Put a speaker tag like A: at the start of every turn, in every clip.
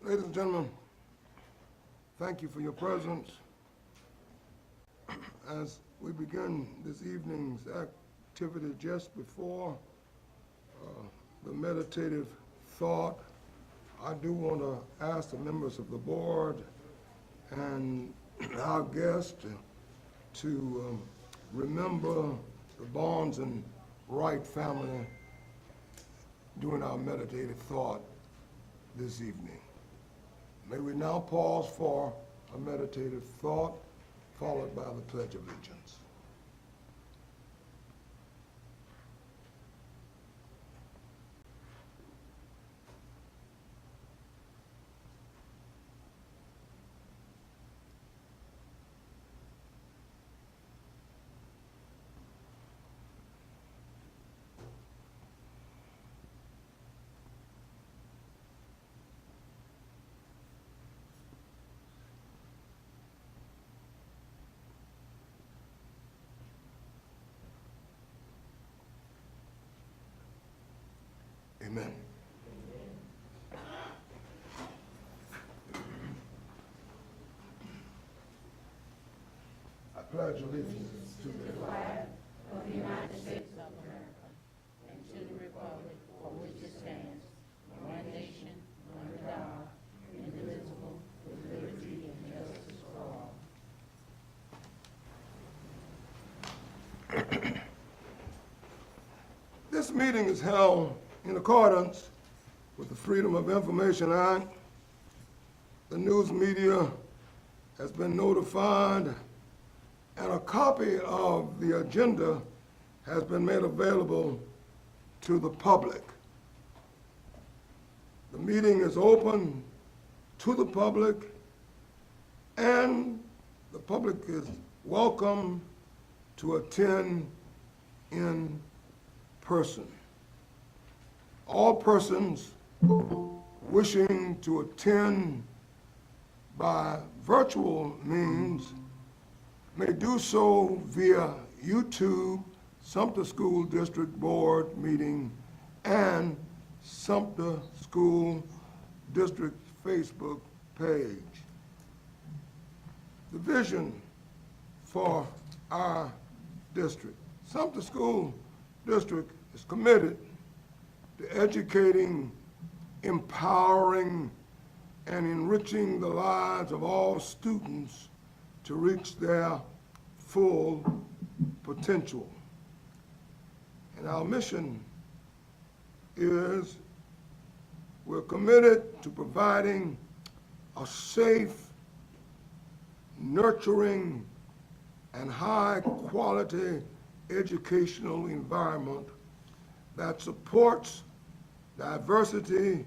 A: Ladies and gentlemen, thank you for your presence. As we begin this evening's activity, just before the meditative thought, I do want to ask the members of the board and our guests to remember the Barnes and Wright family during our meditative thought this evening. May we now pause for a meditative thought, followed by the Pledge of Allegiance. Amen. I pledge allegiance to the flag
B: of the United States of America and to the republic for which it stands, one nation, under God, indivisible, with liberty and justice for all.
A: This meeting is held in accordance with the Freedom of Information Act. The news media has been notified, and a copy of the agenda has been made available to the public. The meeting is open to the public, and the public is welcome to attend in person. All persons wishing to attend by virtual means may do so via YouTube, Sumter School District Board meeting, and Sumter School District Facebook page. The vision for our district. Sumter School District is committed to educating, empowering, and enriching the lives of all students to reach their full potential. And our mission is we're committed to providing a safe, nurturing, and high-quality educational environment that supports diversity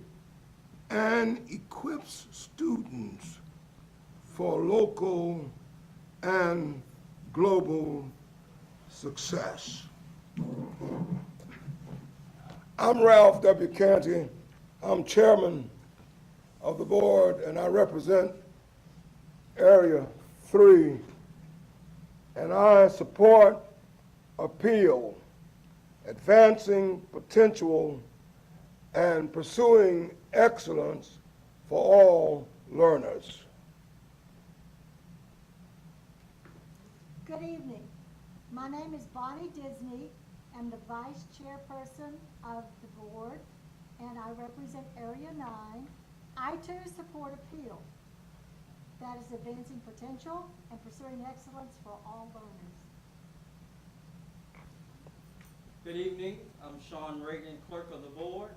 A: and equips students for local and global success. I'm Ralph W. Canty. I'm chairman of the board, and I represent Area 3, and I support appeal, advancing potential, and pursuing excellence for all learners.
C: Good evening. My name is Bonnie Disney. I'm the vice chairperson of the board, and I represent Area 9. I too support appeal. That is advancing potential and pursuing excellence for all learners.
D: Good evening. I'm Sean Reagan, clerk of the board,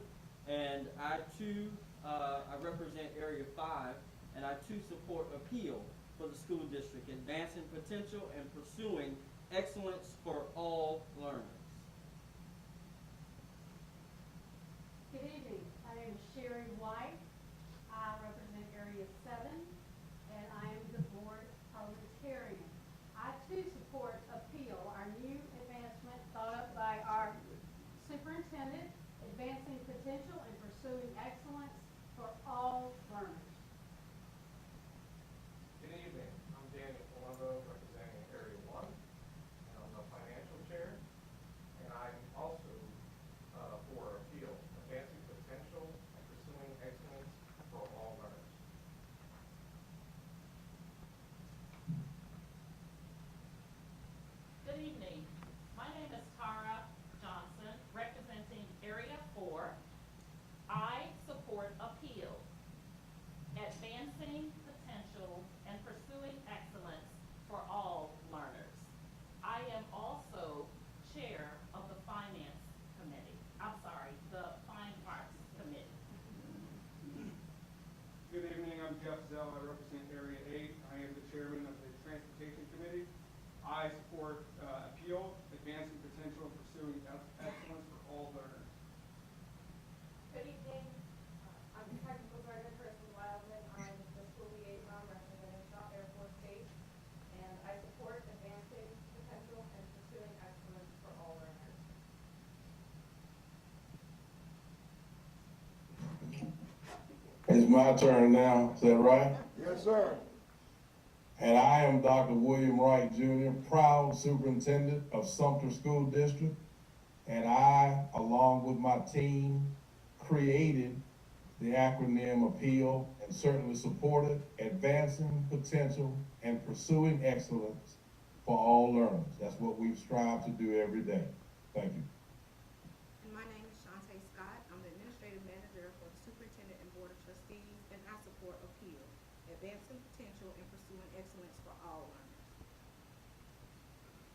D: and I too I represent Area 5, and I too support appeal for the school district, advancing potential and pursuing excellence for all learners.
E: Good evening. My name is Sherry White. I represent Area 7, and I am the board parliamentarian. I too support appeal, our new advancement thought up by our superintendent, advancing potential and pursuing excellence for all learners.
F: Good evening. I'm Daniel Colombo, representing Area 1, and I'm the financial chair. I'm Jeff Zell. I represent Area 8. I am the chairman of the Transportation Committee. I support appeal, advancing potential, and pursuing excellence for all learners.
G: Good evening. I'm Technical Director Kristen Wildman. I'm the school liaison representing Shaw Air Force Base, and I support advancing potential and pursuing excellence for all learners.
H: It's my turn now, is that right?
A: Yes, sir.
H: And I am Dr. William Wright Jr., proud superintendent of Sumter School District. And I, along with my team, created the acronym APPEAL and certainly supported advancing potential and pursuing excellence for all learners. That's what we've strived to do every day. Thank you.
I: And my name is Shantae Scott. I'm the Administrative Manager for the Superintendent and Board of Trustees, and I support APPEAL, advancing potential and pursuing excellence for all learners.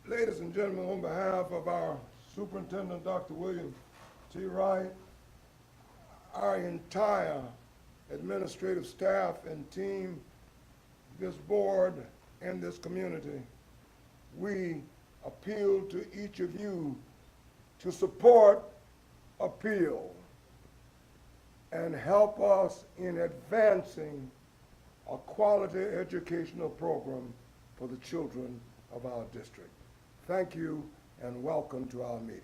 A: Ladies and gentlemen, on behalf of our Superintendent, Dr. William T. Wright, our entire administrative staff and team, this board, and this community, we appeal to each of you to support APPEAL and help us in advancing a quality educational program for the children of our district. Thank you and welcome to our meeting.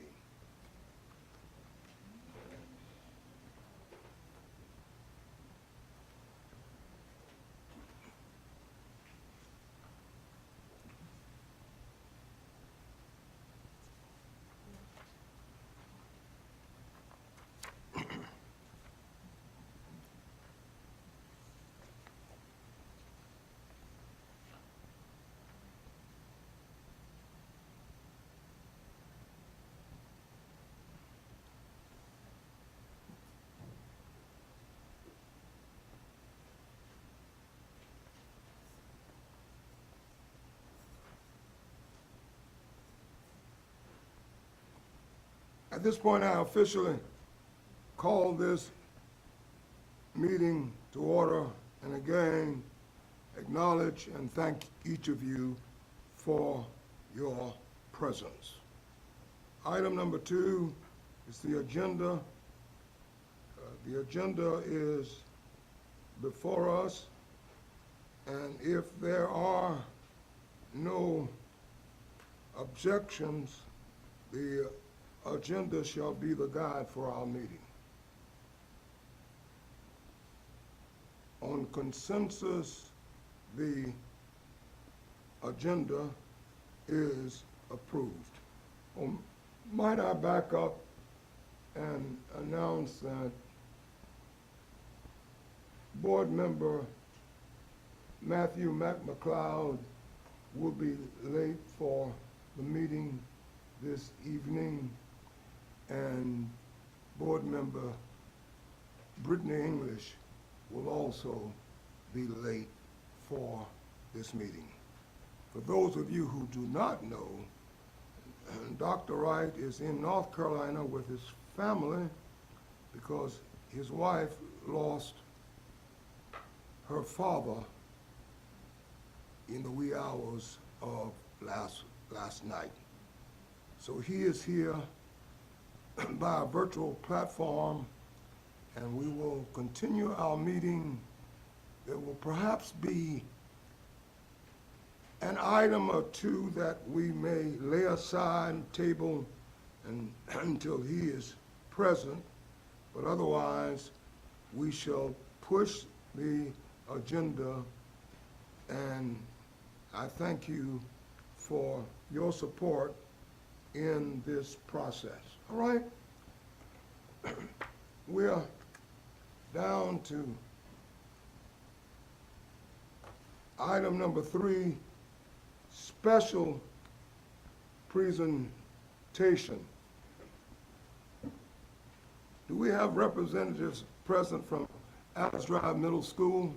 A: At this point, I officially call this meeting to order and again acknowledge and thank each of you for your presence. Item number 2 is the agenda. The agenda is before us, and if there are no objections, the agenda shall be the guide for our meeting. On consensus, the agenda is approved. Might I back up and announce that Board Member Matthew McLeod will be late for the meeting this evening, and Board Member Brittany English will also be late for this meeting. For those of you who do not know, Dr. Wright is in North Carolina with his family because his wife lost her father in the wee hours of last night. So he is here by a virtual platform, and we will continue our meeting. There will perhaps be an item or two that we may lay aside and table until he is present, but otherwise we shall push the agenda, and I thank you for your support in this process. All right? We're down to item number 3, special presentation. Do we have representatives present from Alice Drive Middle School?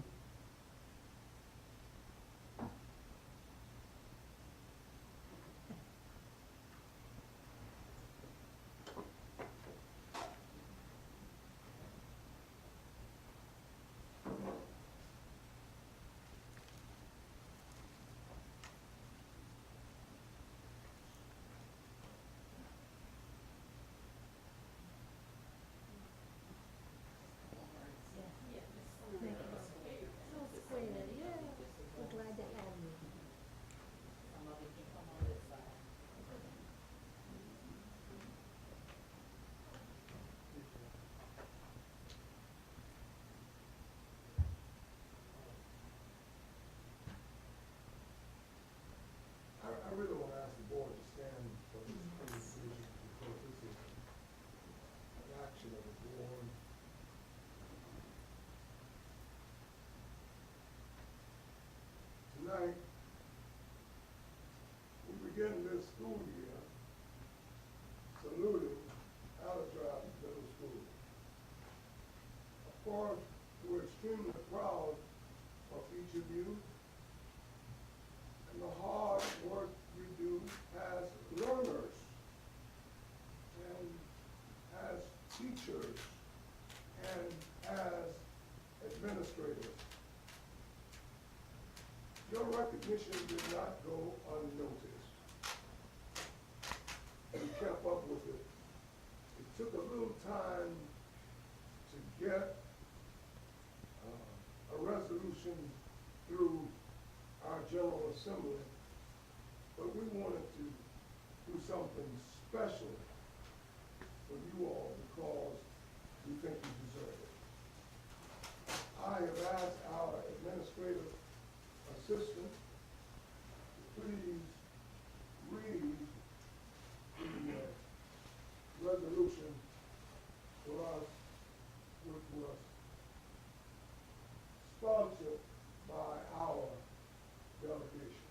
A: school year saluting Allentown Middle School. Of course, we're extremely proud of each of you and the hard work you do as learners and as teachers and as administrators. Your recognition did not go unnoticed. You kept up with it. It took a little time to get a resolution through our General Assembly, but we wanted to do something special for you all because we think you deserve it. I have asked our administrative assistant to please read the resolution for us, which was sponsored by our delegation.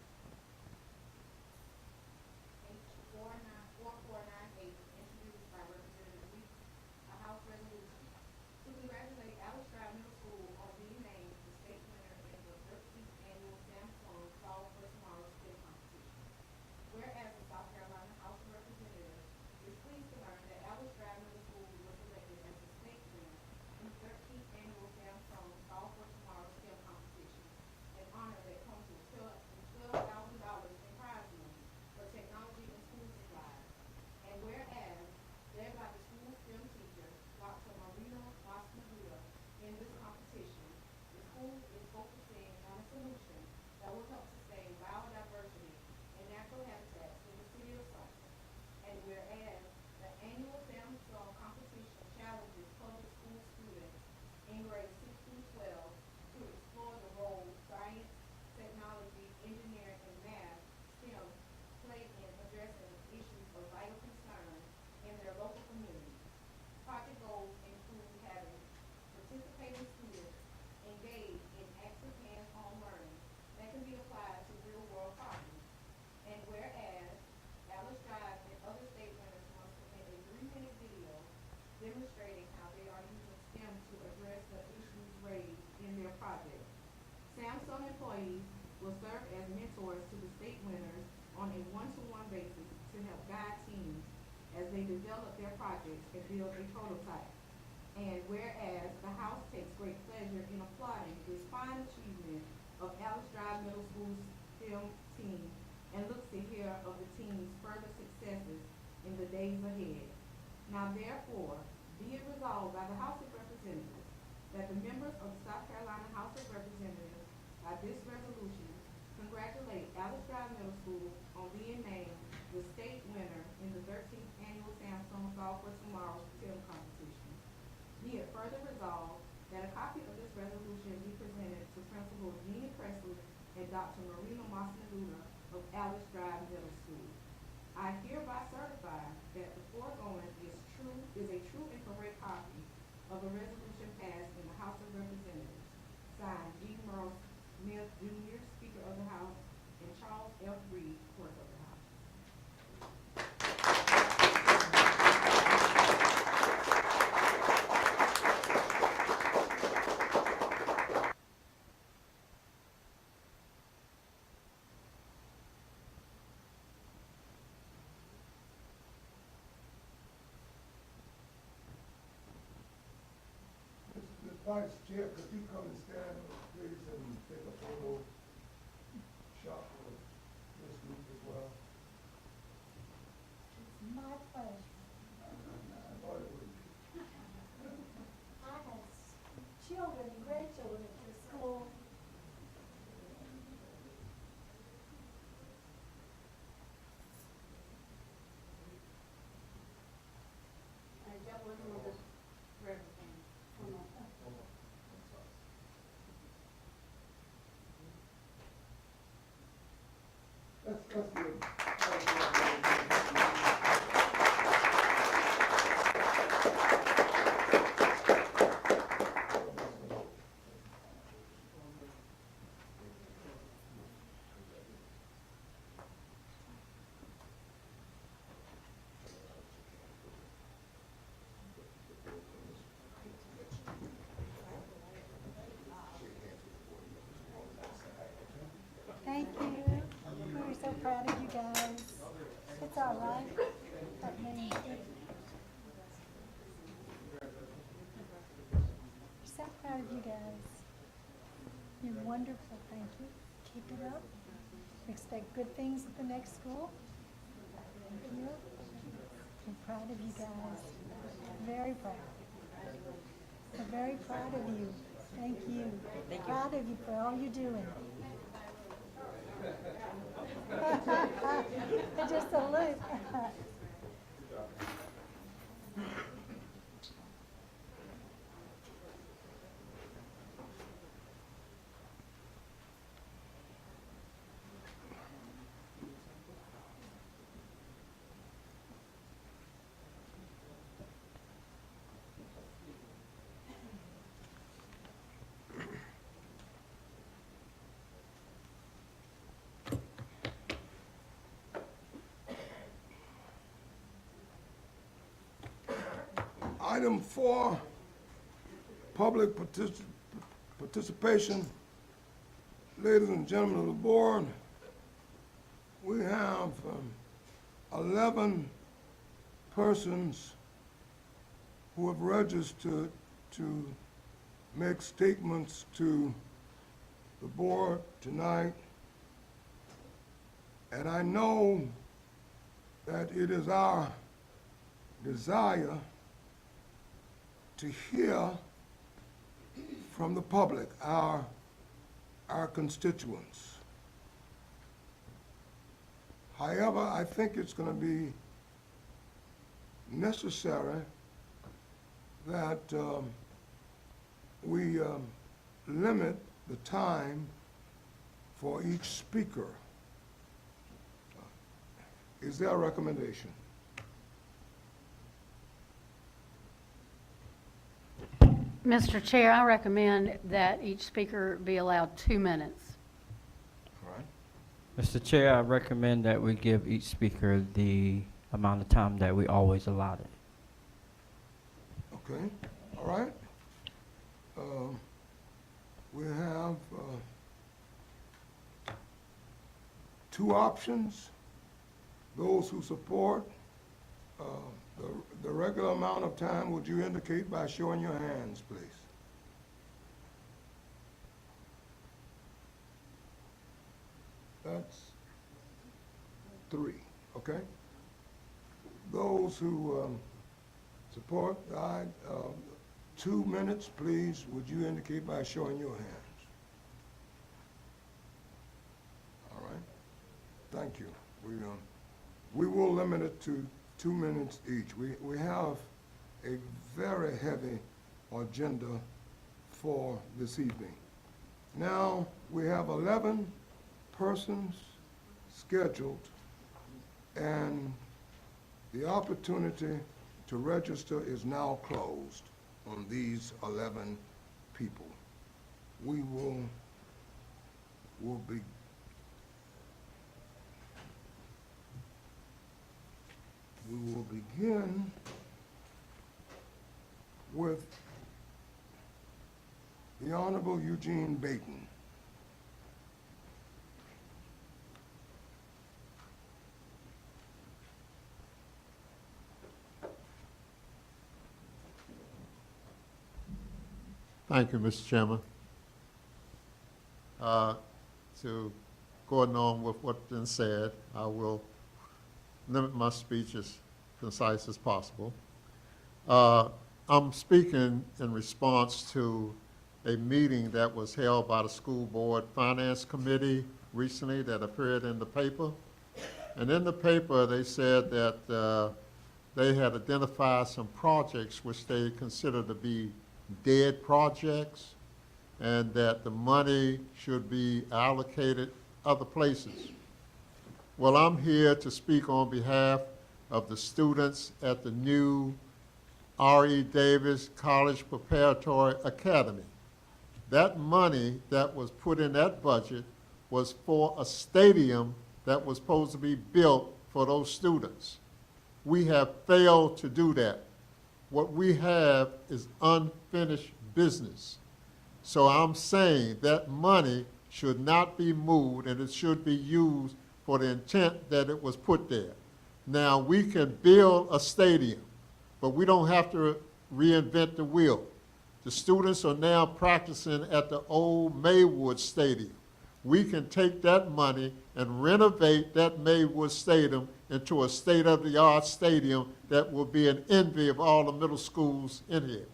I: H 4498, introduced by Representative Weeks, a House resolution to congratulate Alice Drive Middle School on being named the state winner in the 13th annual Samsung Fall for Tomorrow STEM competition. Whereas the South Carolina House of Representatives is pleased to learn that Alice Drive Middle School was selected as the state winner in the 13th annual Samsung Fall for Tomorrow STEM competition, an honor that comes with $12,000 in prize money for technology and school supplies. And whereas, led by the school STEM teacher, Dr. Marino Masnaduda, in this competition, the school is focusing on a solution that will help sustain biodiversity and natural habitats in the city of Sumter. And whereas, the annual Samsung competition challenges public school students in grades 6 through 12 to explore the role science, technology, engineering, and math STEM play in addressing issues of vital concern in their local communities. Project goals include having participating students engage in active hands-on learning that can be applied to real-world problems. And whereas, Alice Drive and other state winners must submit a 3-minute video demonstrating how they are using STEM to address the issues raised in their project. Samsung employees will serve as mentors to the state winners on a one-to-one basis to help guide teams as they develop their projects and build a prototype. And whereas the House takes great pleasure in applauding this fine achievement of Alice Drive Middle School's STEM team and looks to hear of the team's further successes in the days ahead. Now therefore, be it resolved by the House of Representatives that the members of the South Carolina House of Representatives, by this resolution, congratulate Alice Drive Middle School on being named the state winner in the 13th annual Samsung Fall for Tomorrow STEM competition. Be it further resolved that a copy of this resolution be presented to Principal Jeannie Presley and Dr. Marino Masnaduda of Alice Drive Middle School. I hereby certify that the foregoing is a true and correct copy of a resolution passed in the House of Representatives, signed G. Merle Smith Jr., Speaker of the House, and Charles F. Reed, Clerk of the House.
A: Ms. Vice Chair, could you come and stand, please, and take a photo shot for this group as well?
C: It's my pleasure.
A: I thought it would be.
C: I have children and grandchildren at this school.
B: And that was one of the representatives. Come on.
A: Let's give.
C: of you guys. You're wonderful, thank you. Keep it up. Expect good things at the next school. Thank you. I'm proud of you guys. Very proud. I'm very proud of you. Thank you. Proud of you for all you're doing. Just a look.
A: Item 4, public participation. Ladies and gentlemen of the board, we have 11 persons who have registered to make statements to the board tonight. And I know that it is our desire to hear from the public, our constituents. However, I think it's going to be necessary that we limit the time for each speaker. Is there a recommendation?
J: Mr. Chair, I recommend that each speaker be allowed 2 minutes.
A: All right.
D: Mr. Chair, I recommend that we give each speaker the amount of time that we always allotted.
A: Okay, all right. We have 2 options. Those who support the regular amount of time, would you indicate by showing your hands, please? That's 3, okay? Those who support, 2 minutes, please, would you indicate by showing your hands? All right, thank you. We will limit it to 2 minutes each. We have a very heavy agenda for this evening. Now, we have 11 persons scheduled, and the opportunity to register is now closed on these 11 people. We will begin with the Honorable Eugene Baton.
K: Thank you, Mr. Chairman. To go along with what's been said, I will limit my speech as concise as possible. I'm speaking in response to a meeting that was held by the School Board Finance Committee recently that appeared in the paper. And in the paper, they said that they had identified some projects which they consider to be dead projects, and that the money should be allocated other places. Well, I'm here to speak on behalf of the students at the new R.E. Davis College Preparatory Academy. That money that was put in that budget was for a stadium that was supposed to be built for those students. We have failed to do that. What we have is unfinished business. So I'm saying that money should not be moved, and it should be used for the intent that it was put there. Now, we can build a stadium, but we don't have to reinvent the wheel. The students are now practicing at the old Maywood Stadium. We can take that money and renovate that Maywood Stadium into a state-of-the-art stadium that will be an envy of all the middle schools in here.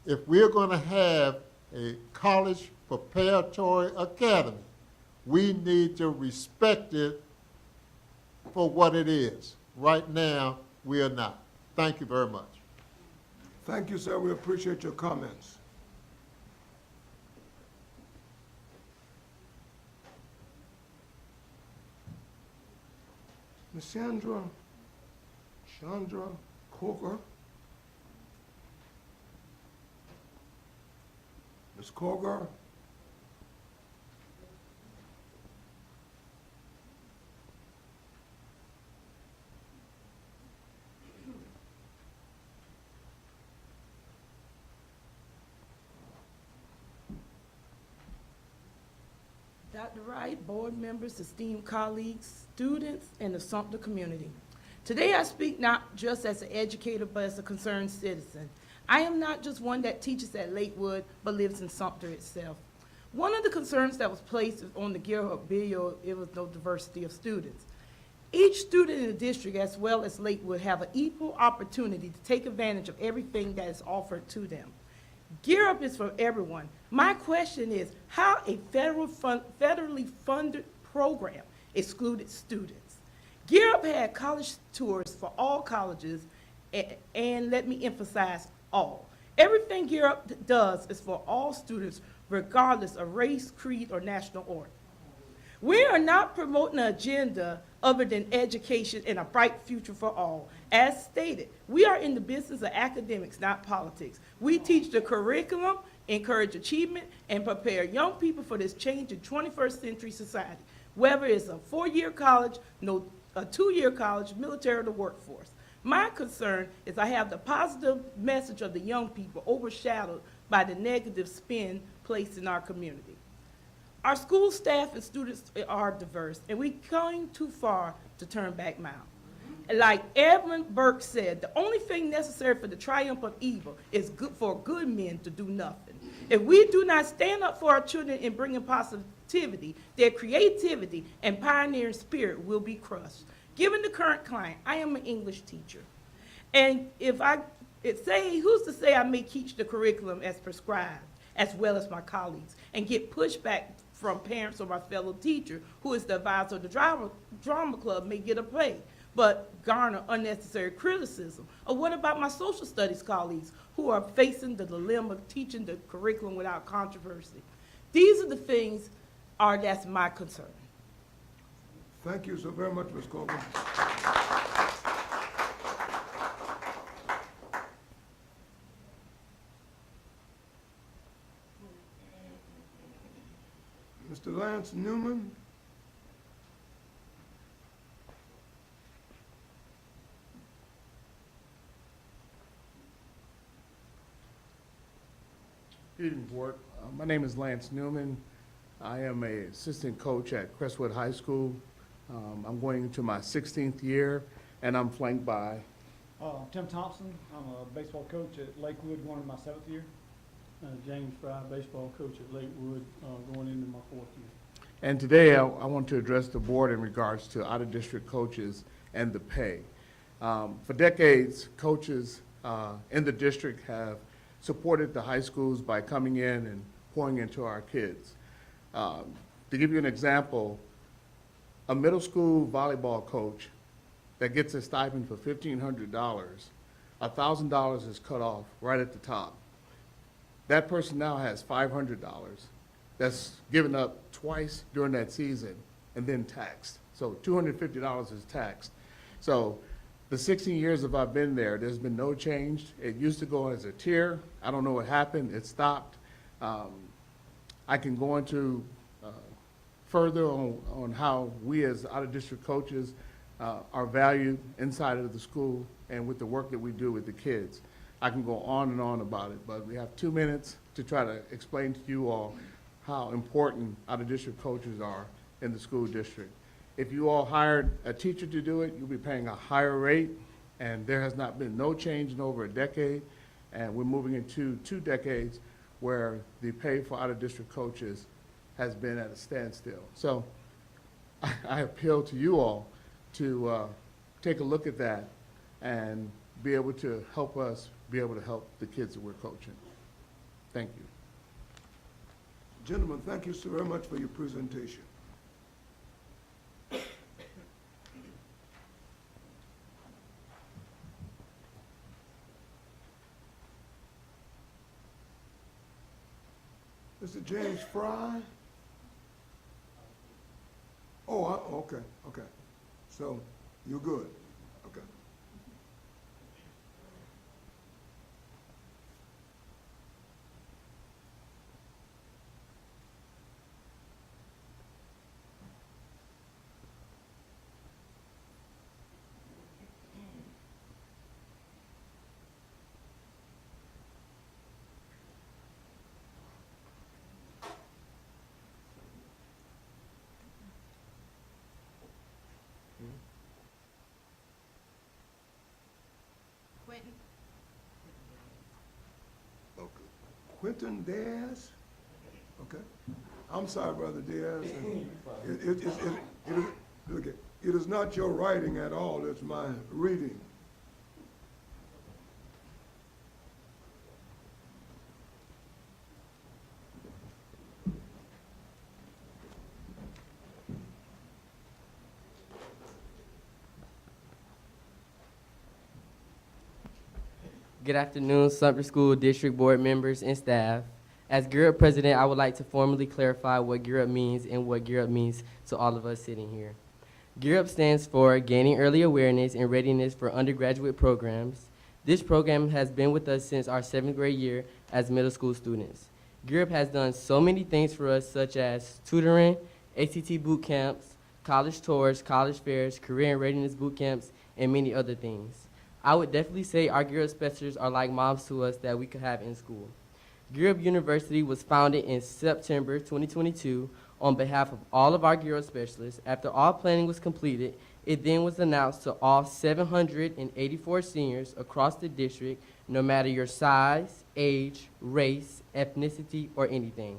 K: If we're going to have a college preparatory academy, we need to respect it for what it is. Right now, we are not. Thank you very much.
A: Thank you, sir. We appreciate your comments. Ms. Chandra Coker. Ms. Coker.
L: Dr. Wright, board members, esteemed colleagues, students, and the Sumter community. Today I speak not just as an educator, but as a concerned citizen. I am not just one that teaches at Lakewood, but lives in Sumter itself. One of the concerns that was placed on the Gear Up bill, it was no diversity of students. Each student in the district, as well as Lakewood, have an equal opportunity to take advantage of everything that is offered to them. Gear Up is for everyone. My question is, how a federally funded program excluded students? Gear Up had college tours for all colleges, and let me emphasize all. Everything Gear Up does is for all students, regardless of race, creed, or national origin. We are not promoting an agenda other than education and a bright future for all. As stated, we are in the business of academics, not politics. We teach the curriculum, encourage achievement, and prepare young people for this changing 21st century society, whether it's a 4-year college, a 2-year college, military, or the workforce. My concern is I have the positive message of the young people overshadowed by the negative spin placed in our community. Our school staff and students are diverse, and we came too far to turn back now. Like Edmund Burke said, the only thing necessary for the triumph of evil is for good men to do nothing. If we do not stand up for our children in bringing positivity, their creativity and pioneering spirit will be crushed. Given the current climate, I am an English teacher. And who's to say I may teach the curriculum as prescribed, as well as my colleagues, and get pushback from parents or my fellow teacher, who is the advisor of the drama club, may get a play, but garner unnecessary criticism? Or what about my social studies colleagues who are facing the dilemma of teaching the curriculum without controversy? These are the things that's my concern.
A: Thank you so very much, Ms. Coker. Mr. Lance Newman.
M: Good evening, Board. My name is Lance Newman. I am an assistant coach at Crestwood High School. I'm going into my 16th year, and I'm flanked by
N: Tim Thompson. I'm a baseball coach at Lakewood, going into my 7th year. James Fry, baseball coach at Lakewood, going into my 4th year.
M: And today I want to address the board in regards to out-of-district coaches and the pay. For decades, coaches in the district have supported the high schools by coming in and pouring into our kids. To give you an example, a middle school volleyball coach that gets a stipend for $1,500, $1,000 is cut off right at the top. That person now has $500 that's given up twice during that season and then taxed. So $250 is taxed. So the 16 years that I've been there, there's been no change. It used to go as a tier. I don't know what happened. It stopped. I can go into further on how we as out-of-district coaches are valued inside of the school and with the work that we do with the kids. I can go on and on about it, but we have 2 minutes to try to explain to you all how important out-of-district coaches are in the school district. If you all hired a teacher to do it, you'll be paying a higher rate, and there has not been no change in over a decade. And we're moving into 2 decades where the pay for out-of-district coaches has been at a standstill. So I appeal to you all to take a look at that and be able to help us be able to help the kids that we're coaching. Thank you.
A: Gentlemen, thank you so very much for your presentation. Mr. James Fry? Oh, okay. So, you're good. Okay. Okay. Quentin Diaz? Okay. I'm sorry, Brother Diaz. It is not your writing at all, it's my reading.
O: Good afternoon, Sumter School District Board members and staff. As Gear Up President, I would like to formally clarify what Gear Up means and what Gear Up means to all of us sitting here. Gear Up stands for Gaining Early Awareness and Readiness for Undergraduate Programs. This program has been with us since our 7th grade year as middle school students. Gear Up has done so many things for us, such as tutoring, ACT boot camps, college tours, college fairs, career and readiness boot camps, and many other things. I would definitely say our Gear Up specialists are like moms to us that we could have in school. Gear Up University was founded in September 2022 on behalf of all of our Gear Up specialists. After all planning was completed, it then was announced to all 784 seniors across the district, no matter your size, age, race, ethnicity, or anything.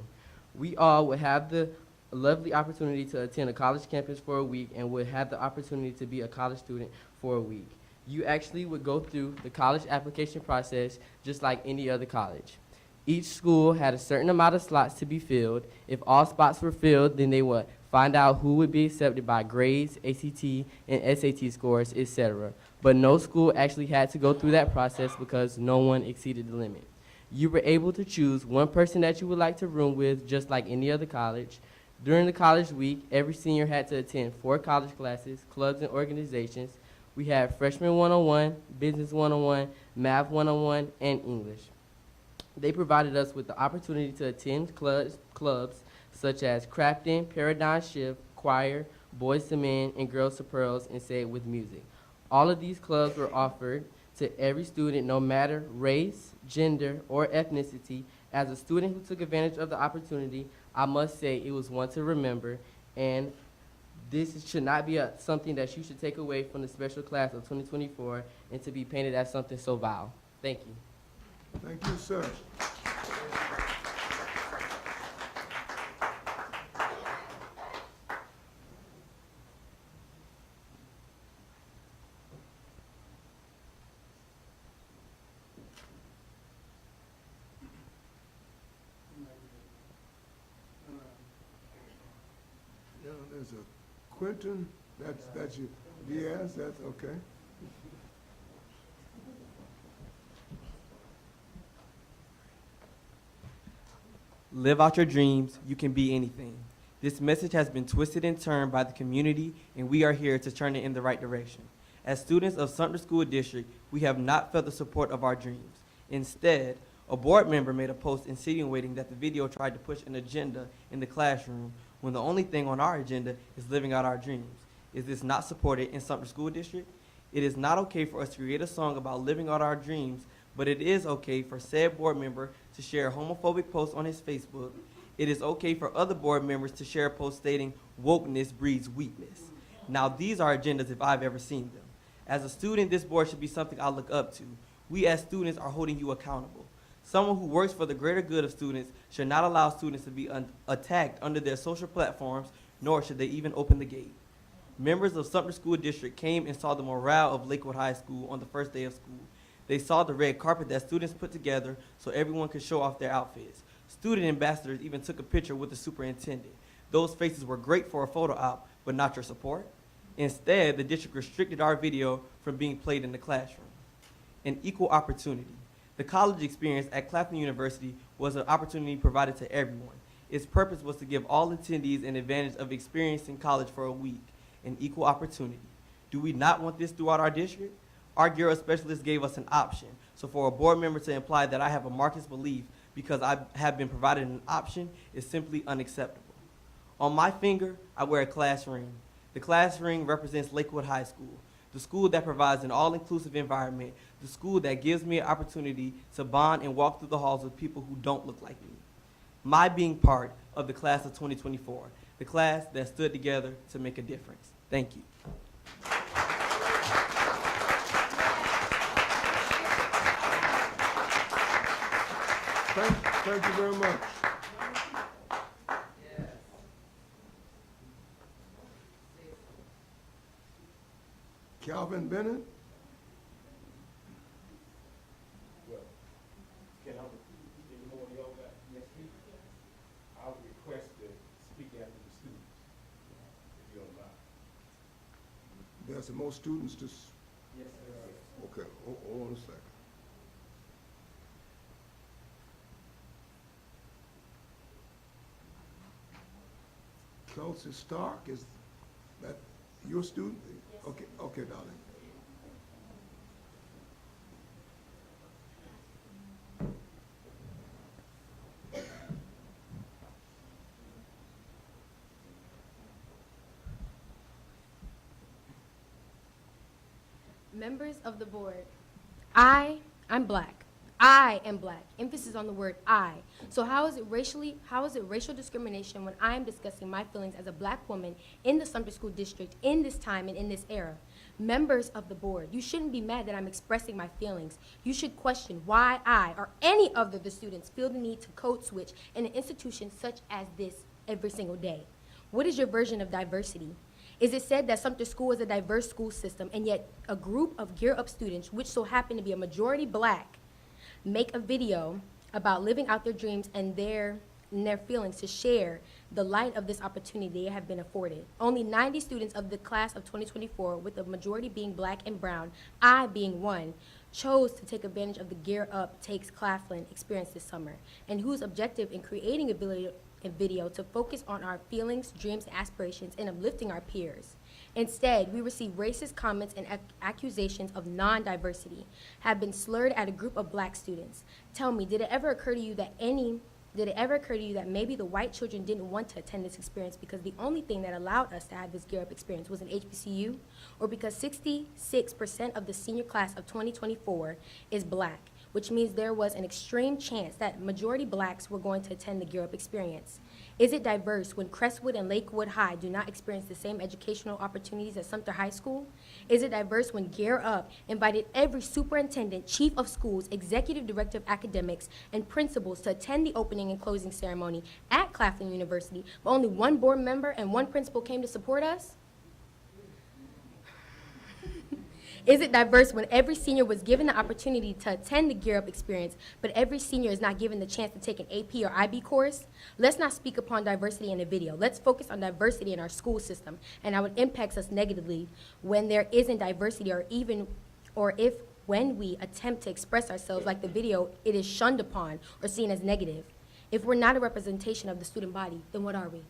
O: We all would have the lovely opportunity to attend a college campus for a week and would have the opportunity to be a college student for a week. You actually would go through the college application process just like any other college. Each school had a certain amount of slots to be filled. If all spots were filled, then they would find out who would be accepted by grades, ACT, and SAT scores, etc. But no school actually had to go through that process because no one exceeded the limit. You were able to choose one person that you would like to room with, just like any other college. During the college week, every senior had to attend 4 college classes, clubs, and organizations. We had Freshman 101, Business 101, Math 101, and English. They provided us with the opportunity to attend clubs such as crafting, paradigm shift, choir, boys to men, and girls to pearls, and say it with music. All of these clubs were offered to every student, no matter race, gender, or ethnicity. As a student who took advantage of the opportunity, I must say it was one to remember, and this should not be something that you should take away from the special class of 2024 and to be painted as something so vile. Thank you.
A: Thank you, sir. Yeah, there's a Quentin, that's you. Diaz, that's okay.
O: Live out your dreams. You can be anything. This message has been twisted and turned by the community, and we are here to turn it in the right direction. As students of Sumter School District, we have not felt the support of our dreams. Instead, a board member made a post insinuating that the video tried to push an agenda in the classroom when the only thing on our agenda is living out our dreams. Is this not supported in Sumter School District? It is not okay for us to create a song about living out our dreams, but it is okay for said board member to share a homophobic post on his Facebook. It is okay for other board members to share a post stating wokeness breeds weakness. Now these are agendas if I've ever seen them. As a student, this board should be something I look up to. We as students are holding you accountable. Someone who works for the greater good of students should not allow students to be attacked under their social platforms, nor should they even open the gate. Members of Sumter School District came and saw the morale of Lakewood High School on the first day of school. They saw the red carpet that students put together so everyone could show off their outfits. Student ambassadors even took a picture with the superintendent. Those faces were great for a photo op, but not your support. Instead, the district restricted our video from being played in the classroom. An equal opportunity. The college experience at Claflin University was an opportunity provided to everyone. Its purpose was to give all attendees an advantage of experiencing college for a week, an equal opportunity. Do we not want this throughout our district? Our Gear Up specialist gave us an option. So for a board member to imply that I have a Marcus belief because I have been provided an option is simply unacceptable. On my finger, I wear a class ring. The class ring represents Lakewood High School, the school that provides an all-inclusive environment, the school that gives me an opportunity to bond and walk through the halls with people who don't look like me. My being part of the class of 2024, the class that stood together to make a difference. Thank you.
A: Thank you very much. Calvin Bennett?
H: Well, can I, any more of y'all got next week? I would request to speak after the students, if you don't mind.
A: There's more students to,
O: Yes, sir.
A: okay, hold on a second. Kelsey Stark, is that your student? Yes. Okay, darling.
P: Members of the board, I'm black. I am black. Emphasis on the word I. So how is it racial discrimination when I am discussing my feelings as a black woman in the Sumter School District in this time and in this era? Members of the board, you shouldn't be mad that I'm expressing my feelings. You should question why I or any other of the students feel the need to code switch in an institution such as this every single day. What is your version of diversity? Is it said that Sumter School is a diverse school system, and yet a group of Gear Up students, which so happen to be a majority black, make a video about living out their dreams and their feelings to share the light of this opportunity they have been afforded? Only 90 students of the class of 2024, with the majority being black and brown, I being one, chose to take advantage of the Gear Up Takes Claflin experience this summer, and whose objective in creating a video to focus on our feelings, dreams, and aspirations and uplifting our peers. Instead, we receive racist comments and accusations of non-diversity, have been slurred at a group of black students. Tell me, did it ever occur to you that maybe the white children didn't want to attend this experience because the only thing that allowed us to have this Gear Up experience was an HBCU? Or because 66% of the senior class of 2024 is black, which means there was an extreme chance that majority blacks were going to attend the Gear Up experience? Is it diverse when Crestwood and Lakewood High do not experience the same educational opportunities as Sumter High School? Is it diverse when Gear Up invited every superintendent, chief of schools, executive director of academics, and principals to attend the opening and closing ceremony at Claflin University, but only one board member and one principal came to support us? Is it diverse when every senior was given the opportunity to attend the Gear Up experience, but every senior is not given the chance to take an AP or IB course? Let's not speak upon diversity in a video. Let's focus on diversity in our school system and how it impacts us negatively when there isn't diversity, when we attempt to express ourselves like the video, it is shunned upon or seen as negative. If we're not a representation of the student body, then what are we?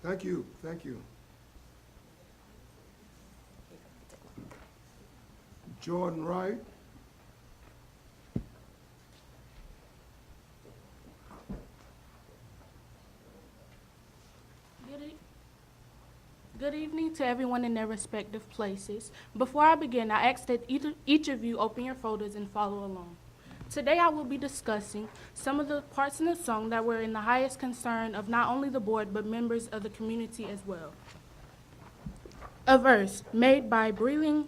A: Thank you. Jordan Wright.
Q: Good evening to everyone in their respective places. Before I begin, I ask that each of you open your folders and follow along. Today I will be discussing some of the parts in the song that were in the highest concern of not only the board but members of the community as well. A verse made by Breland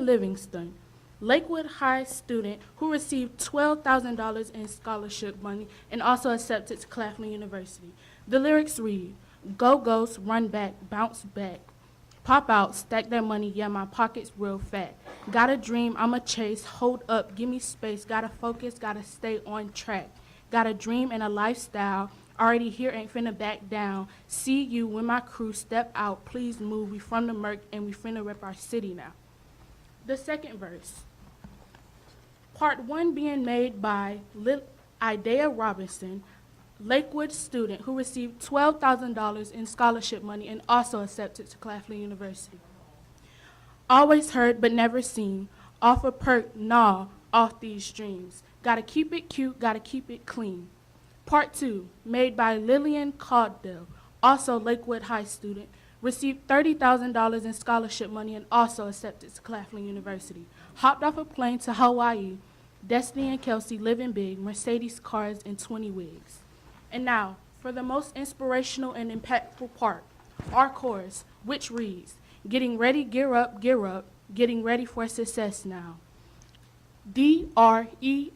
Q: Livingston, Lakewood High student who received $12,000 in scholarship money and also accepted to Claflin University. The lyrics read, "Go Ghost, run back, bounce back. Pop out, stack that money, yeah, my pocket's real fat. Got a dream, I'ma chase, hold up, give me space. Gotta focus, gotta stay on track. Got a dream and a lifestyle, already here, ain't finna back down. See you when my crew step out, please move. We from the Merc and we finna rep our city now." The second verse. Part 1 being made by Idea Robinson, Lakewood student who received $12,000 in scholarship money and also accepted to Claflin University. Always heard but never seen, off a perk, nah, off these dreams. Gotta keep it cute, gotta keep it clean. Part 2, made by Lillian Caudell, also Lakewood High student, received $30,000 in scholarship money and also accepted to Claflin University. Hopped off a plane to Hawaii, Destiny and Kelsey living big, Mercedes cars and 20 wigs. And now, for the most inspirational and impactful part, our chorus, which reads, "Getting ready, gear up, getting ready for success now. DREAMS,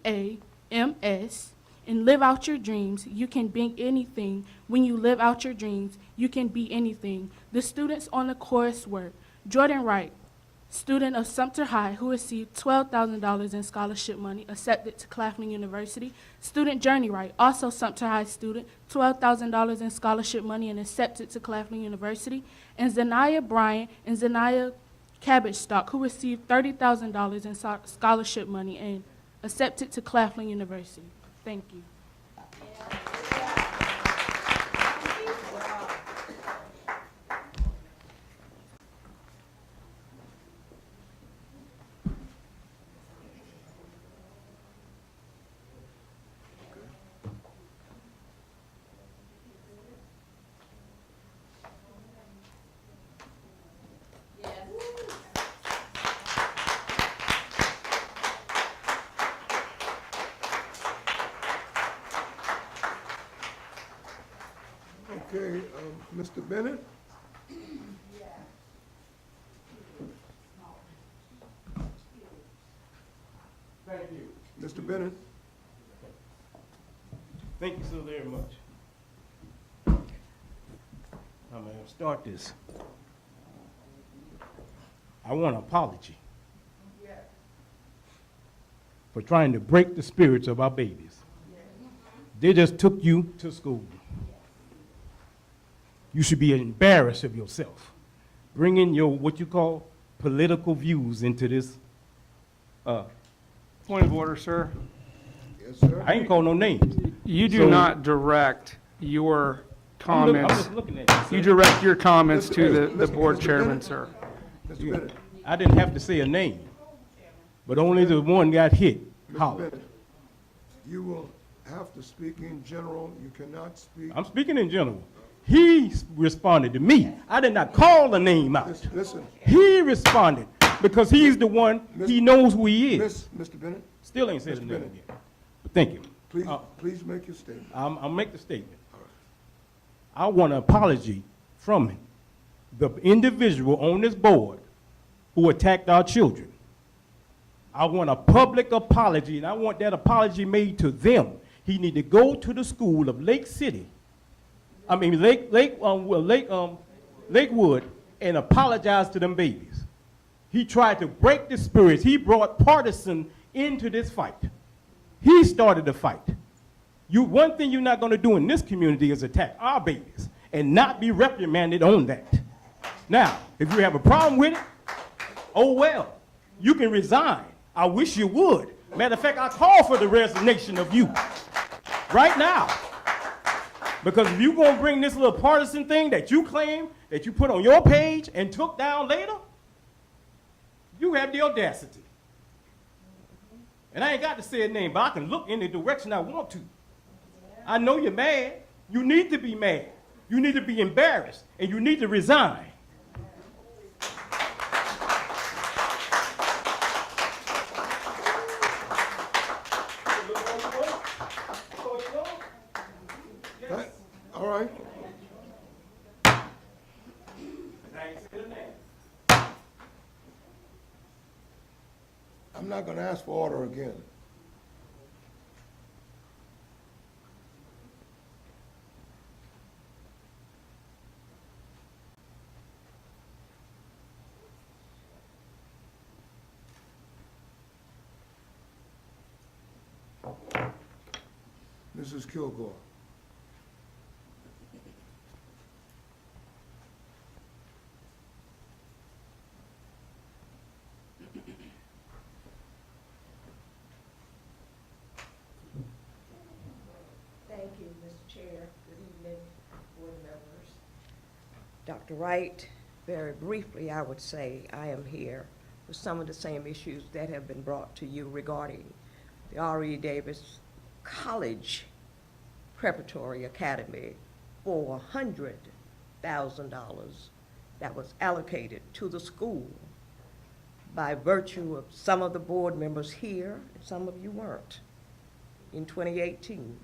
Q: and live out your dreams. You can be anything. When you live out your dreams, you can be anything." The students on the chorus were Jordan Wright, student of Sumter High who received $12,000 in scholarship money, accepted to Claflin University. Student Journey Wright, also Sumter High student, $12,000 in scholarship money and accepted to Claflin University. And Zanaya Bryant and Zanaya Cabbage Stock, who received $30,000 in scholarship money and accepted to Claflin University. Thank you.
A: Okay, Mr. Bennett?
R: Thank you.
A: Mr. Bennett?
R: Thank you so very much. I'm going to start this. I want an apology for trying to break the spirits of our babies. They just took you to school. You should be embarrassed of yourself, bringing your, what you call, political views into this.
F: Point of order, sir.
A: Yes, sir.
R: I ain't call no names.
F: You do
R: So-
F: not direct your
R: I'm
F: comments.
R: just looking at you, sir.
F: You direct your comments to the
A: Mr.
F: board
A: Mr.
F: chairman,
A: Bennett?
F: sir.
A: Mr. Bennett?
R: I didn't have to say a name, but only the one got hit.
A: Mr.
R: Hollered.
A: Bennett, you will have to speak in general. You cannot speak.
R: I'm speaking in general. He responded to me. I did not call the name out.
A: Listen,
R: He responded because he's the one, he knows who he is.
A: Mr. Bennett,
R: Still ain't said
A: Mr.
R: his name
A: Bennett.
R: again. But thank you.
A: please make your statement.
R: I'll make the statement. I want an apology from the individual on this board who attacked our children. I want a public apology, and I want that apology made to them. He need to go to the school of Lakewood, and apologize to them babies. He tried to break the spirits. He brought partisan into this fight. He started the fight. One thing you're not going to do in this community is attack our babies and not be reprimanded on that. Now, if you have a problem with it, oh well, you can resign. I wish you would. Matter of fact, I call for the resignation of you right now. Because if you're going to bring this little partisan thing that you claim, that you put on your page and took down later, you have the audacity. And I ain't got to say a name, but I can look in the direction I want to. I know you're mad. You need to be mad. You need to be embarrassed, and you need to resign.
A: I'm not gonna ask for order again. Mrs. Kilgore.
S: Thank you, Mr. Chair. Good evening, board members. Dr. Wright, very briefly, I would say I am here with some of the same issues that have been brought to you regarding the R.E. Davis College Preparatory Academy, $400,000 that was allocated to the school by virtue of some of the board members here, and some of you weren't, in 2018.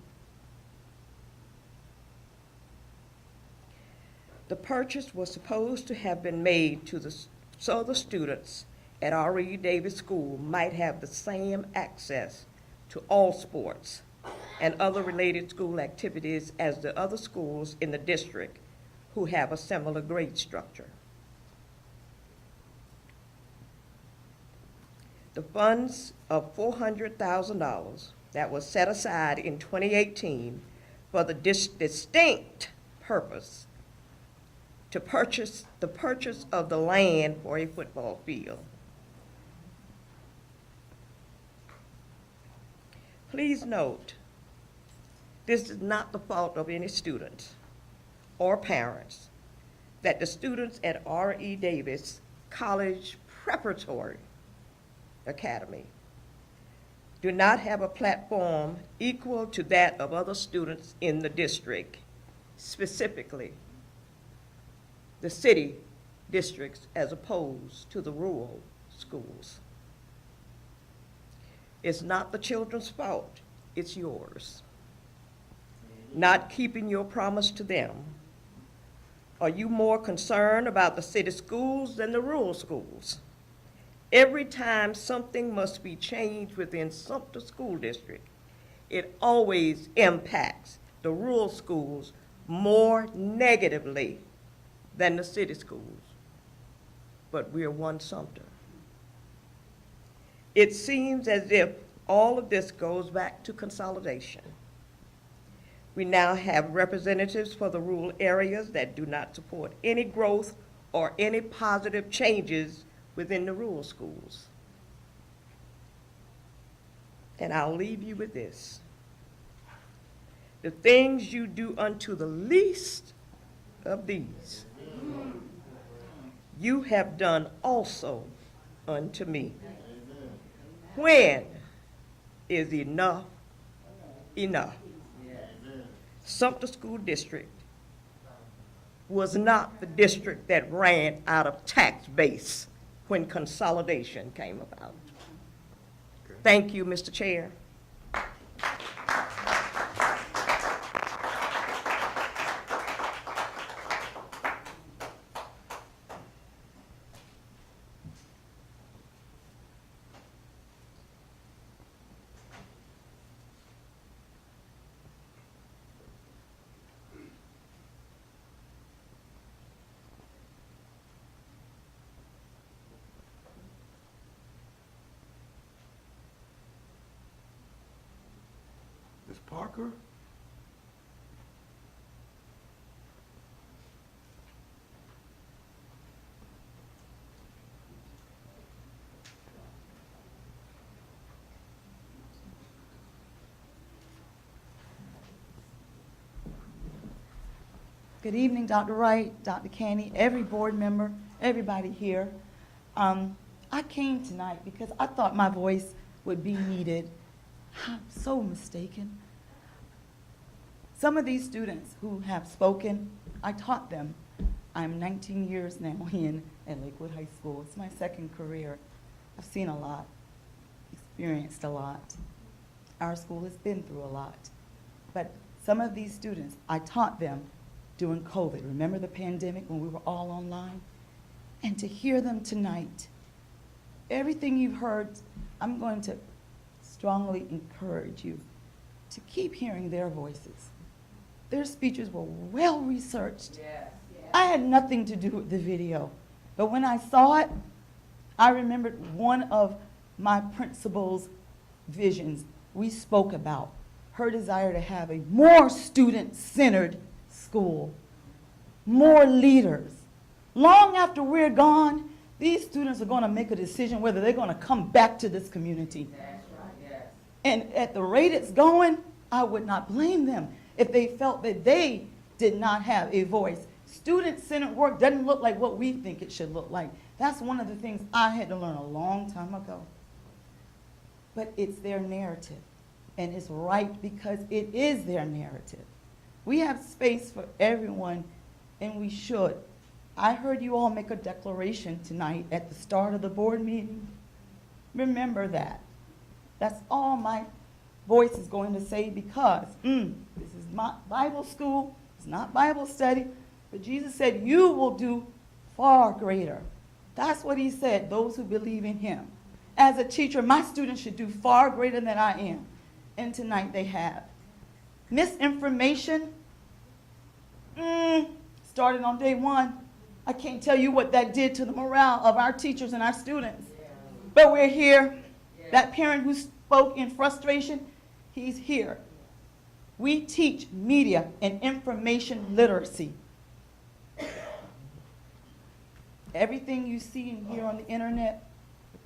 S: The purchase was supposed to have been made so the students at R.E. Davis School might have the same access to all sports and other related school activities as the other schools in the district who have a similar grade structure. The funds of $400,000 that was set aside in 2018 for the distinct purpose to purchase of the land for a football field. Please note, this is not the fault of any students or parents that the students at R.E. Davis College Preparatory Academy do not have a platform equal to that of other students in the district, specifically the city districts as opposed to the rural schools. It's not the children's fault, it's yours. Not keeping your promise to them. Are you more concerned about the city schools than the rural schools? Every time something must be changed within Sumter School District, it always impacts the rural schools more negatively than the city schools. But we're one Sumter. It seems as if all of this goes back to consolidation. We now have representatives for the rural areas that do not support any growth or any positive changes within the rural schools. And I'll leave you with this. The things you do unto the least of these, you have done also unto me. When is enough enough? Sumter School District was not the district that ran out of tax base when consolidation came about. Thank you, Mr. Chair.
A: Ms. Parker?
T: Good evening, Dr. Wright, Dr. Caney, every board member, everybody here. I came tonight because I thought my voice would be needed. I'm so mistaken. Some of these students who have spoken, I taught them. I'm 19 years now in at Lakewood High School. It's my second career. I've seen a lot, experienced a lot. Our school has been through a lot. But some of these students, I taught them during COVID. Remember the pandemic when we were all online? And to hear them tonight, everything you've heard I'm going to strongly encourage you to keep hearing their voices. Their speeches were well researched. I had nothing to do with the video, but when I saw it, I remembered one of my principal's visions we spoke about, her desire to have a more student-centered school, more leaders. Long after we're gone, these students are going to make a decision whether they're going to come back to this community. And at the rate it's going, I would not blame them if they felt that they did not have a voice. Student-centered work doesn't look like what we think it should look like. That's one of the things I had to learn a long time ago. But it's their narrative, and it's right because it is their narrative. We have space for everyone, and we should. I heard you all make a declaration tonight at the start of the board meeting. Remember that. That's all my voice is going to say, because this is not Bible school, it's not Bible study, but Jesus said, you will do far greater. That's what he said, those who believe in him. As a teacher, my students should do far greater than I am. And tonight they have. Misinformation started on day one. I can't tell you what that did to the morale of our teachers and our students. But we're here. That parent who spoke in frustration, he's here. We teach media and information literacy. Everything you see and hear on the internet,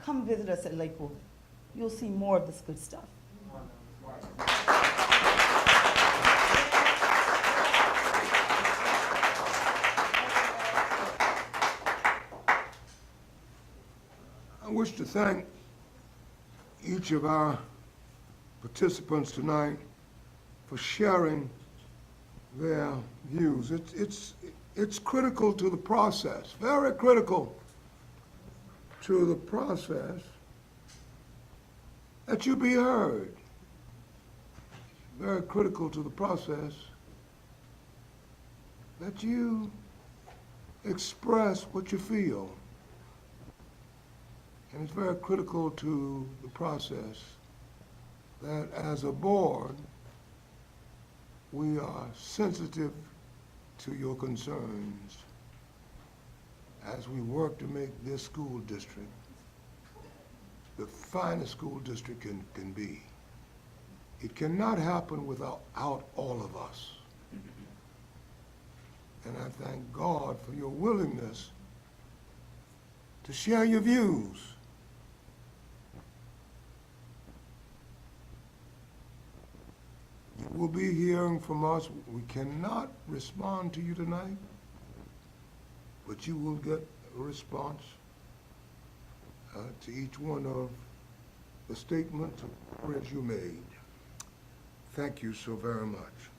T: come visit us at Lakewood. You'll see more of this good stuff.
A: I wish to thank each of our participants tonight for sharing their views. It's critical to the process, very critical to the process that you be heard. Very critical to the process that you express what you feel. And it's very critical to the process that as a board, we are sensitive to your concerns as we work to make this school district the finest school district can be. It cannot happen without all of us. And I thank God for your willingness to share your views. You will be hearing from us. We cannot respond to you tonight, but you will get a response to each one of the statements or prayers you made. Thank you so very much.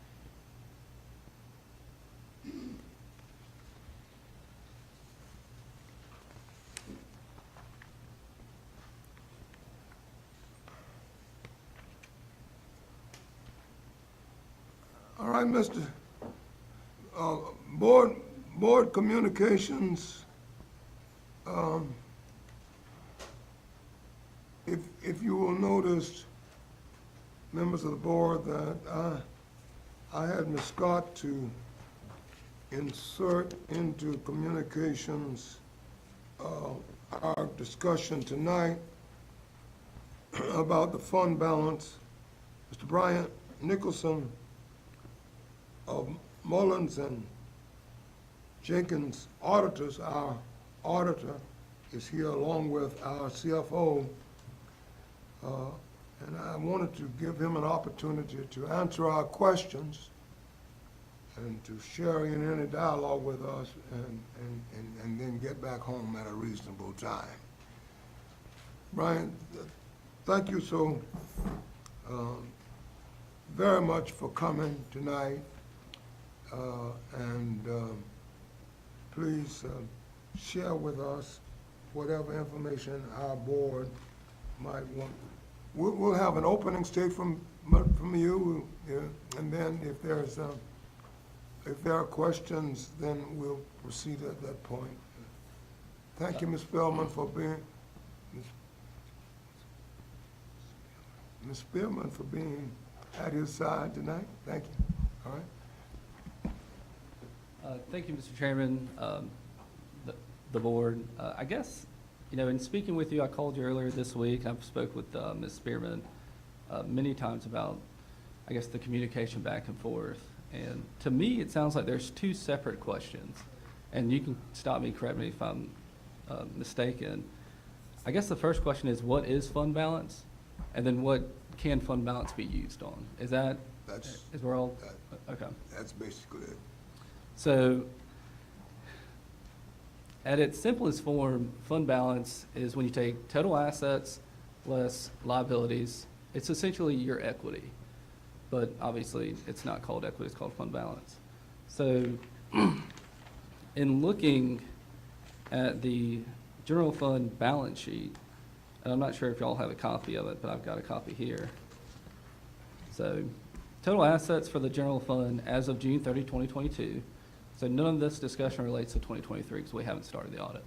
A: All right, Mr. Board communications. If you will notice, members of the board, that I had Ms. Scott to insert into communications our discussion tonight about the fund balance. Mr. Bryant Nicholson of Mullins and Jenkins auditors, our auditor is here along with our CFO, and I wanted to give him an opportunity to answer our questions and to share in any dialogue with us and then get back home at a reasonable time. Brian, thank you so very much for coming tonight, and please share with us whatever information our board might want. We'll have an opening statement from you, and then if there are questions, then we'll proceed at that point. Thank you, Ms. Spellman, for being. Ms. Spearman for being at his side tonight. Thank you. All right.
U: Thank you, Mr. Chairman, the board. I guess, in speaking with you, I called you earlier this week. I've spoke with Ms. Spearman many times about, I guess, the communication back and forth. And to me, it sounds like there's two separate questions. And you can stop me, correct me if I'm mistaken. I guess the first question is, what is fund balance? And then what can fund balance be used on? Is we're all, okay.
A: That's basically it.
U: So, at its simplest form, fund balance is when you take total assets less liabilities. It's essentially your equity, but obviously it's not called equity, it's called fund balance. So, in looking at the general fund balance sheet, and I'm not sure if y'all have a copy of it, but I've got a copy here. So, total assets for the general fund as of June 30, 2022. So none of this discussion relates to 2023 because we haven't started the audit.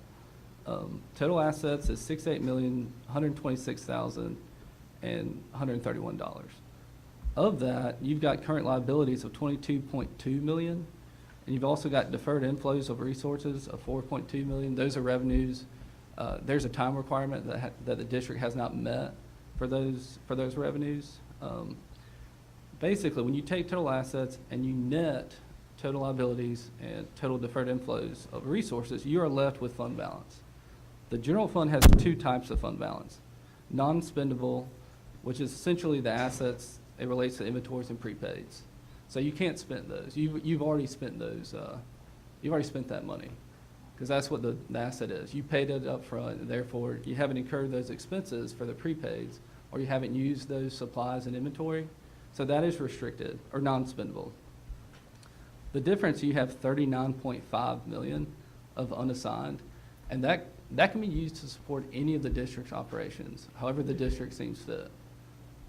U: Total assets is $68,126,131. Of that, you've got current liabilities of $22.2 million, and you've also got deferred inflows of resources of $4.2 million. Those are revenues. There's a time requirement that the district has not met for those revenues. Basically, when you take total assets and you net total liabilities and total deferred inflows of resources, you are left with fund balance. The general fund has two types of fund balance. Non-spendable, which is essentially the assets, it relates to inventories and prepaids. So you can't spend those. You've already spent those, you've already spent that money, because that's what the asset is. You paid it up front, and therefore you haven't incurred those expenses for the prepaids, or you haven't used those supplies and inventory. So that is restricted or non-spendable. The difference, you have $39.5 million of unassigned, and that can be used to support any of the district's operations, however the district seems fit.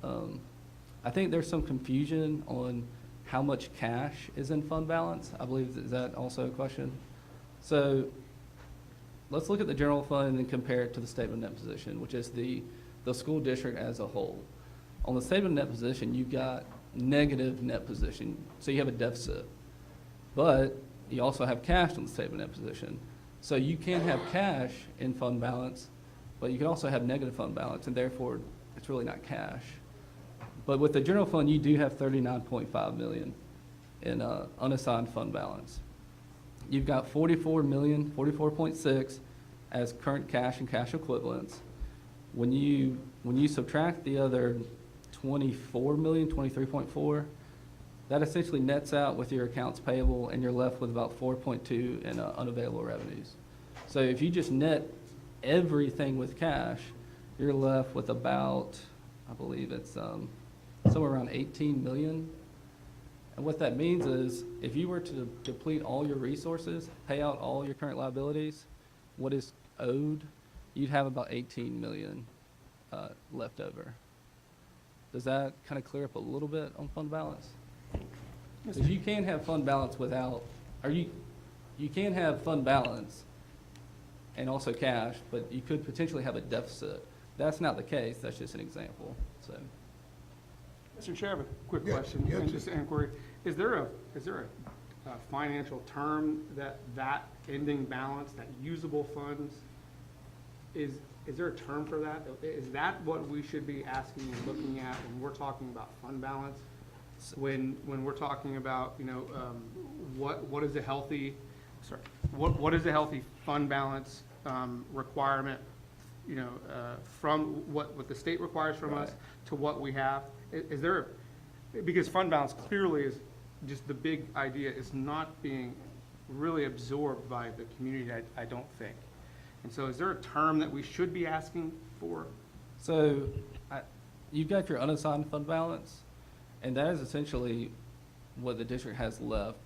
U: I think there's some confusion on how much cash is in fund balance. I believe, is that also a question? So let's look at the general fund and then compare it to the statement of net position, which is the school district as a whole. On the statement of net position, you've got negative net position, so you have a deficit. But you also have cash on the statement of net position. So you can have cash in fund balance, but you can also have negative fund balance, and therefore it's really not cash. But with the general fund, you do have $39.5 million in unassigned fund balance. You've got $44 million, 44.6 as current cash and cash equivalents. When you subtract the other 24 million, 23.4, that essentially nets out with your accounts payable, and you're left with about 4.2 in unavailable revenues. So if you just net everything with cash, you're left with about, I believe it's somewhere around 18 million. And what that means is, if you were to deplete all your resources, pay out all your current liabilities, what is owed, you'd have about 18 million left over. Does that kind of clear up a little bit on fund balance? Because you can have fund balance without, or you can have fund balance and also cash, but you could potentially have a deficit. That's not the case. That's just an example. So,
F: Mr. Chair, I have a quick question,
A: yes,
F: and just an inquiry. Is there a financial term that ending balance, that usable funds, is there a term for that? Is that what we should be asking and looking at when we're talking about fund balance? When we're talking about, what is a healthy, what is a healthy fund balance requirement, from what the state requires from us to what we have? Is there, because fund balance clearly is just, the big idea is not being really absorbed by the community, I don't think. And so is there a term that we should be asking for?
U: So you've got your unassigned fund balance, and that is essentially what the district has left.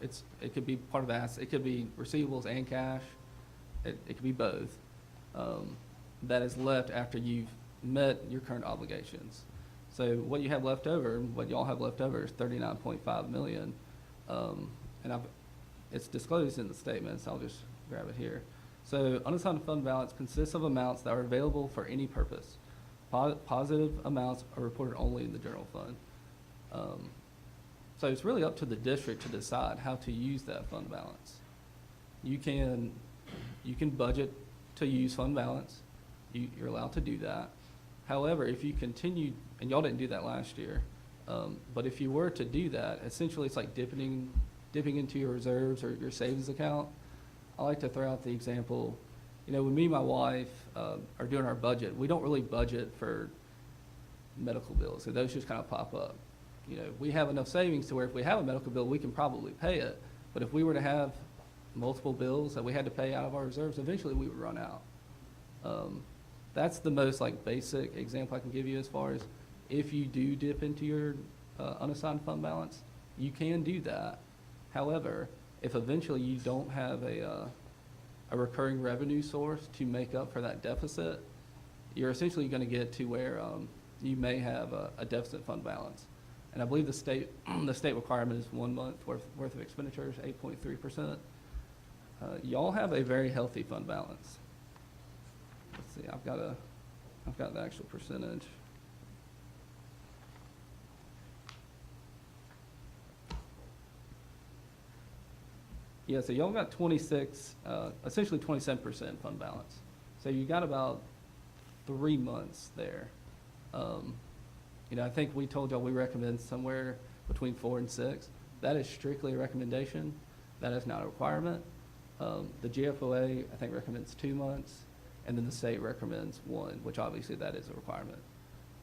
U: It could be part of assets, it could be receivables and cash, it could be both. That is left after you've met your current obligations. So what you have left over, what y'all have left over is $39.5 million. And it's disclosed in the statement, so I'll just grab it here. So unassigned fund balance consists of amounts that are available for any purpose. Positive amounts are reported only in the general fund. So it's really up to the district to decide how to use that fund balance. You can budget to use fund balance. You're allowed to do that. However, if you continue, and y'all didn't do that last year, but if you were to do that, essentially it's like dipping into your reserves or your savings account. I like to throw out the example, when me and my wife are doing our budget, we don't really budget for medical bills. So those just kind of pop up. We have enough savings to where if we have a medical bill, we can probably pay it. But if we were to have multiple bills that we had to pay out of our reserves, eventually we would run out. That's the most basic example I can give you as far as if you do dip into your unassigned fund balance, you can do that. However, if eventually you don't have a recurring revenue source to make up for that deficit, you're essentially going to get to where you may have a deficit fund balance. And I believe the state requirement is 1 month worth of expenditures, 8.3%. Y'all have a very healthy fund balance. Let's see, I've got the actual percentage. Yeah, so y'all got essentially 27% fund balance. So you got about 3 months there. I think we told y'all we recommend somewhere between 4 and 6. That is strictly a recommendation. That is not a requirement. The GFOA, I think, recommends 2 months, and then the state recommends 1, which obviously that is a requirement.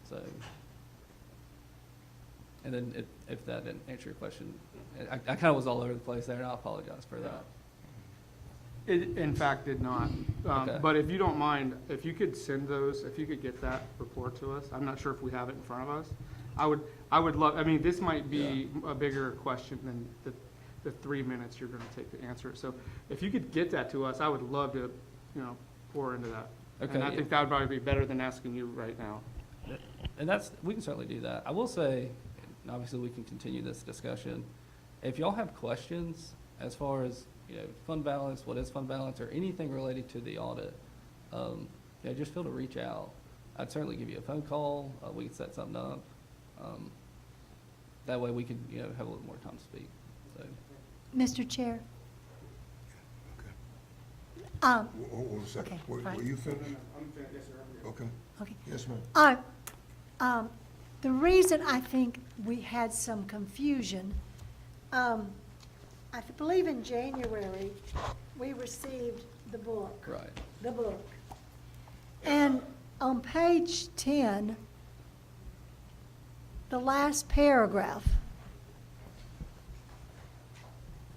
U: So, and then if that didn't answer your question, I kind of was all over the place there, and I apologize for that.
F: It, in fact, did not.
U: Okay.
F: But if you don't mind, if you could send those, if you could get that report to us, I'm not sure if we have it in front of us. I would love, this might be a bigger question than the 3 minutes you're gonna take to answer it. So if you could get that to us, I would love to, pour into that.
U: Okay.
F: And I think that would probably be better than asking you right now.
U: And we can certainly do that. I will say, and obviously we can continue this discussion. If y'all have questions as far as, fund balance, what is fund balance, or anything related to the audit, just feel to reach out. I'd certainly give you a phone call. We can set something up. That way we can, have a little more time to speak. So.
C: Mr. Chair.
A: Hold on a second.
C: Okay, fine.
A: Were you finished?
F: I'm finished, yes, sir.
A: Okay.
C: Okay.
A: Yes, ma'am.
C: The reason I think we had some confusion, I believe in January, we received the book.
U: Right.
C: The book. And on page 10, the last paragraph,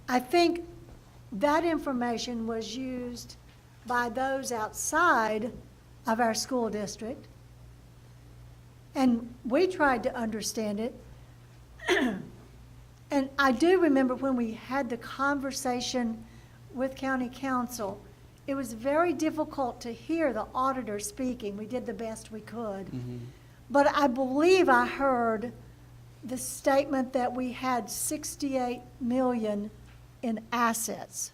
C: I think that information was used by those outside of our school district. And we tried to understand it. And I do remember when we had the conversation with county council, it was very difficult to hear the auditor speaking. We did the best we could.
U: Mm-hmm.
C: But I believe I heard the statement that we had 68 million in assets.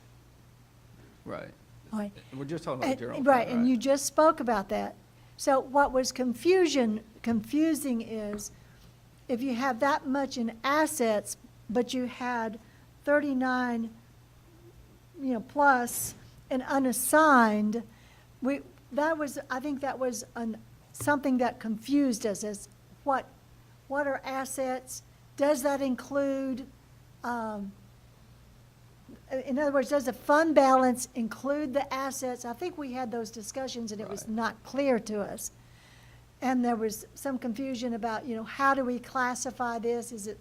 U: Right.
C: Right.
U: And we're just talking about general fund,
C: Right, and you just spoke about that. So what was confusing is if you have that much in assets, but you had 39, plus and unassigned, I think that was something that confused us as what are assets? Does that include, in other words, does the fund balance include the assets? I think we had those discussions and it was not clear to us. And there was some confusion about, how do we classify this? Is it,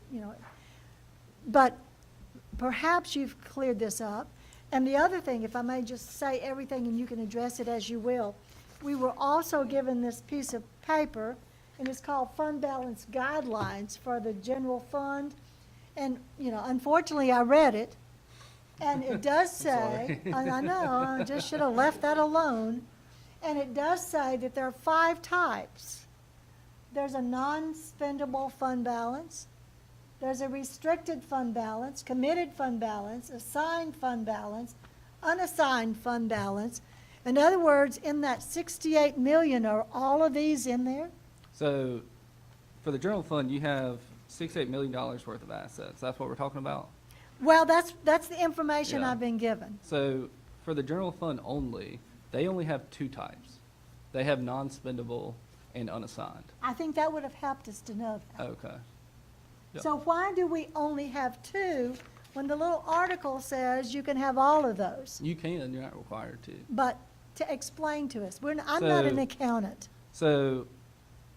C: but perhaps you've cleared this up. And the other thing, if I may just say everything and you can address it as you will, we were also given this piece of paper, and it's called Fund Balance Guidelines for the General Fund. And, unfortunately, I read it, and it does say, and I know, I just should have left that alone, and it does say that there are 5 types. There's a non-spendable fund balance, there's a restricted fund balance, committed fund balance, assigned fund balance, unassigned fund balance. In other words, in that 68 million, are all of these in there?
U: So, for the general fund, you have $68 million worth of assets. That's what we're talking about?
C: Well, that's the information
U: Yeah.
C: I've been given.
U: So, for the general fund only, they only have two types. They have non-spendable and unassigned.
C: I think that would have helped us to know that.
U: Okay. Yep.
C: So why do we only have two when the little article says you can have all of those?
U: You can, you're not required to.
C: But to explain to us, I'm not an
U: So-
C: accountant.
U: So,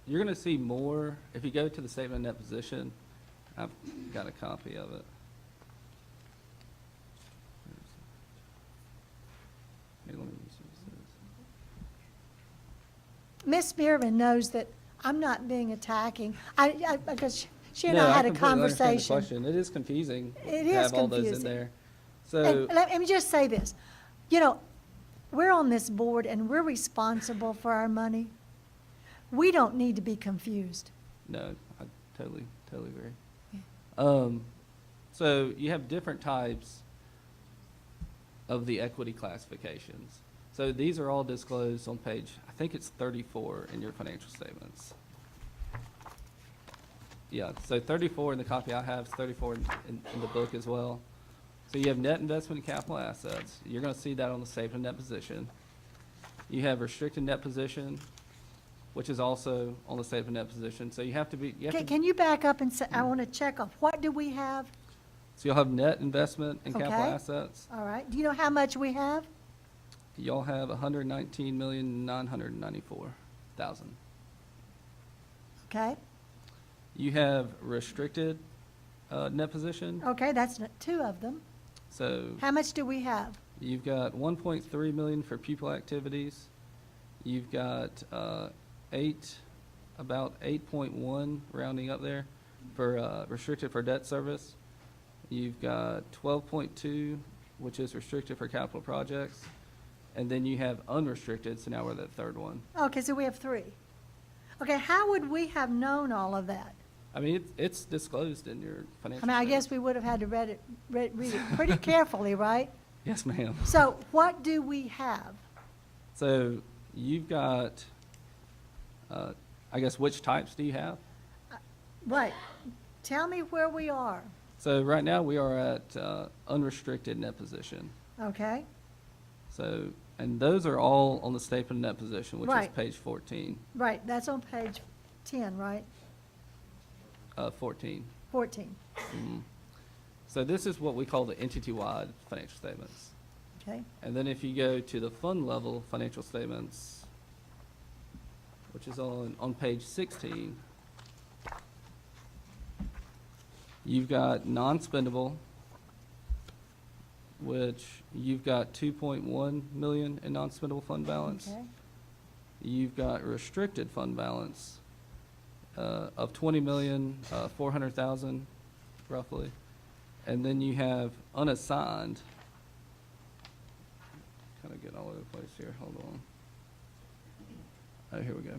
U: you're gonna see more, if you go to the statement of net position, I've got a copy of it. Here, let me see what it says.
C: Miss Spearman knows that I'm not being attacking. Because she and
U: No,
C: I had a
U: completely understand the
C: conversation.
U: question. It is confusing
C: It
U: to
C: is
U: have all those in
C: confusing.
U: there.
C: And
U: So,
C: let me just say this, you know, we're on this board and we're responsible for our money. We don't need to be confused.
U: no, I totally agree.
C: Yeah.
U: So you have different types of the equity classifications. So these are all disclosed on page, I think it's 34 in your financial statements. Yeah, so 34 in the copy I have, is 34 in the book as well. So you have net investment in capital assets. You're gonna see that on the statement of net position. You have restricted net position, which is also on the statement of net position. So you have to be,
C: Can you back up and say, I want to check off, what do we have?
U: so you'll have net investment in capital
C: Okay.
U: assets.
C: All right, do you know how much we have?
U: Y'all have 119,994,000.
C: Okay,
U: You have restricted net position.
C: okay, that's two of them.
U: So
C: How much do we have?
U: you've got 1.3 million for pupil activities. You've got about 8.1 rounding up there for restricted for debt service. You've got 12.2, which is restricted for capital projects. And then you have unrestricted, so now we're that third one.
C: Okay, so we have three. Okay, how would we have known all of that?
U: I mean, it's disclosed in your
C: I
U: financial
C: mean, I
U: statements.
C: guess we would have had to read it pretty carefully, right?
U: Yes, ma'am.
C: So what do we have?
U: So you've got, I guess, which types do you have?
C: Right, tell me where we are,
U: So right now, we are at unrestricted net position.
C: okay?
U: So, and those are all on the statement of net position, which is
C: Right.
U: page 14.
C: Right, that's on page 10, right?
U: 14.
C: 14,
U: Mhm. So this is what we call the entity-wide financial statements.
C: okay?
U: And then if you go to the fund level financial statements, which is on page 16, you've got non-spendable, which you've got 2.1 million in non-spendable fund balance.
C: Okay,
U: You've got restricted fund balance of 20,400,000 roughly. And then you have unassigned, kind of getting all over the place here, hold on. Oh, here we go.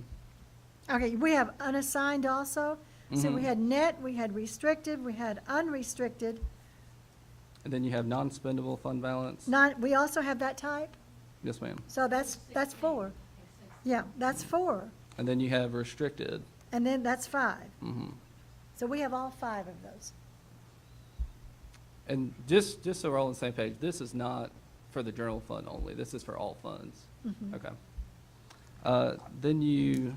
C: okay, we have unassigned also? So we
U: Mhm.
C: had net, we had restricted, we had unrestricted,
U: And then you have non-spendable fund balance.
C: we also have that type?
U: Yes, ma'am.
C: So that's four. Yeah, that's four,
U: And then you have restricted.
C: and then that's five.
U: Mhm.
C: So we have all five of those.
U: And just so we're all on the same page, this is not for the general fund only. This is for all funds.
C: Mhm.
U: Okay. Then you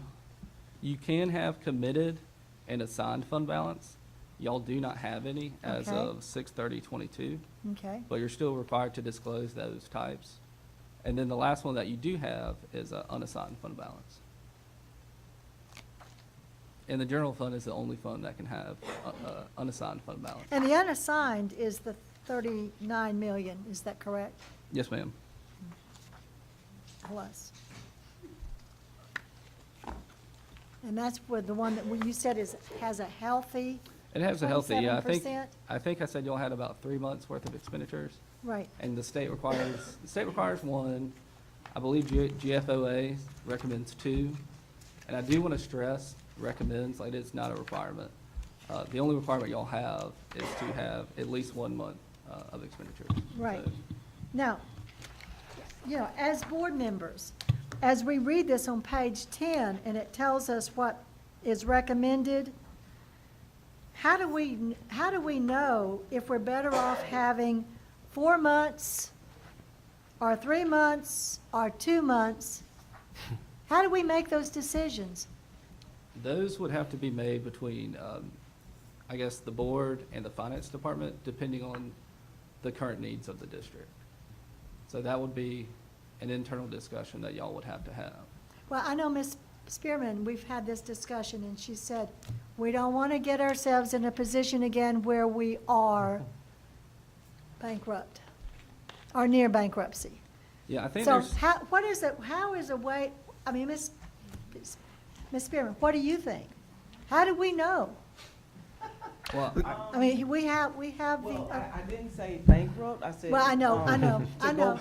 U: can have committed and assigned fund balance. Y'all do not have any as
C: Okay.
U: of 6/30/22,
C: Okay,
U: but you're still required to disclose those types. And then the last one that you do have is unassigned fund balance. And the general fund is the only fund that can have unassigned fund balance.
C: and the unassigned is the 39 million, is that correct?
U: Yes, ma'am.
C: Plus. And that's where the one that you said has a healthy,
U: It has a healthy, yeah, I
C: 27%?
U: think I said y'all had about 3 months worth of expenditures.
C: right,
U: And the state requires one. I believe GFOA recommends 2. And I do want to stress, recommends, like it's not a requirement. The only requirement y'all have is to have at least 1 month of expenditures.
C: right.
U: So,
C: Now, you know, as board members, as we read this on page 10, and it tells us what is recommended, how do we know if we're better off having 4 months or 3 months or 2 months? How do we make those decisions?
U: Those would have to be made between, I guess, the board and the finance department, depending on the current needs of the district. So that would be an internal discussion that y'all would have to have.
C: Well, I know Ms. Spearman, we've had this discussion, and she said, we don't want to get ourselves in a position again where we are bankrupt or near bankruptcy.
U: Yeah, I think
C: So
U: there's,
C: how is a way, I mean, Ms. Spearman, what do you think? How do we know?
U: well,
C: I mean, we have
L: Well,
C: the,
L: I didn't say bankrupt, I said.
C: well, I know.
L: to
C: I
L: go-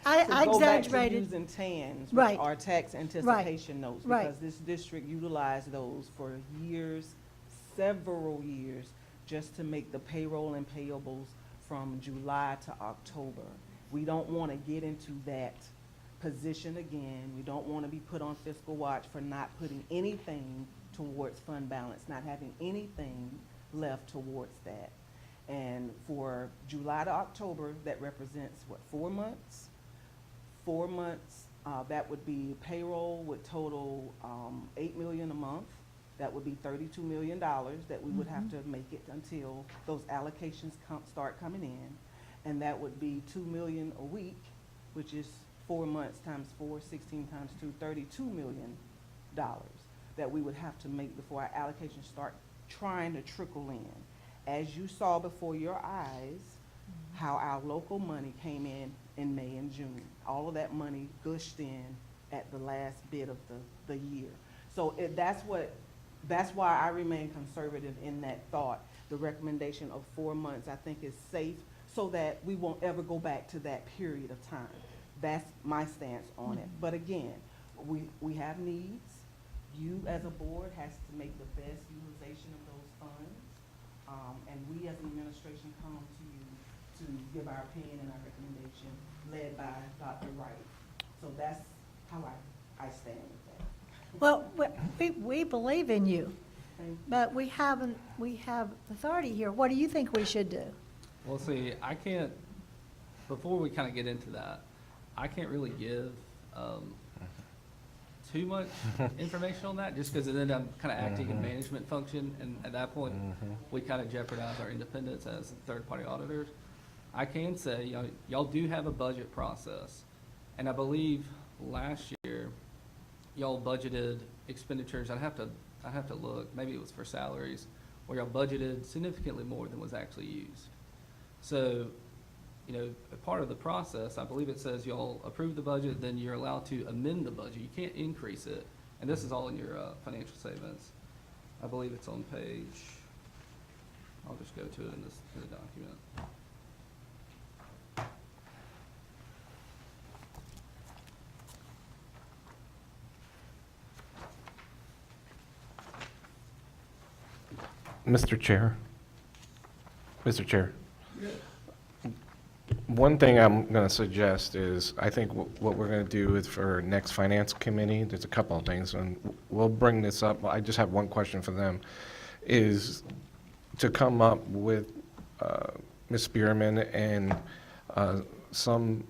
C: I
L: to go back to
C: exaggerated.
L: using TANs,
C: Right.
L: which are tax anticipation notes.
C: Right.
L: Because this district utilized those for years, several years, just to make the payroll and payables from July to October. We don't want to get into that position again. We don't want to be put on fiscal watch for not putting anything towards fund balance, not having anything left towards that. And for July to October, that represents what, 4 months? 4 months, that would be payroll would total, $8 million a month. That would be $32 million that we would have to make it until those allocations start coming in. And that would be $2 million a week, which is 4 months times 4, 16 times 2, $32 million that we would have to make before our allocations start trying to trickle in. As you saw before your eyes, how our local money came in May and June. All of that money gushed in at the last bit of the year. So that's why I remain conservative in that thought. The recommendation of 4 months, I think, is safe so that we won't ever go back to that period of time. That's my stance on it. But again, we have needs. You as a board has to make the best utilization of those funds. And we as an administration come to you to give our opinion and our recommendation led by Dr. Wright. So that's how I stand with that.
C: Well, we believe in you, but we have authority here. What do you think we should do?
U: well, see, I can't, before we kind of get into that, I can't really give, too much information on that, just because then I'm kind of acting in management function, and at that point, we kind of jeopardize our independence as third-party auditors. I can say, y'all do have a budget process, and I believe last year, y'all budgeted expenditures, I'd have to look, maybe it was for salaries, where y'all budgeted significantly more than was actually used. So, a part of the process, I believe it says y'all approve the budget, then you're allowed to amend the budget. You can't increase it. And this is all in your financial statements. I believe it's on page, I'll just go to it in the document.
E: Mr. Chair. Mr. Chair. One thing I'm going to suggest is, I think what we're going to do is for next finance committee, there's a couple of things, and we'll bring this up. I just have one question for them, is to come up with Ms. Spearman and some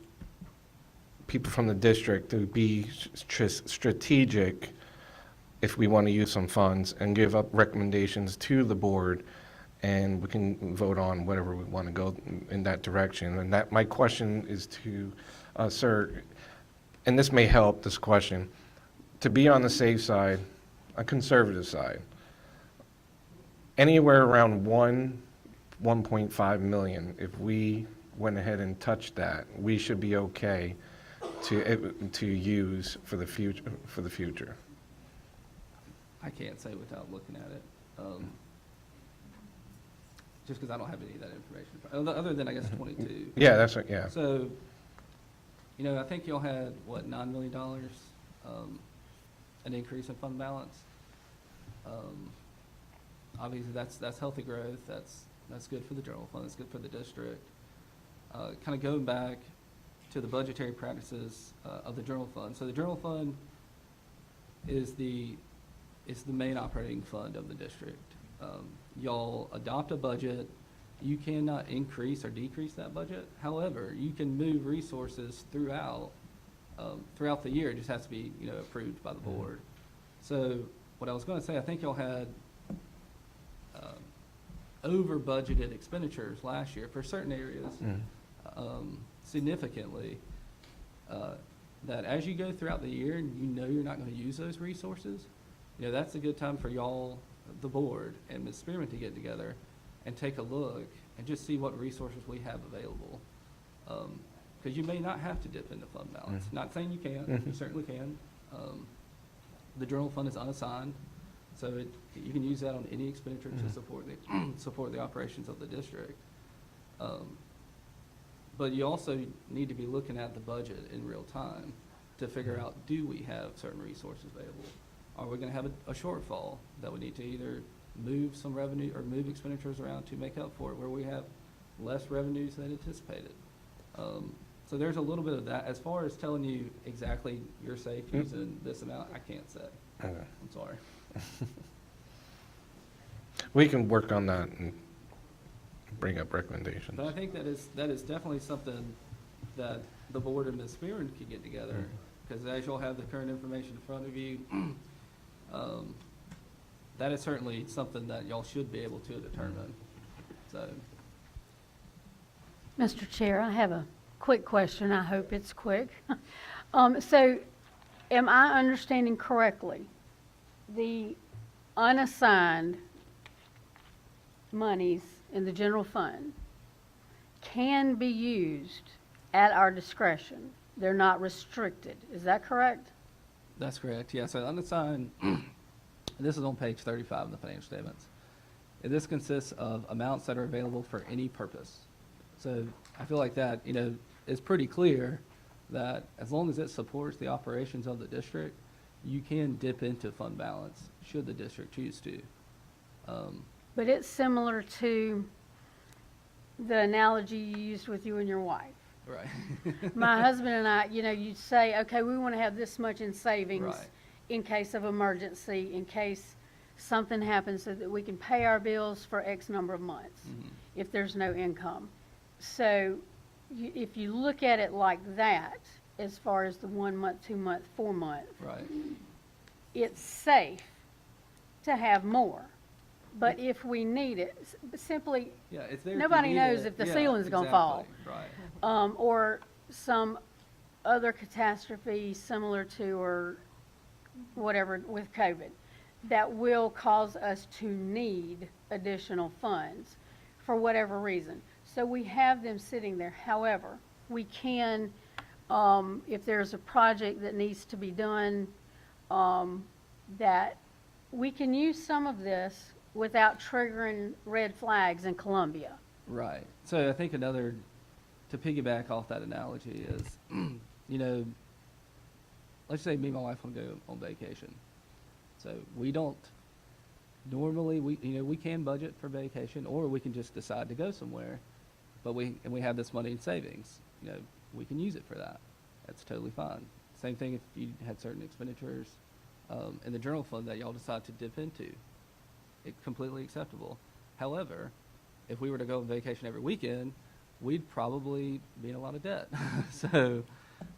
E: people from the district to be strategic if we want to use some funds, and give up recommendations to the board, and we can vote on whatever we want to go in that direction. And that, my question is to, sir, and this may help, this question, to be on the safe side, a conservative side, anywhere around 1.5 million, if we went ahead and touched that, we should be okay to use for the future.
U: I can't say without looking at it, just because I don't have any of that information, other than, I guess, 22.
E: Yeah, that's right, yeah.
U: So, I think y'all had, what, $9 million, an increase in fund balance. Obviously, that's healthy growth, that's good for the general fund, that's good for the district. Kind of going back to the budgetary practices of the general fund. So the general fund is the it's the main operating fund of the district. Y'all adopt a budget. You cannot increase or decrease that budget. However, you can move resources throughout the year. It just has to be, approved by the board. So what I was going to say, I think y'all had over budgeted expenditures last year for certain areas, significantly. That as you go throughout the year and you're not going to use those resources, that's a good time for y'all, the board, and Ms. Spearman to get together and take a look and just see what resources we have available. Because you may not have to dip into fund balance. Not saying you can't, you certainly can. The general fund is unassigned, so you can use that on any expenditure to support the operations of the district. But you also need to be looking at the budget in real time to figure out, do we have certain resources available? Are we going to have a shortfall that we need to either move some revenue or move expenditures around to make up for it, where we have less revenues than anticipated? So there's a little bit of that. As far as telling you exactly you're safe using this amount, I can't say.
E: Okay.
U: I'm sorry.
E: We can work on that and bring up recommendations.
U: But I think that is definitely something that the board and Ms. Spearman could get together, because as you'll have the current information in front of you, that is certainly something that y'all should be able to determine. So,
J: Mr. Chair, I have a quick question. I hope it's quick. So, am I understanding correctly, the unassigned monies in the general fund can be used at our discretion? They're not restricted. Is that correct?
U: that's correct, yeah. So unassigned, this is on page 35 of the financial statements. And this consists of amounts that are available for any purpose. So I feel like that, is pretty clear that as long as it supports the operations of the district, you can dip into fund balance should the district choose to.
J: But it's similar to the analogy you used with you and your wife.
U: Right.
J: My husband and I, you'd say, okay, we want to have this much in savings
U: Right.
J: in case of emergency, in case something happens, so that we can pay our bills for X number of months if there's no income. So if you look at it like that, as far as the 1 month, 2 month, 4 month,
U: Right.
J: it's safe to have more. But if we need it, simply,
U: Yeah, it's there.
J: nobody knows if the ceiling's gonna fall.
U: Right.
J: Or some other catastrophe similar to, or whatever with COVID, that will cause us to need additional funds for whatever reason. So we have them sitting there. However, we can, if there's a project that needs to be done, that we can use some of this without triggering red flags in Columbia.
U: Right. So I think another, to piggyback off that analogy is, let's say me and my wife want to go on vacation. So we don't, normally, we can budget for vacation, or we can just decide to go somewhere, but we have this money in savings. We can use it for that. That's totally fine. Same thing if you had certain expenditures in the general fund that y'all decide to dip into. It's completely acceptable. However, if we were to go on vacation every weekend, we'd probably be in a lot of debt. So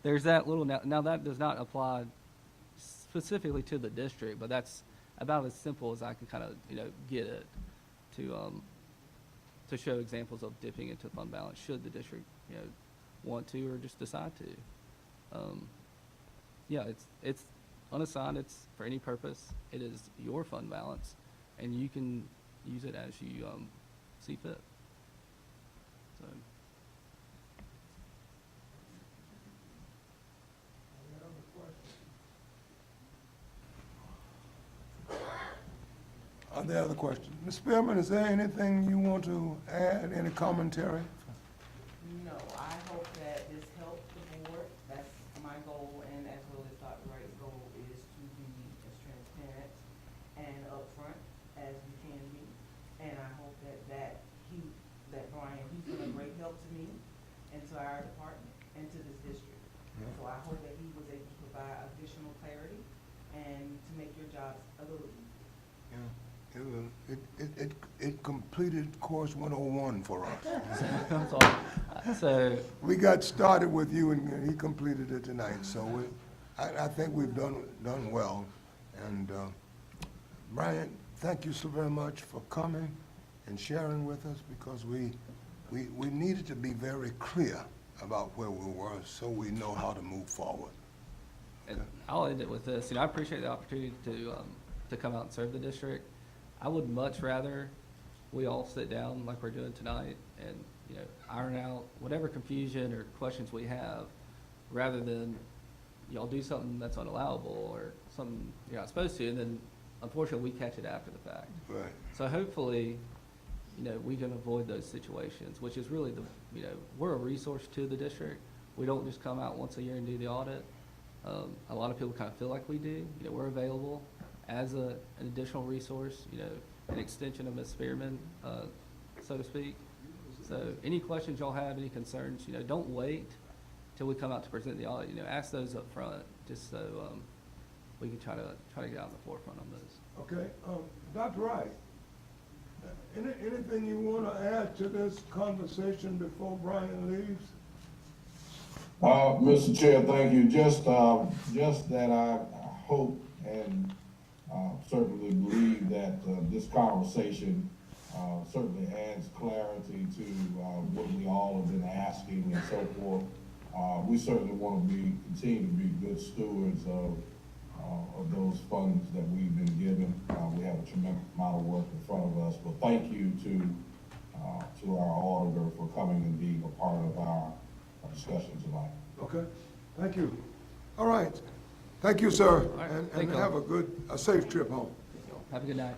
U: there's that little, now that does not apply specifically to the district, but that's about as simple as I can kind of, get it to show examples of dipping into fund balance should the district, want to or just decide to. Yeah, it's unassigned, it's for any purpose. It is your fund balance, and you can use it as you see fit. So.
A: Are there other questions? Ms. Spearman, is there anything you want to add, any commentary?
G: No, I hope that this helps the board. That's my goal, and as well as Dr. Wright's goal, is to be as transparent and upfront as we can be. And I hope that Brian, he's been a great help to me and to our department and to this district. So I hope that he was able to provide additional clarity and to to make your jobs a little easier.
A: It completed course 101 for us.
U: That's all. So,
A: We got started with you and he completed it tonight, so I think we've done well. And Brian, thank you so very much for coming and sharing with us, because we needed to be very clear about where we were so we know how to move forward.
U: and I'll end it with this. I appreciate the opportunity to come out and serve the district. I would much rather we all sit down like we're doing tonight and, iron out whatever confusion or questions we have, rather than y'all do something that's unallowable or something you're not supposed to, and then unfortunately we catch it after the fact.
A: Right.
U: So hopefully, we can avoid those situations, which is really we're a resource to the district. We don't just come out once a year and do the audit. A lot of people kind of feel like we do. We're available as an additional resource, an extension of Ms. Spearman, so to speak. So any questions y'all have, any concerns, don't wait till we come out to present the audit. Ask those up front, just so we can try to get out in the forefront on those.
A: Okay, Dr. Wright, anything you want to add to this conversation before Brian leaves?
H: Mr. Chair, thank you. Just that I hope and certainly believe that this conversation certainly adds clarity to what we all have been asking and so forth. We certainly want to continue to be good stewards of those funds that we've been given. We have a tremendous amount of work in front of us, but thank you to our auditor for coming and being a part of our discussion tonight.
A: Okay, thank you. All right, thank you, sir,
U: right,
A: and
U: thank you.
A: have a safe trip home.
U: Have a good night.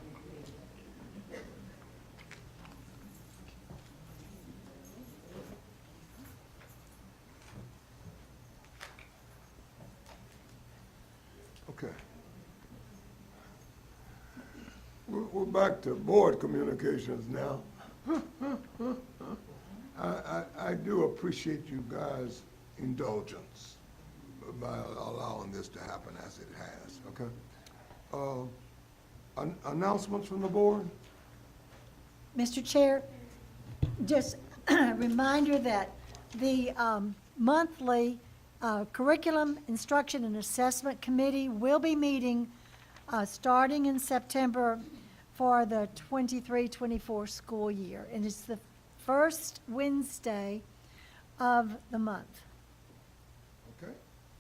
A: Okay. We're back to board communications now. I do appreciate you guys' indulgence by allowing this to happen as it has, okay? Announcements from the board?
C: Mr. Chair, just a reminder that the monthly Curriculum, Instruction, and Assessment Committee will be meeting starting in September for the 23-24 school year. And it's the first Wednesday of the month.
A: Okay,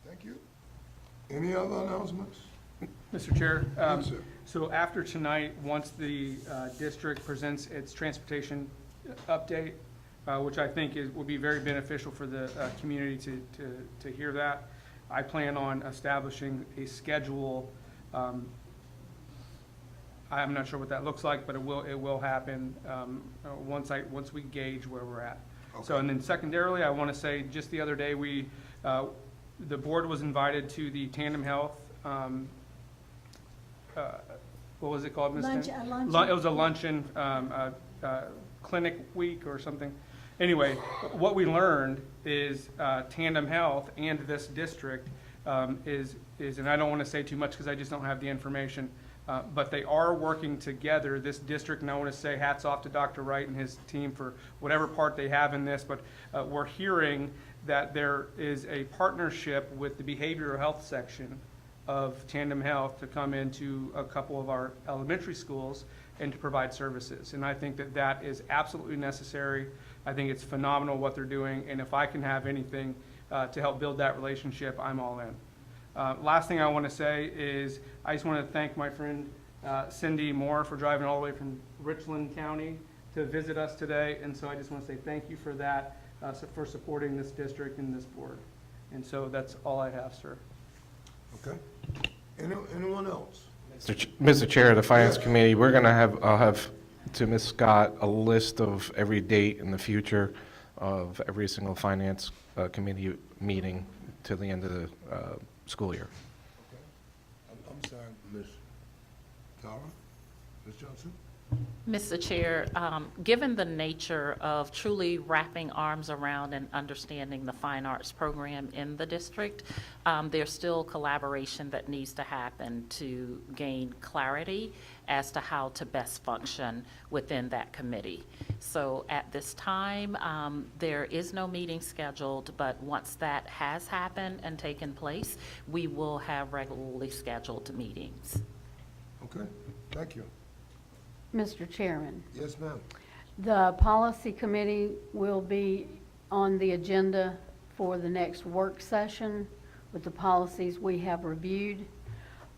A: thank you. Any other announcements?
F: Mr. Chair,
A: Yes, sir.
F: so after tonight, once the district presents its transportation update, which I think will be very beneficial for the community to hear that, I plan on establishing a schedule. I'm not sure what that looks like, but it will happen once we gauge where we're at.
A: Okay.
F: So, and then secondarily, I want to say, just the other day, the board was invited to the Tandem Health, what was it called, Ms. Tan?
C: Luncheon.
F: It was a luncheon, clinic week or something. Anyway, what we learned is Tandem Health and this district is, and I don't want to say too much because I just don't have the information, but they are working together, this district, and I want to say hats off to Dr. Wright and his team for whatever part they have in this, but we're hearing that there is a partnership with the behavioral health section of Tandem Health to come into a couple of our elementary schools and to provide services. And I think that that is absolutely necessary. I think it's phenomenal what they're doing, and if I can have anything to help build that relationship, I'm all in. Last thing I want to say is I just want to thank my friend Cindy Moore for driving all the way from Richland County to visit us today, and so I just want to say thank you for that, for supporting this district and this board. And so that's all I have, sir.
A: Okay. Anyone else?
E: Mr. Chair of the Finance Committee, I'll have to Ms. Scott a list of every date in the future of every single Finance Committee meeting to the end of the school year.
A: Okay. I'm sorry, Ms. Tara? Ms. Johnson?
B: Mr. Chair, given the nature of truly wrapping arms around and understanding the fine arts program in the district, there's still collaboration that needs to happen to gain clarity as to how to best function within that committee. So at this time, there is no meeting scheduled, but once that has happened and taken place, we will have regularly scheduled meetings.
A: Okay, thank you.
J: Mr. Chairman,
A: Yes, ma'am.
J: the policy committee will be on the agenda for the next work session with the policies we have reviewed.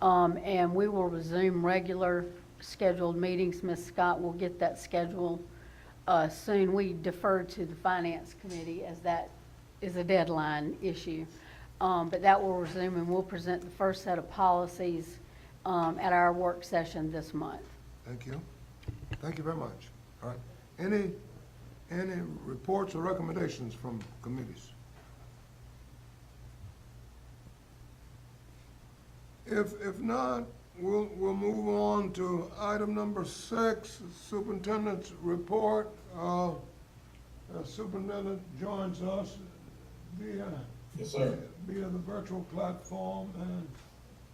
J: And we will resume regular scheduled meetings. Ms. Scott will get that schedule soon. We defer to the finance committee as that is a deadline issue. But that will resume, and we'll present the first set of policies at our work session this month.
A: Thank you. Thank you very much. All right. Any reports or recommendations from committees? If not, we'll move on to item number 6, Superintendent's report. Superintendent joins us via
H: Yes, sir.
A: via the virtual platform, and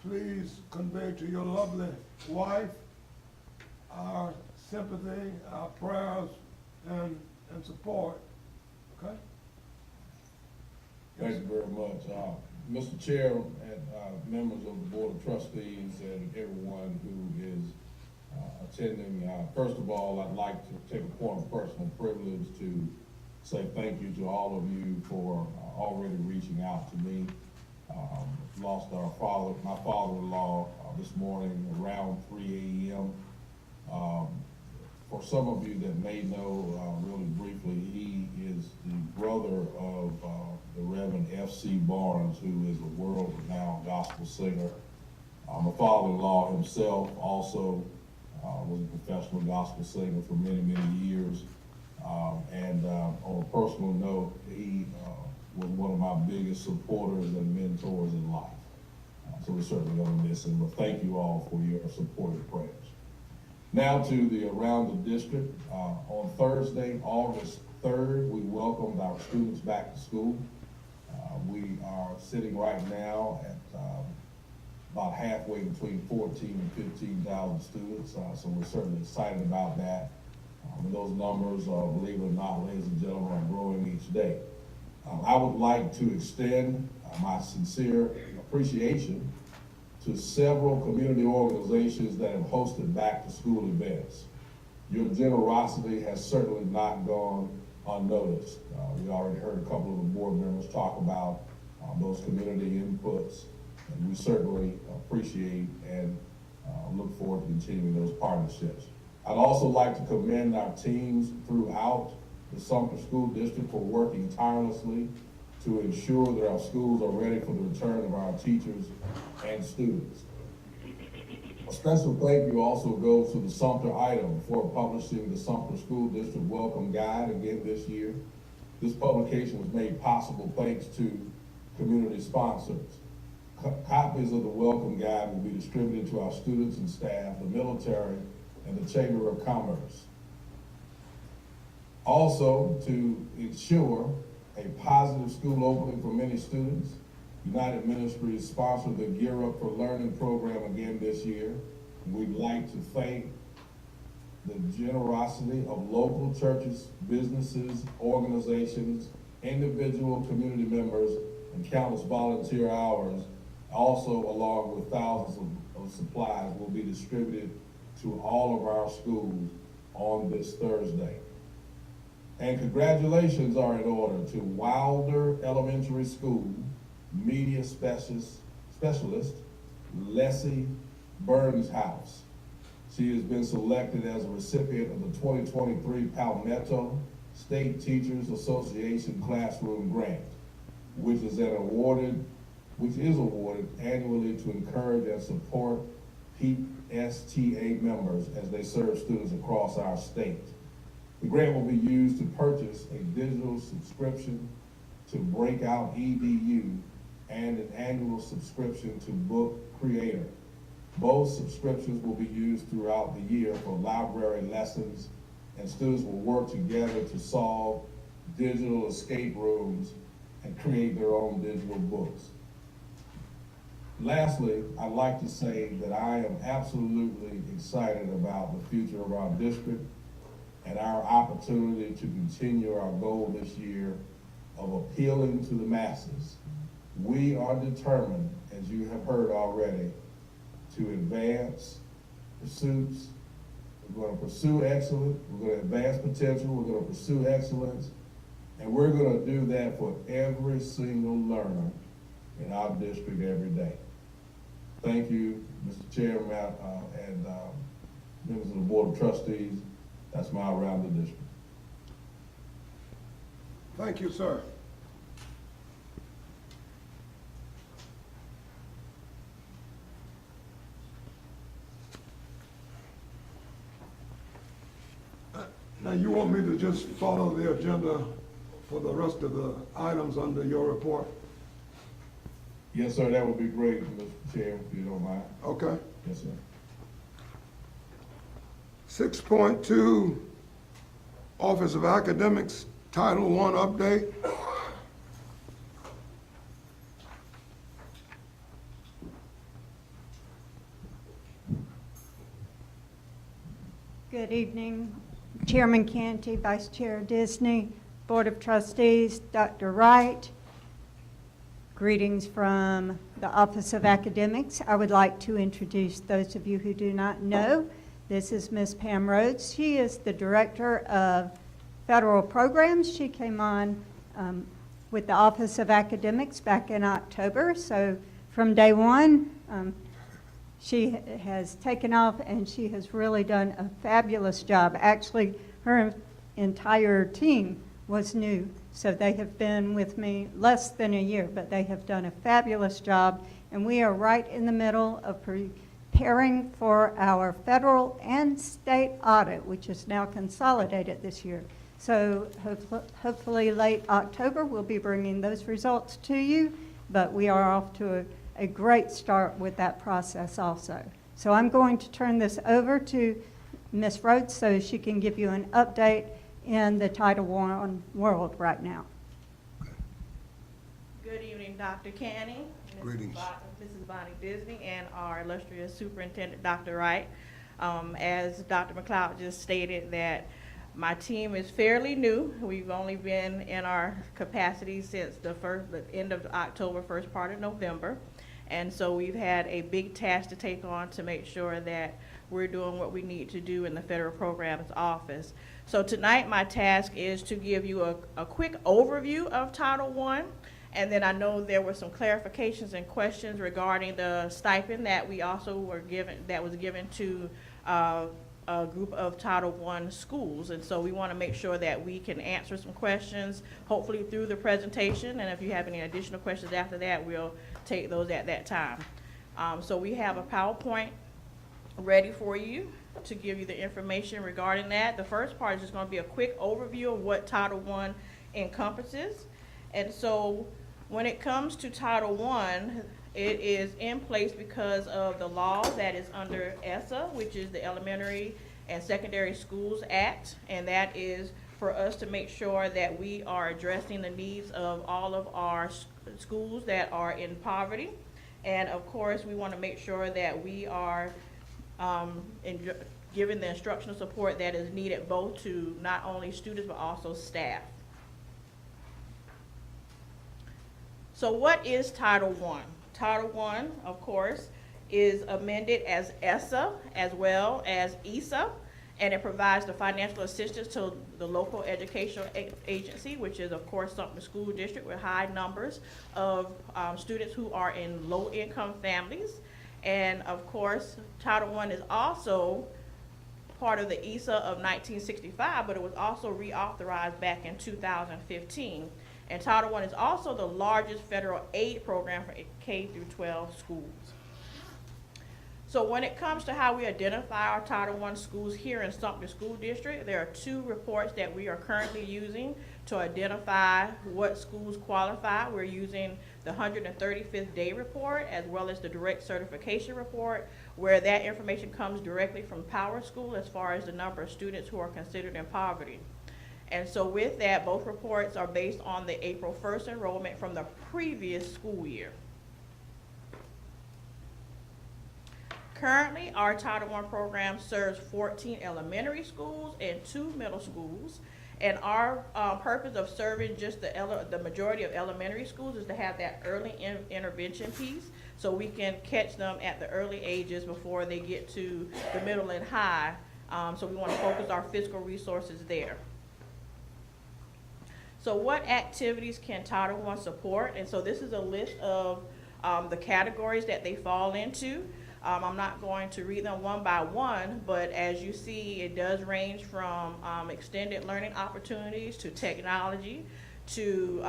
A: please convey to your lovely wife our sympathy, our prayers, and support. Okay?
H: Thank you very much. Mr. Chair and members of the Board of Trustees and everyone who is attending, first of all, I'd like to take a point of personal privilege to say thank you to all of you for already reaching out to me. Lost my father-in-law this morning around 3 a.m. For some of you that may know, really briefly, he is the brother of the Reverend F.C. Barnes, who is a world-renowned gospel singer. My father-in-law himself also was a professional gospel singer for many, many years. And on a personal note, he was one of my biggest supporters and mentors in life. So we're certainly going to miss him, but thank you all for your support and prayers. Now to the around the district. On Thursday, August 3rd, we welcomed our students back to school. We are sitting right now at about halfway between 14 and 15,000 students, so we're certainly excited about that. And those numbers, believe it or not, ladies and gentlemen, are growing each day. I would like to extend my sincere appreciation to several community organizations that have hosted back-to-school events. Your generosity has certainly not gone unnoticed. We already heard a couple of the board members talk about those community inputs, and we certainly appreciate and look forward to continuing those partnerships. I'd also like to commend our teams throughout the Sumter School District for working tirelessly to ensure that our schools are ready for the return of our teachers and students. A special thank you also goes to the Sumter Item for publishing the Sumter School District Welcome Guide again this year. This publication was made possible thanks to community sponsors. Copies of the Welcome Guide will be distributed to our students and staff, the military, and the Chamber of Commerce. Also, to ensure a positive school opening for many students, United Ministries sponsored the Gear Up for Learning program again this year. We'd like to thank the generosity of local churches, businesses, organizations, individual community members, and countless volunteer hours. Also, along with thousands of supplies, will be distributed to all of our schools on this Thursday. And congratulations are in order to Wilder Elementary School Media Specialist Leslie Burns House. She has been selected as a recipient of the 2023 Palmetto State Teachers Association Classroom Grant, which is awarded annually to encourage and support PSTA members as they serve students across our state. The grant will be used to purchase a digital subscription to Breakout EDU and an annual subscription to Book Creator. Both subscriptions will be used throughout the year for library lessons, and students will work together to solve digital escape rooms and create their own digital books. Lastly, I'd like to say that I am absolutely excited about the future of our district and our opportunity to continue our goal this year of appealing to the masses. We are determined, as you have heard already, to advance pursuits. We're going to pursue excellence, we're going to advance potential, we're going to pursue excellence, and we're going to do that for every single learner in our district every day. Thank you, Mr. Chairman, and members of the Board of Trustees. That's my around the district.
A: Thank you, sir. Now, you want me to just follow the agenda for the rest of the items under your report?
H: Yes, sir, that would be great, Mr. Chairman, if you don't mind.
A: Okay.
H: Yes, sir.
A: 6.2, Office of Academics, Title I update.
I: Good evening, Chairman Canty, Vice Chair Disney, Board of Trustees, Dr. Wright. Greetings from the Office of Academics. I would like to introduce those of you who do not know. This is Ms. Pam Rhodes. She is the Director of Federal Programs. She came on with the Office of Academics back in October. So from day one, she has taken off and she has really done a fabulous job. Actually, her entire team was new, so they have been with me less than a year, but they have done a fabulous job, and we are right in the middle of preparing for our federal and state audit, which is now consolidated this year. So hopefully late October, we'll be bringing those results to you, but we are off to a great start with that process also. So I'm going to turn this over to Ms. Rhodes so she can give you an update in the Title I world right now.
V: Good evening, Dr. Canny,
A: Greetings.
V: Mrs. Bonnie Disney, and our illustrious Superintendent, Dr. Wright. As Dr. McLeod just stated, that my team is fairly new. We've only been in our capacity since the end of October, first part of November. And so we've had a big task to take on to make sure that we're doing what we need to do in the Federal Programs Office. So tonight my task is to give you a quick overview of Title I, and then I know there were some clarifications and questions regarding the stipend that we also were given, that was given to a group of Title I schools. And so we want to make sure that we can answer some questions, hopefully through the presentation, and if you have any additional questions after that, we'll take those at that time. So we have a PowerPoint ready for you to give you the information regarding that. The first part is just going to be a quick overview of what Title I encompasses. And so when it comes to Title I, it is in place because of the law that is under ESSA, which is the Elementary and Secondary Schools Act, and that is for us to make sure that we are addressing the needs of all of our schools that are in poverty. And of course, we want to make sure that we are giving the instructional support that is needed both to not only students but also staff. So what is Title I? Title I, of course, is amended as ESSA as well as ESA, and it provides the financial assistance to the local educational agency, which is, of course, Sumter School District with high numbers of students who are in low-income families. And, of course, Title I is also part of the ESA of 1965, but it was also reauthorized back in 2015. And Title I is also the largest federal aid program for K through 12 schools. So when it comes to how we identify our Title I schools here in Sumter School District, there are 2 reports that we are currently using to identify what schools qualify. We're using the 135th day report as well as the direct certification report, where that information comes directly from Power School as far as the number of students who are considered in poverty. And so with that, both reports are based on the April 1st enrollment from the previous school year. Currently, our Title I program serves 14 elementary schools and 2 middle schools. And our purpose of serving just the majority of elementary schools is to have that early intervention piece, so we can catch them at the early ages before they get to the middle and high. So we want to focus our fiscal resources there. So what activities can Title I support? And so this is a list of the categories that they fall into. I'm not going to read them one by one, but as you see, it does range from extended learning opportunities to technology to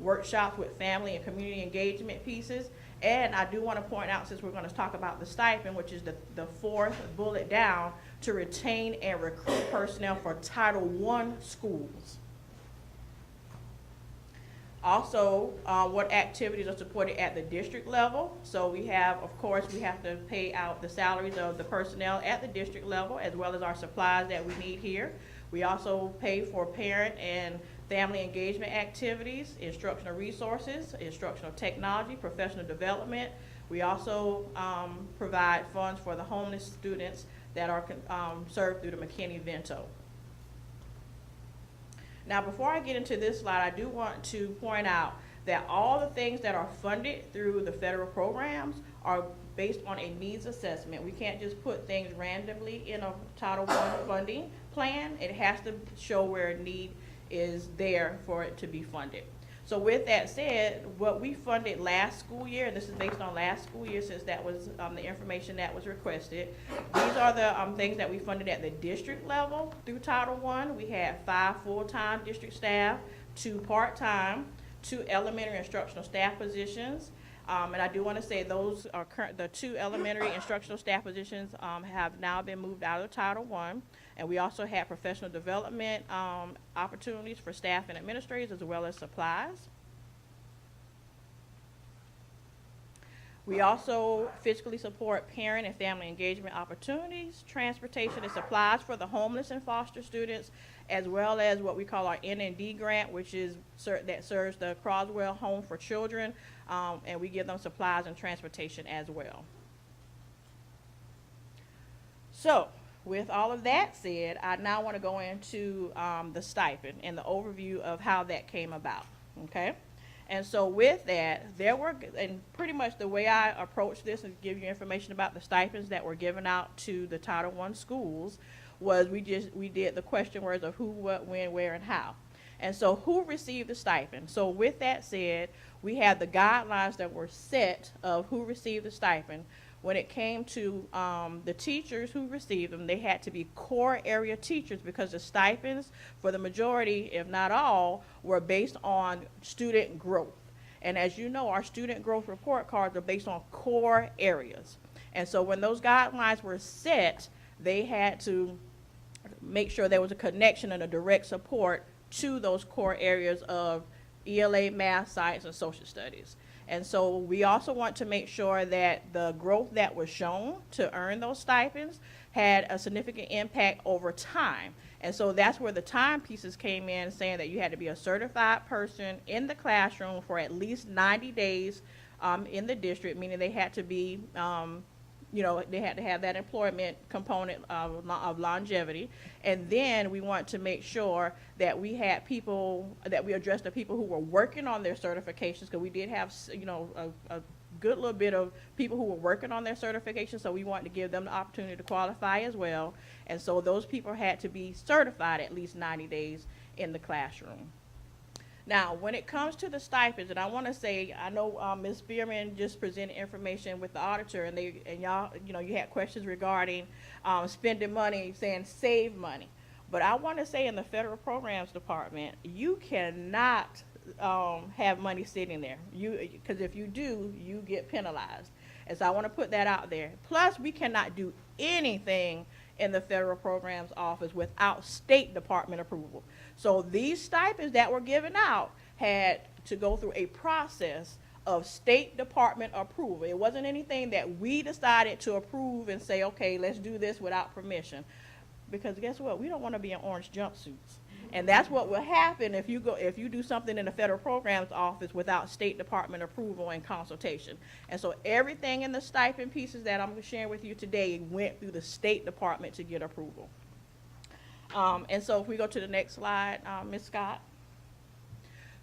V: workshops with family and community engagement pieces. And I do want to point out, since we're going to talk about the stipend, which is the 4th bullet down, to retain and recruit personnel for Title I schools. Also, what activities are supported at the district level. So we have, of course, we have to pay out the salaries of the personnel at the district level, as well as our supplies that we need here. We also pay for parent and family engagement activities, instructional resources, instructional technology, professional development. We also provide funds for the homeless students that are served through the McKinney-Vento. Now, before I get into this slide, I do want to point out that all the things that are funded through the federal programs are based on a needs assessment. We can't just put things randomly in a Title I funding plan. It has to show where a need is there for it to be funded. So with that said, what we funded last school year, and this is based on last school year since that was the information that was requested, these are the things that we funded at the district level through Title I. We had 5 full-time district staff, 2 part-time, 2 elementary instructional staff positions. And I do want to say those are the 2 elementary instructional staff positions have now been moved out of Title I. And we also had professional development opportunities for staff and administrators, as well as supplies. We also fiscally support parent and family engagement opportunities, transportation and supplies for the homeless and foster students, as well as what we call our N&D grant, which is that serves the Croswell Home for Children, and we give them supplies and transportation as well. So, with all of that said, I now want to go into the stipend and the overview of how that came about, okay? And so with that, and pretty much the way I approached this and give you information about the stipends that were given out to the Title I schools was we did the question words of who, what, when, where, and how. And so who received the stipend? So with that said, we had the guidelines that were set of who received the stipend. When it came to the teachers who received them, they had to be core area teachers because the stipends, for the majority, if not all, were based on student growth. And as you know, our student growth report cards are based on core areas. And so when those guidelines were set, they had to make sure there was a connection and a direct support to those core areas of ELA, math, science, and social studies. And so we also want to make sure that the growth that was shown to earn those stipends had a significant impact over time. And so that's where the time pieces came in, saying that you had to be a certified person in the classroom for at least 90 days in the district, meaning they had to be, they had to have that employment component of longevity. And then we want to make sure that we had people, that we addressed the people who were working on their certifications, because we did have, a good little bit of people who were working on their certifications, so we wanted to give them the opportunity to qualify as well. And so those people had to be certified at least 90 days in the classroom. Now, when it comes to the stipends, and I want to say, I know Ms. Spearman just presented information with the auditor, and y'all, you had questions regarding spending money, saying save money. But I want to say in the federal programs department, you cannot have money sitting there. Because if you do, you get penalized. And so I want to put that out there. Plus, we cannot do anything in the federal programs office without State Department approval. So these stipends that were given out had to go through a process of State Department approval. It wasn't anything that we decided to approve and say, okay, let's do this without permission. Because guess what? We don't want to be in orange jumpsuits. And that's what will happen if you do something in the federal programs office without State Department approval and consultation. And so everything in the stipend pieces that I'm sharing with you today went through the State Department to get approval. And so if we go to the next slide, Ms. Scott.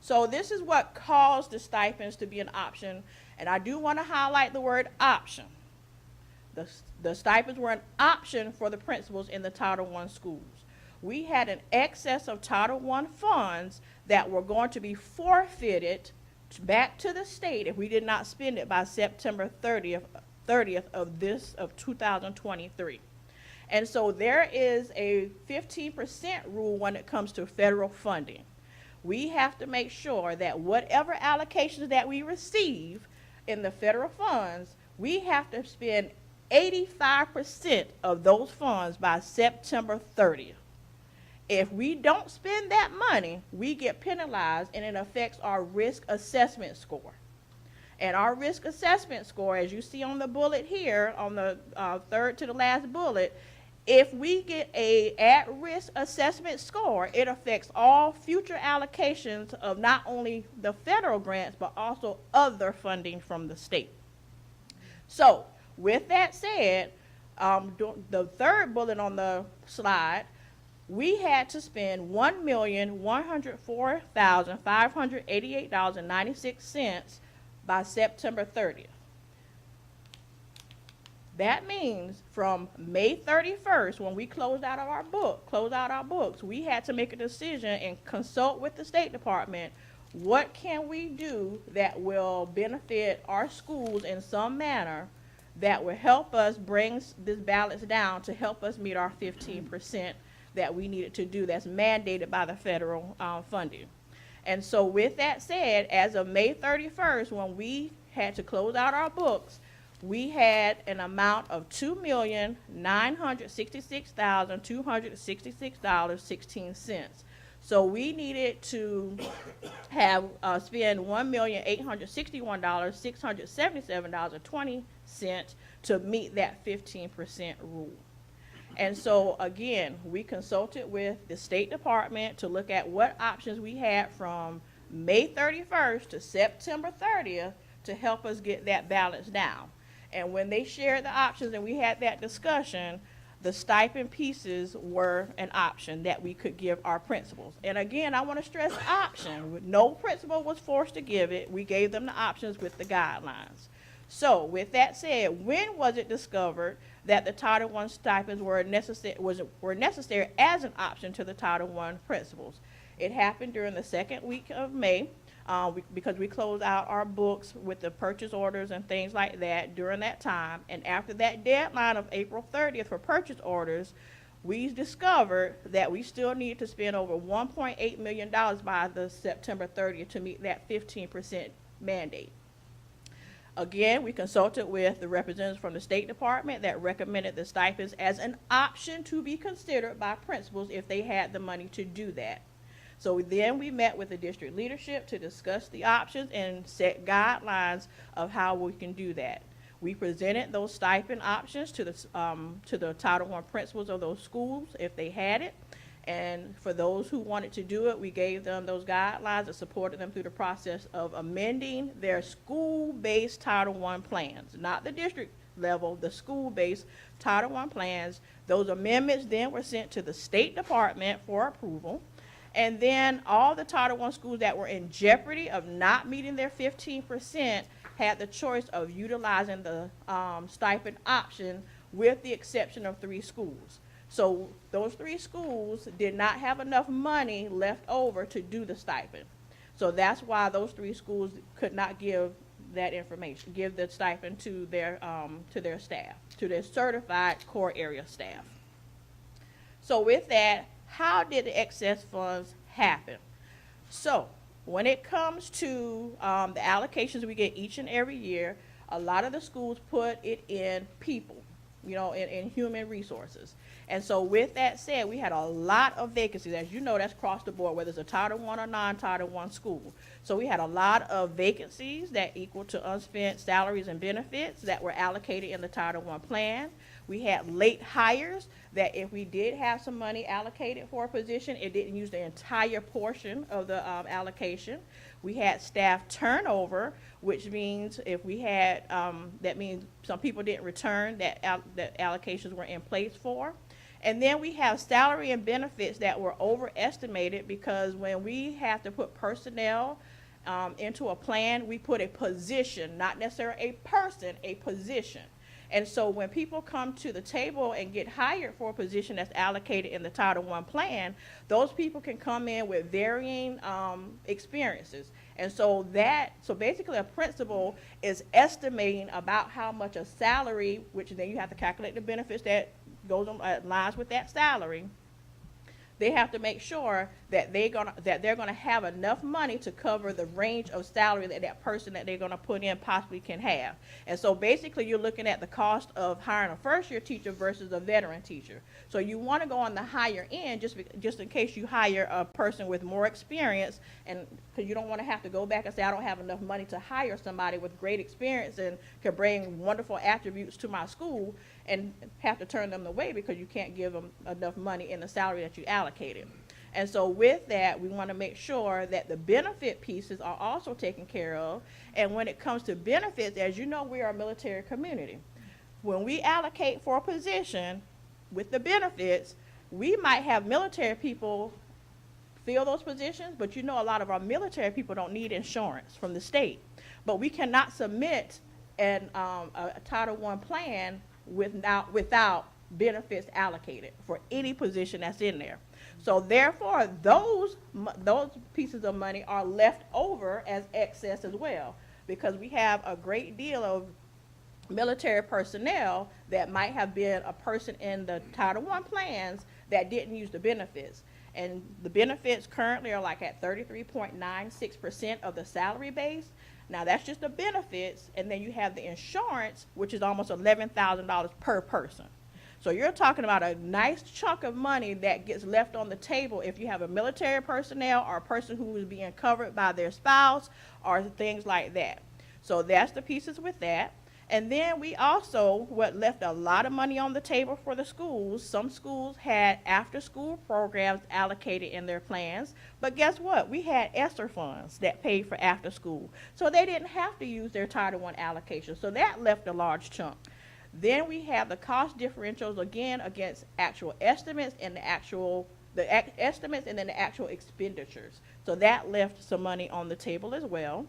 V: So this is what caused the stipends to be an option. And I do want to highlight the word option. The stipends were an option for the principals in the Title I schools. We had an excess of Title I funds that were going to be forfeited back to the state if we did not spend it by September 30th of 2023. And so there is a 15% rule when it comes to federal funding. We have to make sure that whatever allocations that we receive in the federal funds, we have to spend 85% of those funds by September 30th. If we don't spend that money, we get penalized, and it affects our risk assessment score. And our risk assessment score, as you see on the bullet here, on the third to the last bullet, if we get a at-risk assessment score, it affects all future allocations of not only the federal grants, but also other funding from the state. So, with that said, the third bullet on the slide, we had to spend $1,104,588.96 by September 30th. That means from May 31st, when we closed out our books, we had to make a decision and consult with the State Department. What can we do that will benefit our schools in some manner that will help us bring this balance down to help us meet our 15% that we needed to do that's mandated by the federal funding. And so with that said, as of May 31st, when we had to close out our books, we had an amount of $2,966,266.16. So we needed to have spend $1,861,677.20 to meet that 15% rule. And so again, we consulted with the State Department to look at what options we had from May 31st to September 30th to help us get that balance down. And when they shared the options and we had that discussion, the stipend pieces were an option that we could give our principals. And again, I want to stress option. No principal was forced to give it. We gave them the options with the guidelines. So with that said, when was it discovered that the Title I stipends were necessary as an option to the Title I principals? It happened during the second week of May. Because we closed out our books with the purchase orders and things like that during that time. And after that deadline of April 30th for purchase orders, we discovered that we still needed to spend over $1.8 million by the September 30th to meet that 15% mandate. Again, we consulted with the representatives from the State Department that recommended the stipends as an option to be considered by principals if they had the money to do that. So then we met with the district leadership to discuss the options and set guidelines of how we can do that. We presented those stipend options to the Title I principals of those schools if they had it. And for those who wanted to do it, we gave them those guidelines and supported them through the process of amending their school-based Title I plans, not the district level, the school-based Title I plans. Those amendments then were sent to the State Department for approval. And then all the Title I schools that were in jeopardy of not meeting their 15% had the choice of utilizing the stipend option with the exception of 3 schools. So those 3 schools did not have enough money left over to do the stipend. So that's why those 3 schools could not give that information, give the stipend to their staff, to their certified core area staff. So with that, how did the excess funds happen? So when it comes to the allocations we get each and every year, a lot of the schools put it in people, you know, in human resources. And so with that said, we had a lot of vacancies. As you know, that's across the board, whether it's a Title I or non-Title I school. So we had a lot of vacancies that equal to unspent salaries and benefits that were allocated in the Title I plan. We had late hires that if we did have some money allocated for a position, it didn't use the entire portion of the allocation. We had staff turnover, which means if we had, that means some people didn't return that allocations were in place for. And then we have salary and benefits that were overestimated because when we have to put personnel into a plan, we put a position, not necessarily a person, a position. And so when people come to the table and get hired for a position that's allocated in the Title I plan, those people can come in with varying experiences. And so basically a principal is estimating about how much a salary, which then you have to calculate the benefits that goes on lines with that salary. They have to make sure that they're gonna have enough money to cover the range of salary that person that they're gonna put in possibly can have. And so basically you're looking at the cost of hiring a first-year teacher versus a veteran teacher. So you wanna go on the higher end just in case you hire a person with more experience, and because you don't wanna have to go back and say, I don't have enough money to hire somebody with great experience and can bring wonderful attributes to my school, and have to turn them away because you can't give them enough money in the salary that you allocated. And so with that, we want to make sure that the benefit pieces are also taken care of. And when it comes to benefits, as you know, we are a military community. When we allocate for a position with the benefits, we might have military people fill those positions, but you know a lot of our military people don't need insurance from the state. But we cannot submit a Title I plan without benefits allocated for any position that's in there. So therefore, those pieces of money are left over as excess as well, because we have a great deal of military personnel that might have been a person in the Title I plans that didn't use the benefits. And the benefits currently are like at 33.96% of the salary base. Now that's just the benefits, and then you have the insurance, which is almost $11,000 per person. So you're talking about a nice chunk of money that gets left on the table if you have a military personnel or a person who is being covered by their spouse or things like that. So that's the pieces with that. And then we also, what left a lot of money on the table for the schools, some schools had after-school programs allocated in their plans, but guess what? We had ESSER funds that paid for after-school. So they didn't have to use their Title I allocation, so that left a large chunk. Then we have the cost differentials, again, against actual estimates and estimates and then the actual expenditures. So that left some money on the table as well.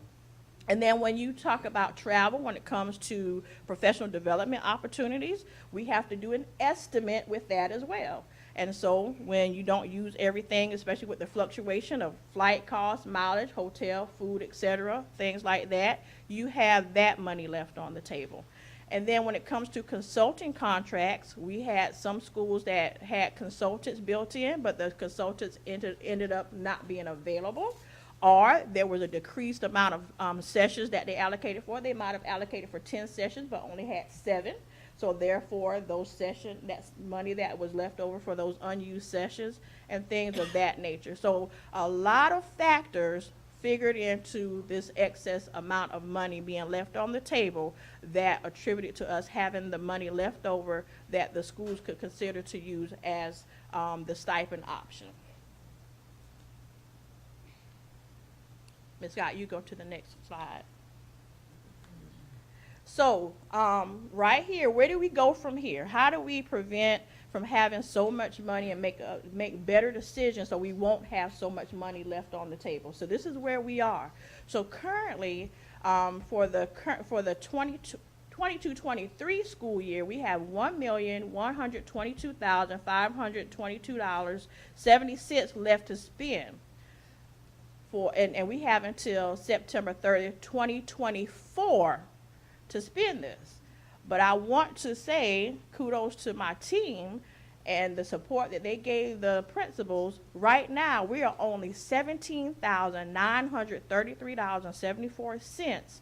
V: And then when you talk about travel, when it comes to professional development opportunities, we have to do an estimate with that as well. And so when you don't use everything, especially with the fluctuation of flight costs, mileage, hotel, food, etc., things like that, you have that money left on the table. And then when it comes to consulting contracts, we had some schools that had consultants built in, but the consultants ended up not being available. Or there was a decreased amount of sessions that they allocated for. They might have allocated for 10 sessions, but only had 7. So therefore, that's money that was left over for those unused sessions and things of that nature. So a lot of factors figured into this excess amount of money being left on the table that attributed to us having the money left over that the schools could consider to use as the stipend option. Ms. Scott, you go to the next slide. So right here, where do we go from here? How do we prevent from having so much money and make better decisions so we won't have so much money left on the table? So this is where we are. So currently, for the 22-23 school year, we have $1,122,522.70 left to spend. And we have until September 30th, 2024 to spend this. But I want to say kudos to my team and the support that they gave the principals. Right now, we are only $17,933.74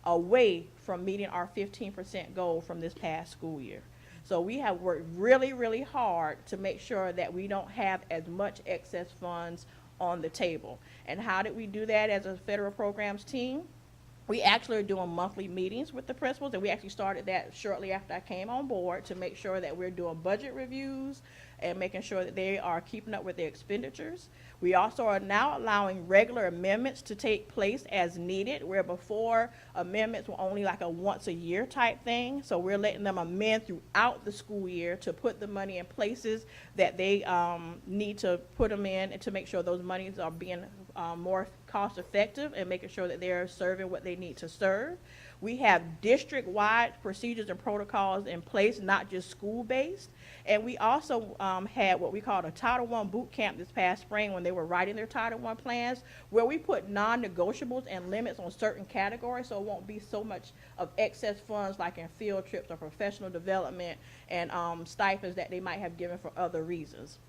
V: away from meeting our 15% goal from this past school year. So we have worked really, really hard to make sure that we don't have as much excess funds on the table. And how did we do that as a federal programs team? We actually are doing monthly meetings with the principals, and we actually started that shortly after I came on board to make sure that we're doing budget reviews and making sure that they are keeping up with their expenditures. We also are now allowing regular amendments to take place as needed, where before amendments were only like a once a year type thing. So we're letting them amend throughout the school year to put the money in places that they need to put them in, and to make sure those monies are being more cost effective and making sure that they're serving what they need to serve. We have district-wide procedures and protocols in place, not just school-based. And we also had what we called a Title I boot camp this past spring when they were writing their Title I plans, where we put non-negotiables and limits on certain categories, so it won't be so much of excess funds like in field trips or professional development and stipends that they might have given for other reasons.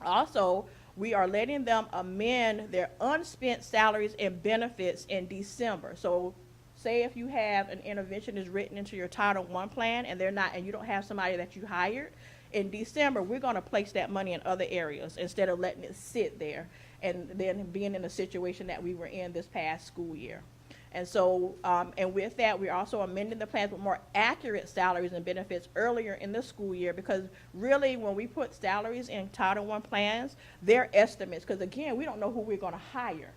V: Also, we are letting them amend their unspent salaries and benefits in December. So say if you have an interventionist written into your Title I plan and you don't have somebody that you hired, in December, we're going to place that money in other areas instead of letting it sit there and then being in the situation that we were in this past school year. And so, and with that, we're also amending the plans with more accurate salaries and benefits earlier in the school year, because really when we put salaries in Title I plans, they're estimates, because again, we don't know who we're going to hire.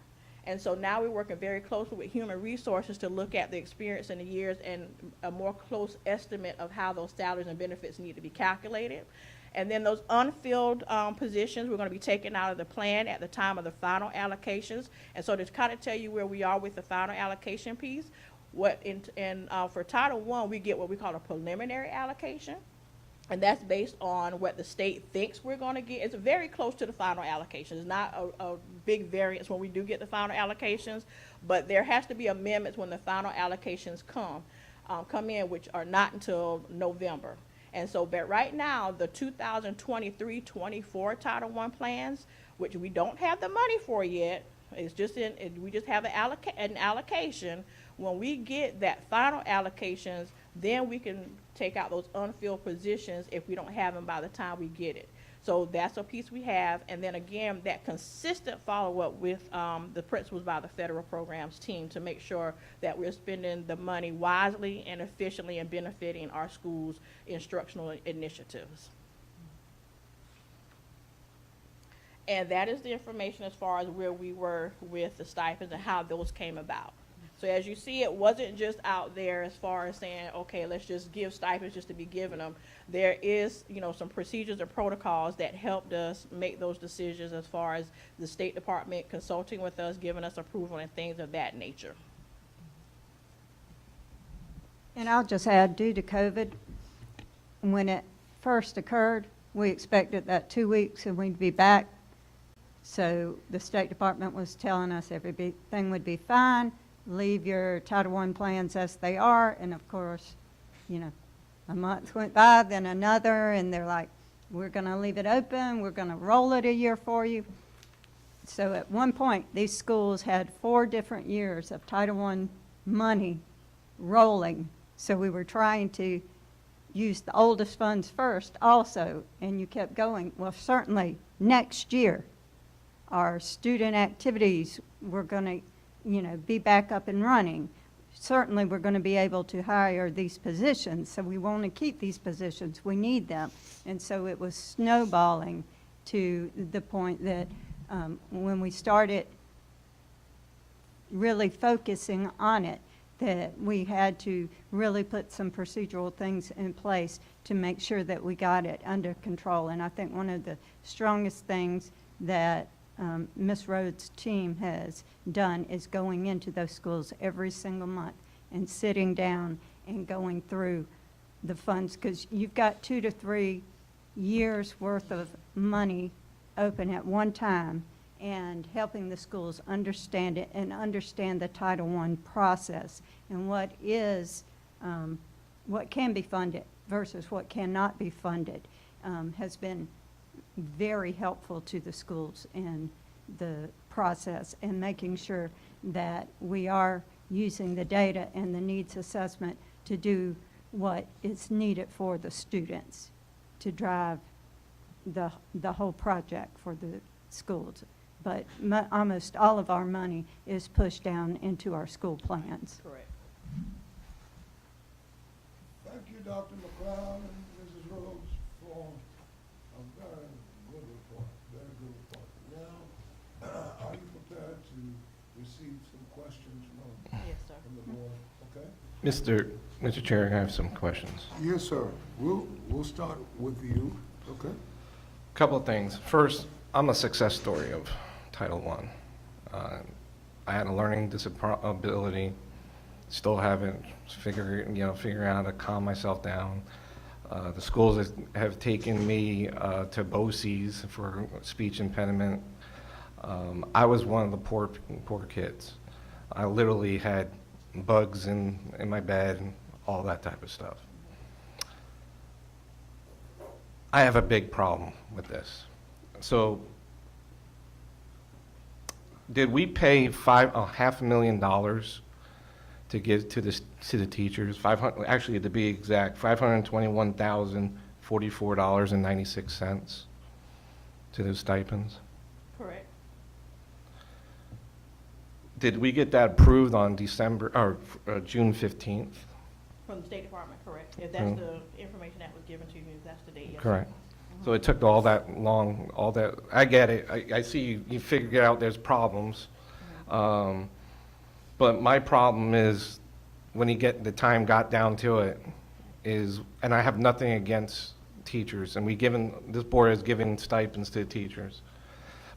V: And so now we're working very closely with human resources to look at the experience in the years and a more close estimate of how those salaries and benefits need to be calculated. And then those unfilled positions, we're going to be taking out of the plan at the time of the final allocations. And so to kind of tell you where we are with the final allocation piece, for Title I, we get what we call a preliminary allocation. And that's based on what the state thinks we're going to get. It's very close to the final allocation. It's not a big variance when we do get the final allocations, but there has to be amendments when the final allocations come in, which are not until November. And so, but right now, the 2023-24 Title I plans, which we don't have the money for yet, it's just we just have an allocation. When we get that final allocations, then we can take out those unfilled positions if we don't have them by the time we get it. So that's a piece we have. And then again, that consistent follow-up with the principals by the federal programs team to make sure that we're spending the money wisely and efficiently and benefiting our schools' instructional initiatives. And that is the information as far as where we were with the stipends and how those came about. So as you see, it wasn't just out there as far as saying, okay, let's just give stipends just to be giving them. There is, some procedures and protocols that helped us make those decisions as far as the State Department consulting with us, giving us approval and things of that nature.
I: And I'll just add, due to COVID, when it first occurred, we expected that 2 weeks and we'd be back. So the State Department was telling us everything would be fine. Leave your Title I plans as they are, and of course, a month went by, then another, and they're like, we're going to leave it open, we're going to roll it a year for you. So at one point, these schools had 4 different years of Title I money rolling, so we were trying to use the oldest funds first also, and you kept going. Well, certainly next year, our student activities were going to be back up and running. Certainly, we're going to be able to hire these positions, so we want to keep these positions. We need them. And so it was snowballing to the point that when we started really focusing on it, that we had to really put some procedural things in place to make sure that we got it under control. And I think one of the strongest things that Ms. Rhodes' team has done is going into those schools every single month and sitting down and going through the funds, because you've got 2 to 3 years worth of money open at one time, and helping the schools understand it and understand the Title I process and what can be funded versus what cannot be funded has been very helpful to the schools in the process, and making sure that we are using the data and the needs assessment to do what is needed for the students to drive the whole project for the schools. But almost all of our money is pushed down into our school plans.
V: Correct.
A: Thank you, Dr. McLeod and Mrs. Rhodes, for a very good report, very good report. Now, are you prepared to receive some questions
V: Yes, sir.
A: from the board? Okay?
E: Mr. Chair, I have some questions.
A: Yes, sir. We'll start with you, okay?
E: Couple of things. First, I'm a success story of Title I. I had a learning disability, still haven't figured out how to calm myself down. The schools have taken me to BOCES for speech impediment. I was one of the poor kids. I literally had bugs in my bed and all that type of stuff. I have a big problem with this. So, did we pay $500,000 to give to the teachers? Actually, to be exact, $521,044.96 to those stipends.
V: Correct.
E: Did we get that approved on June 15th?
V: From the State Department, correct. If that's the information that was given to you, that's the date. Yes,
E: Correct.
V: sir.
E: So it took all that long, I get it. I see you figured out there's problems. But my problem is, when the time got down to it, and I have nothing against teachers, and this board has given stipends to teachers.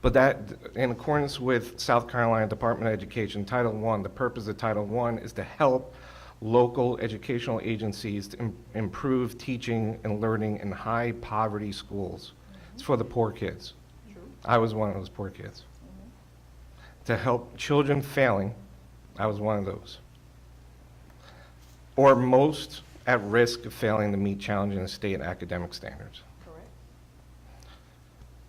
E: But that, in accordance with South Carolina Department of Education, Title I, the purpose of Title I is to help local educational agencies to improve teaching and learning in high poverty schools. It's for the poor kids.
V: True.
E: I was one of those poor kids. To help children failing, I was one of those. Or most at risk of failing to meet challenging state academic standards.
V: Correct.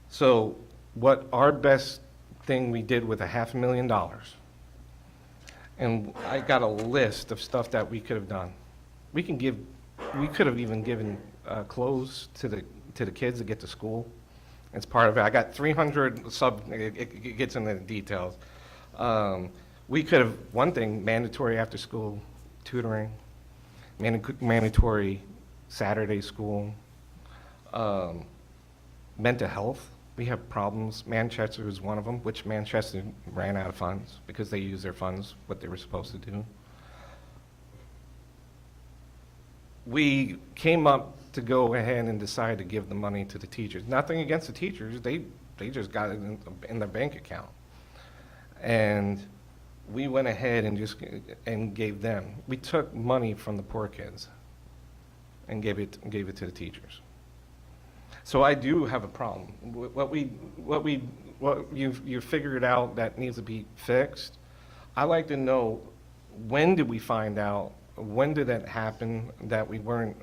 E: So what our best thing we did with $500,000, and I got a list of stuff that we could have done. We could have even given clothes to the kids to get to school. It's part of it. I got 300 it gets into the details. We could have, one thing, mandatory after-school tutoring, mandatory Saturday school, mental health. We have problems. Manchester is one of them, which Manchester ran out of funds because they used their funds what they were supposed to do. We came up to go ahead and decide to give the money to the teachers. Nothing against the teachers. They just got it in their bank account. And we went ahead and gave them. We took money from the poor kids and gave it to the teachers. So I do have a problem. What you figured out that needs to be fixed. I like to know, when did we find out? When did that happen that we weren't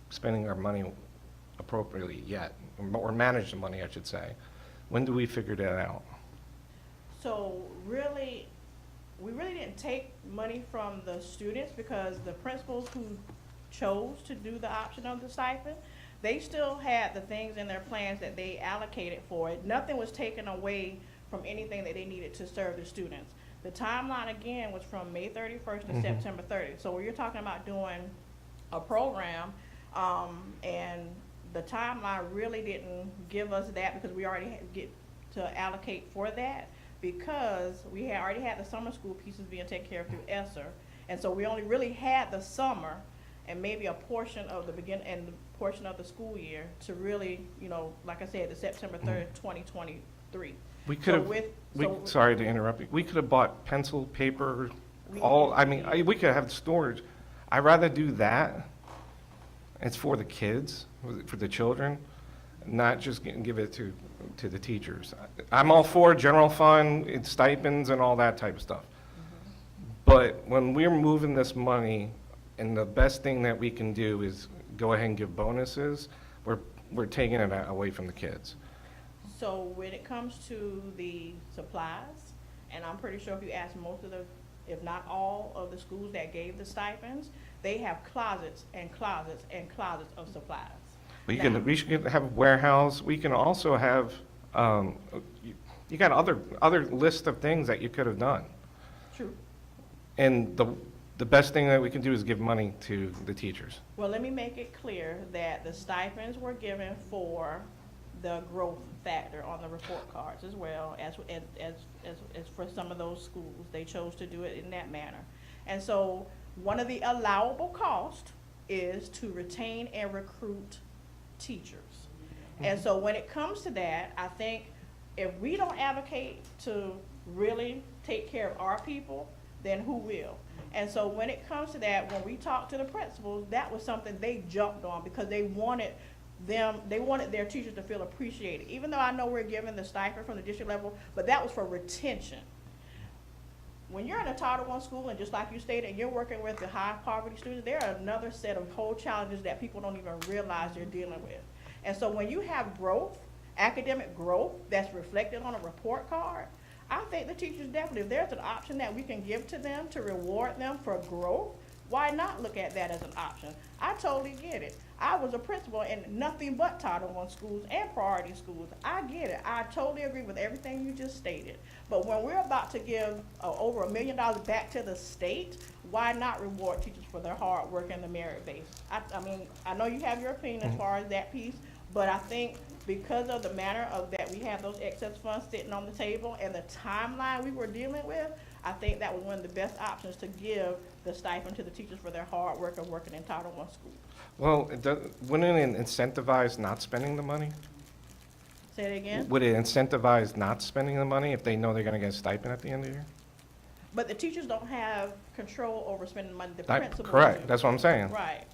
E: spending our money appropriately yet, or manage the money, I should say? When did we figure that out?
V: So really, we really didn't take money from the students, because the principals who chose to do the option of the stipend, they still had the things in their plans that they allocated for it. Nothing was taken away from anything that they needed to serve the students. The timeline, again, was from May 31st to September 30th. So when you're talking about doing a program, and the timeline really didn't give us that, because we already get to allocate for that, because we had already had the summer school pieces being taken care of through ESSER. And so we only really had the summer and maybe a portion of the portion of the school year to really, like I said, the September 3rd, 2023.
E: We could have, sorry to interrupt you, we could have bought pencil, paper, we could have storage. I'd rather do that. It's for the kids, for the children, not just give it to the teachers. I'm all for general fund, stipends and all that type of stuff. But when we're moving this money, and the best thing that we can do is go ahead and give bonuses, we're taking it away from the kids.
V: So when it comes to the supplies, and I'm pretty sure if you ask most of the if not all, of the schools that gave the stipends, they have closets and closets and closets of supplies.
E: We
V: Now-
E: we should have a warehouse. We can also have, you got other list of things that you could have done.
V: True.
E: And the best thing that we can do is give money to the teachers.
V: Well, let me make it clear that the stipends were given for the growth factor on the report cards as well as for some of those schools. They chose to do it in that manner. And so one of the allowable costs is to retain and recruit teachers. And so when it comes to that, I think if we don't advocate to really take care of our people, then who will? And so when it comes to that, when we talked to the principals, that was something they jumped on because they wanted their teachers to feel appreciated. Even though I know we're giving the stipend from the district level, but that was for retention. When you're in a Title I school, and just like you stated, and you're working with the high poverty students, there are another set of whole challenges that people don't even realize they're dealing with. And so when you have growth, academic growth, that's reflected on a report card, I think the teachers definitely, if there's an option that we can give to them to reward them for growth, why not look at that as an option? I totally get it. I was a principal in nothing but Title I schools and priority schools. I get it. I totally agree with everything you just stated. But when we're about to give over $1 million back to the state, why not reward teachers for their hard work and the merit base? I mean, I know you have your opinion as far as that piece, but I think because of the manner of that we have those excess funds sitting on the table and the timeline we were dealing with, I think that was one of the best options to give the stipend to the teachers for their hard work of working in Title I schools.
E: Well, wouldn't it incentivize not spending the money?
V: Say it again?
E: Would it incentivize not spending the money if they know they're going to get a stipend at the end of the year?
V: But the teachers don't have control over spending money. The principals
E: Correct,
V: do.
E: that's what I'm saying.
V: Right.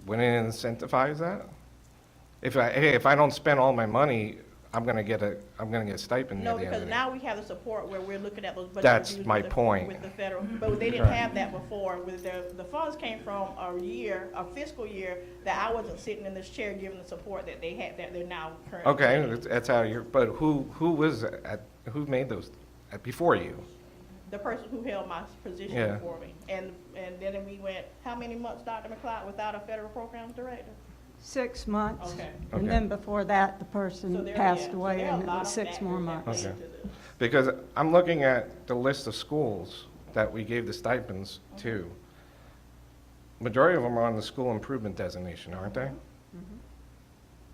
E: Wouldn't it incentivize that? If I don't spend all my money, I'm gonna get a stipend
V: No,
E: at the end
V: because
E: of the
V: now we have the support where we're looking at those budget
E: That's
V: reviews
E: my
V: with the,
E: point.
V: with the federal, but they didn't
E: Right.
V: have that before. With the funds came from a fiscal year that I wasn't sitting in this chair giving the support that they had, that they're now currently
E: Okay,
V: getting.
E: that's how you're, but who made those before you?
V: The person who held my position
E: Yeah.
V: before me. And then we went, how many months, Dr. McLeod, without a federal programs director?
I: 6 months.
V: Okay.
I: And
E: Okay.
I: then before that, the
V: So
I: person
V: there-
I: passed
V: yeah, so
I: away,
V: there are a
I: and it
V: lot
I: was
V: of
I: 6 more
V: factors that
I: months.
V: play
E: Okay.
V: into this.
E: Because I'm looking at the list of schools that we gave the stipends to. Majority of them are on the school improvement designation, aren't they?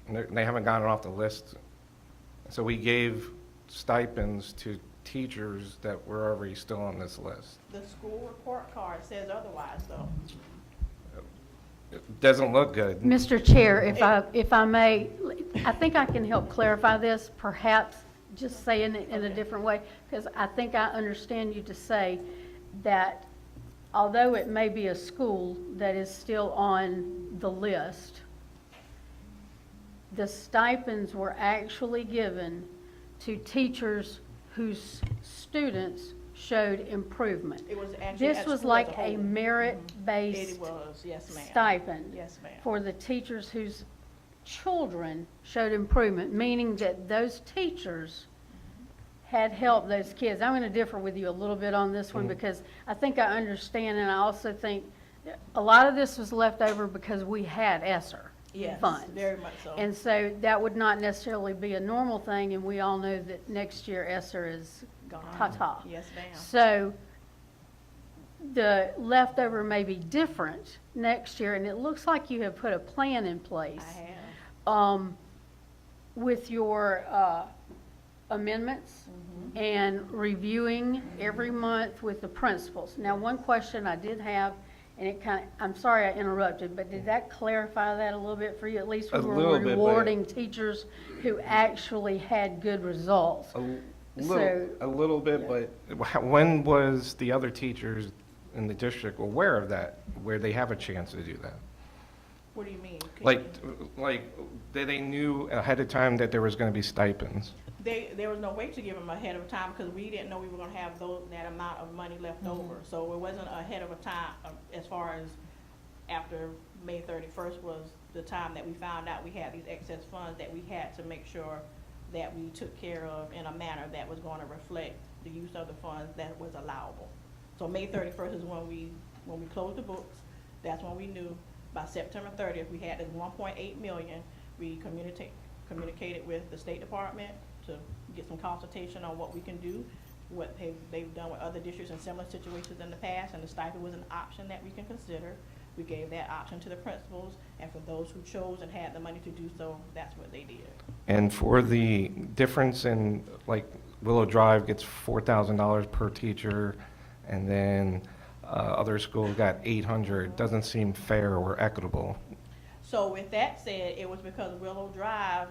E: And they haven't gotten off the list. So we gave stipends to teachers that were already still on this list.
V: The school report card says otherwise, though.
E: It doesn't look good.
J: Mr. Chair, if I may, I think I can help clarify this, perhaps just saying it in a different way, because I think I understand you to say that although it may be a school that is still on the list, the stipends were actually given to teachers whose students showed improvement.
V: It was actually
J: This
V: at
J: was
V: school
J: like
V: as a
J: a
V: whole.
J: merit-based
V: It was, yes, ma'am.
J: stipend
V: Yes, ma'am.
J: for the teachers whose children showed improvement, meaning that those teachers had helped those kids. I'm going to differ with you a little bit on this one because I think I understand, and I also think a lot of this was left over because we had ESSER
V: Yes,
J: funds.
V: very much so.
J: And so that would not necessarily be a normal thing, and we all know that next year ESSER is
V: Gone.
J: ta-ta.
V: Yes, ma'am.
J: So the leftover may be different next year, and it looks like you have put a plan in place.
V: I have.
J: With your amendments and reviewing every month with the principals. Now, one question I did have, and it kind of, I'm sorry I interrupted, but did that clarify that a little bit for you? At least we
E: A
J: were
E: little bit, but-
J: rewarding teachers who actually had good results.
E: A little bit, but when was the other teachers in the district aware of that, where they have a chance to do that?
V: What do you mean?
E: Like, they knew ahead of time that there was gonna be stipends?
V: There was no way to give them ahead of time because we didn't know we were gonna have that amount of money left over. So it wasn't ahead of a time, as far as after May 31st was the time that we found out we had these excess funds that we had to make sure that we took care of in a manner that was gonna reflect the use of the funds that was allowable. So May 31st is when we closed the books. That's when we knew by September 30th, we had this 1.8 million. We communicated with the State Department to get some consultation on what we can do, what they've done with other districts in similar situations in the past, and the stipend was an option that we can consider. We gave that option to the principals, and for those who chose and had the money to do so, that's what they did.
E: And for the difference in, like, Willow Drive gets $4,000 per teacher, and then other schools got 800, doesn't seem fair or equitable.
V: So with that said, it was because Willow Drive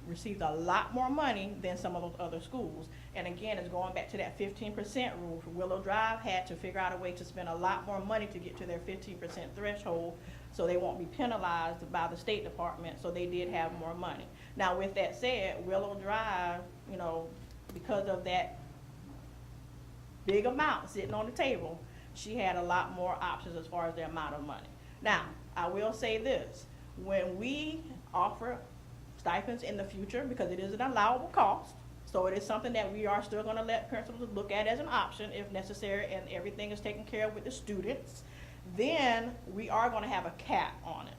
V: received a lot more money than some of those other schools. And again, it's going back to that 15% rule. Willow Drive had to figure out a way to spend a lot more money to get to their 15% threshold, so they won't be penalized by the State Department, so they did have more money. Now with that said, Willow Drive, you know, because of that big amount sitting on the table, she had a lot more options as far as the amount of money. Now, I will say this, when we offer stipends in the future, because it is an allowable cost, so it is something that we are still gonna let principals look at as an option if necessary, and everything is taken care of with the students, then we are gonna have a cap on it.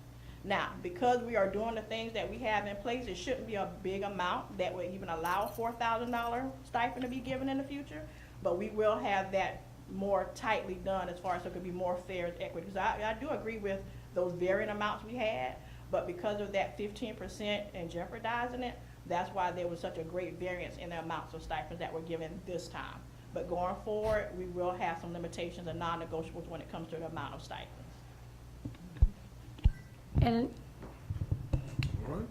V: Now, because we are doing the things that we have in place, it shouldn't be a big amount that would even allow a $4,000 stipend to be given in the future, but we will have that more tightly done as far as so it could be more fair and equity. Because I do agree with those varying amounts we had, but because of that 15% and jeopardizing it, that's why there was such a great variance in the amounts of stipends that were given this time. But going forward, we will have some limitations and non-negotiables when it comes to the amount of stipends.
J: And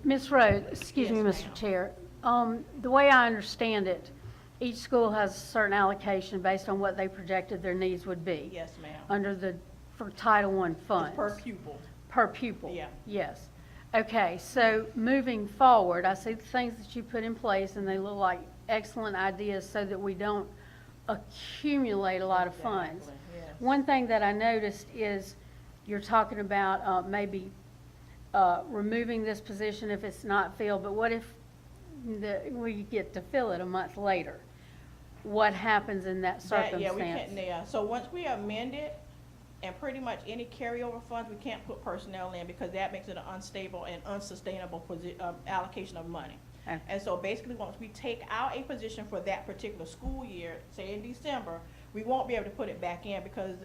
J: Ms. Rhodes, excuse me, Mr. Chair, the way I understand it, each school has a certain allocation based on what they projected their needs would be.
V: Yes, ma'am.
J: For Title I funds.
V: It's per pupil.
J: Per pupil?
V: Yeah.
J: Yes. Okay, so moving forward, I see the things that you put in place, and they look like excellent ideas so that we don't accumulate a lot of funds.
V: Yes.
J: One thing that I noticed is you're talking about maybe removing this position if it's not filled, but what if we get to fill it a month later? What happens in that circumstance?
V: Yeah, we can't, yeah. So once we amend it, and pretty much any carryover funds, we can't put personnel in because that makes it an unstable and unsustainable allocation of money.
J: Okay.
V: And so basically, once we take out a position for that particular school year, say in December, we won't be able to put it back in because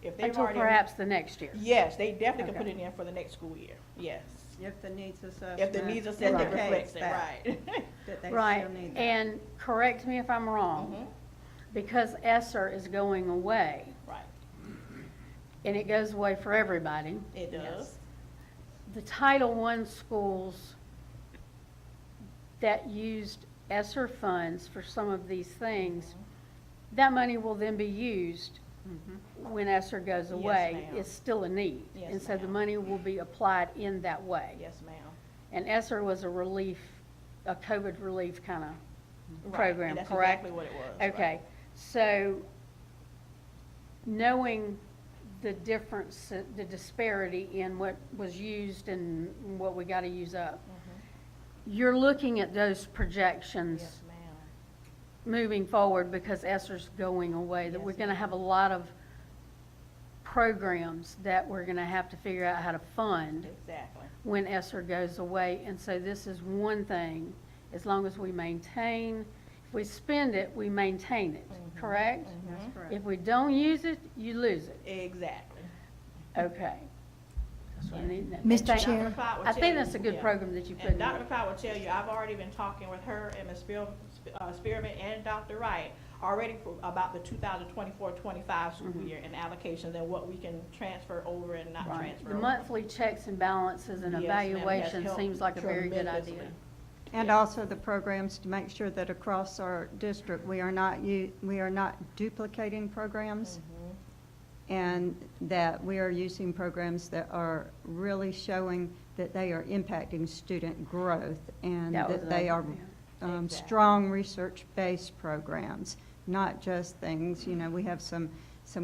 V: if they've
J: Until
V: already.
J: perhaps the next year.
V: Yes, they definitely can
J: Okay.
V: put it in for the next school year, yes.
I: If the needs assessment.
V: If the needs assessment reflects it, right.
I: That they
J: Right,
I: still need that.
J: and correct me if I'm wrong, because ESSER is going away,
V: Right,
J: and it goes away for everybody.
V: it does.
J: The Title I schools that used ESSER funds for some of these things, that money will then be used when ESSER goes away.
V: ma'am.
J: It's still a need.
V: Yes,
J: And so the
V: ma'am.
J: money will be applied in that way.
V: Yes, ma'am.
J: And ESSER was a relief, a COVID relief kind of
V: Right,
J: program,
V: and that's
J: correct?
V: exactly what it was.
J: Okay,
V: right.
J: so knowing the difference, the disparity in what was used and what we got to use up, you're looking at those projections
V: Yes, ma'am.
J: moving forward because ESSER's going away, that
V: Yes,
J: we're going to have a lot of programs that we're going to have to figure out how to fund
V: Exactly.
J: when ESSER goes away. And so this is one thing, as long as we maintain, if we spend it, we maintain it, correct?
I: That's correct.
J: If we don't use it, you lose it.
V: Exactly.
J: Okay. So I need that.
I: Mr.
J: Thank-
I: Chair.
V: Dr. McLeod will
J: I
V: tell
J: think
V: you-
J: that's a good
V: yeah.
J: program that you put in
V: And Dr.
J: there.
V: McLeod will tell you, I've already been talking with her and Ms. Spearman and Dr. Wright already about the 2024-25 school year and allocations and what we can transfer over and not
J: Right.
V: transfer
J: The
V: over.
J: monthly checks and balances and
V: Yes, ma'am, it has
J: evaluation
V: helped
J: seems like a very good
V: tremendously.
J: idea.
I: And also the programs to make sure that across our district, we are not duplicating programs, and that we are using programs that are really showing that they are impacting student growth, and
J: That was
I: that they are
J: another,
V: Exactly.
I: strong research-based programs, not just things, we have some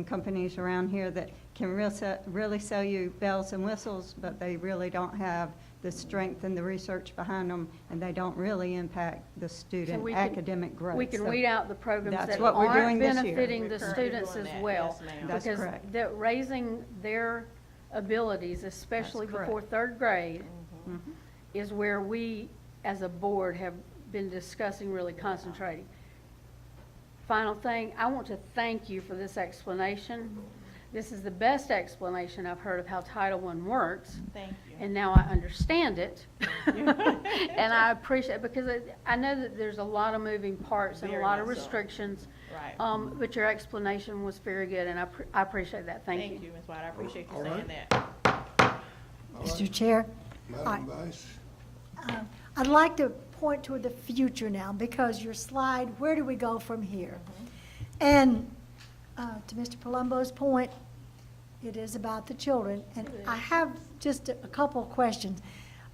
I: companies around here that can really sell you bells and whistles, but they really don't have the strength and the research behind them, and they don't really impact the student
J: we can-
I: academic growth.
J: We can
I: So
J: weed out the programs
I: that's
J: that
I: what we're
J: aren't
I: doing this year.
J: benefiting
V: We're
J: the
V: currently
J: students
V: doing
J: as
V: that.
J: well.
V: Yes, ma'am.
I: That's
J: Because
I: correct.
J: they're raising their abilities, especially
I: That's correct.
J: before third grade,
I: Mhm.
J: is where we, as a board, have been discussing, really concentrating. Final thing, I want to thank you for this explanation. This is the best explanation I've heard of how Title I works.
V: Thank you.
J: And now I understand it. And I appreciate it because I know that there's a lot of moving parts and a
V: Very
J: lot of
V: much so.
J: restrictions.
V: Right.
J: But your explanation was very good, and I appreciate that. Thank you.
V: Thank you, Ms. White. I appreciate you
A: All
V: saying
A: right.
V: that.
C: Mr. Chair,
A: Madam Vice?
C: I'd like to point toward the future now, because your slide, where do we go from here? And to Mr. Palumbo's point, it is about the children, and I have just a couple of questions.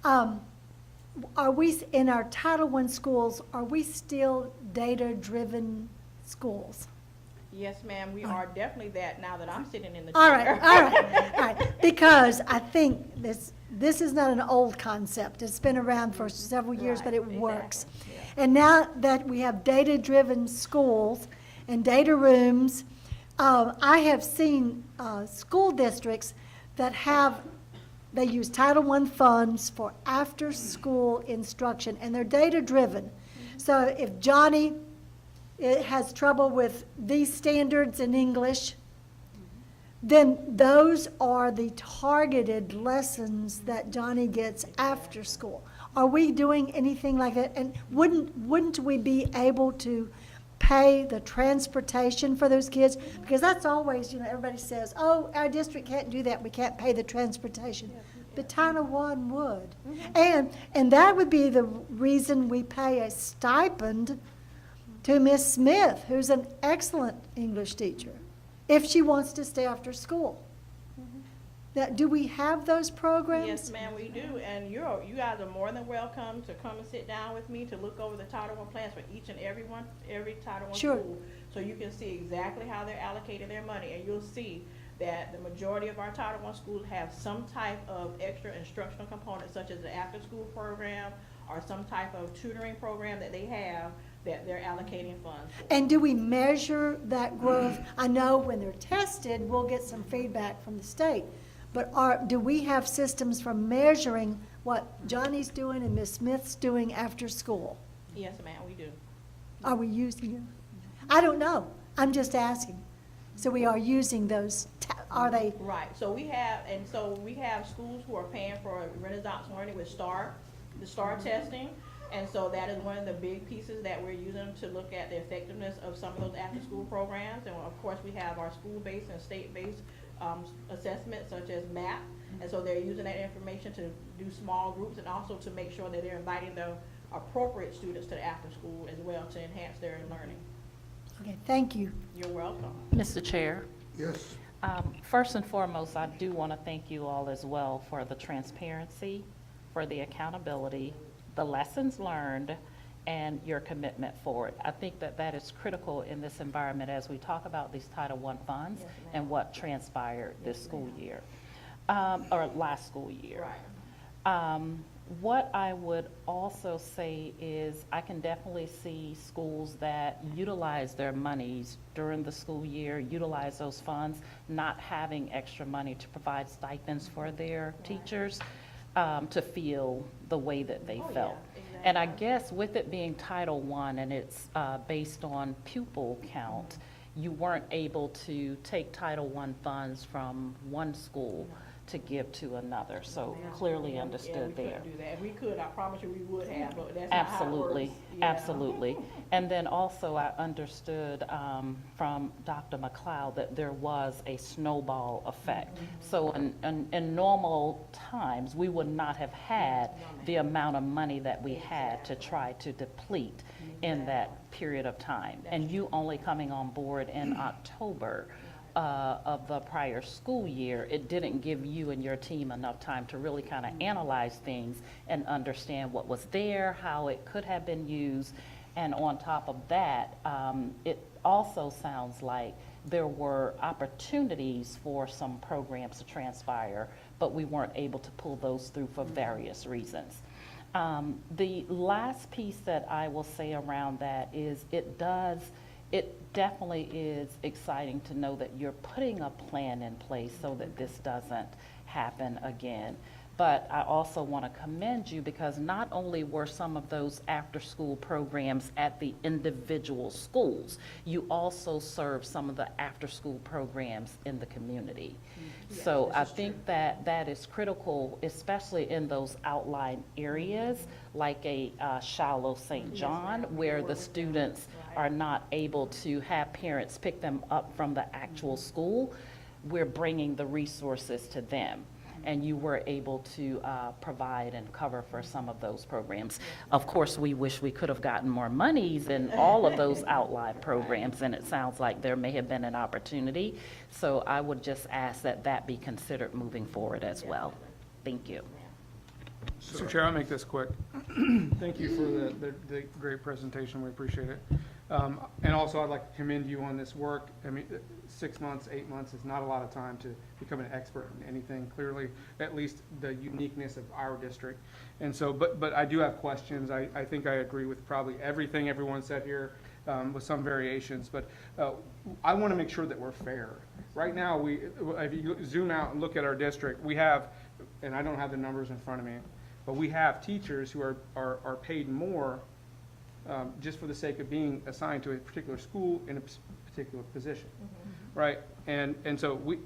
C: Are we, in our Title I schools, are we still data-driven schools?
V: Yes, ma'am, we are definitely that now that I'm sitting in the
C: All
V: chair.
C: right, all right, all right, because I think this is not an old concept. It's been around for several years, but it works. And now that we have data-driven schools and data rooms, I have seen school districts that they use Title I funds for after-school instruction, and they're data-driven. So if Johnny has trouble with these standards in English, then those are the targeted lessons that Johnny gets after school. Are we doing anything like that? And wouldn't we be able to pay the transportation for those kids? Because that's always, everybody says, oh, our district can't do that, we can't pay the transportation. But Title I would. And that would be the reason we pay a stipend to Miss Smith, who's an excellent English teacher, if she wants to stay after school. Now, do we have those programs?
V: Yes, ma'am, we do, and you guys are more than welcome to come and sit down with me to look over the Title I plans for each and every Title I
C: Sure.
V: school. So you can see exactly how they're allocating their money, and you'll see that the majority of our Title I schools have some type of extra instructional component, such as the after-school program or some type of tutoring program that they have that they're allocating funds for.
C: And do we measure that growth? I know when they're tested, we'll get some feedback from the state. But do we have systems for measuring what Johnny's doing and Miss Smith's doing after school?
V: Yes, ma'am, we do.
C: Are we using it? I don't know. I'm just asking. So we are using those, are they?
V: Right, so we have schools who are paying for Renaissance Learning with the STAR testing. And so that is one of the big pieces that we're using to look at the effectiveness of some of those after-school programs. And of course, we have our school-based and state-based assessments such as MAP. And so they're using that information to do small groups and also to make sure that they're inviting the appropriate students to the after-school as well to enhance their learning.
C: Okay, thank you.
V: You're welcome.
B: Mr. Chair,
A: Yes.
B: first and foremost, I do want to thank you all as well for the transparency, for the accountability, the lessons learned, and your commitment for it. I think that is critical in this environment as we talk about these Title I funds and what transpired this school year, or last school year. What I would also say is I can definitely see schools that utilize their monies during the school year, utilize those funds, not having extra money to provide stipends for their teachers to feel the way that they felt. And I guess with it being Title I and it's based on pupil count, you weren't able to take Title I funds from one school to give to another, so clearly understood there.
V: We couldn't do that. If we could, I promise you we would have, but that's not how it works.
B: Absolutely, absolutely. And then also I understood from Dr. McLeod that there was a snowball effect. So in normal times, we would not have had the amount of money that we had to try to deplete in that period of time. And you only coming on board in October of the prior school year, it didn't give you and your team enough time to really kind of analyze things and understand what was there, how it could have been used. And on top of that, it also sounds like there were opportunities for some programs to transpire but we weren't able to pull those through for various reasons. The last piece that I will say around that is it definitely is exciting to know that you're putting a plan in place so that this doesn't happen again. But I also want to commend you because not only were some of those after-school programs at the individual schools, you also serve some of the after-school programs in the community. So I think that is critical, especially in those outlying areas like a Shiloh St. John, where the students are not able to have parents pick them up from the actual school. We're bringing the resources to them. And you were able to provide and cover for some of those programs. Of course, we wish we could have gotten more monies in all of those outline programs, and it sounds like there may have been an opportunity. So I would just ask that that be considered moving forward as well. Thank you.
F: Mr. Chair, I'll make this quick. Thank you for the great presentation. We appreciate it. And also, I'd like to commend you on this work. I mean, 6 months, 8 months is not a lot of time to become an expert in anything, clearly, at least the uniqueness of our district. And so, but I do have questions. I think I agree with probably everything everyone said here, with some variations. But I want to make sure that we're fair. Right now, if you zoom out and look at our district, we have, and I don't have the numbers in front of me, but we have teachers who are paid more just for the sake of being assigned to a particular school in a particular position, right? And so we,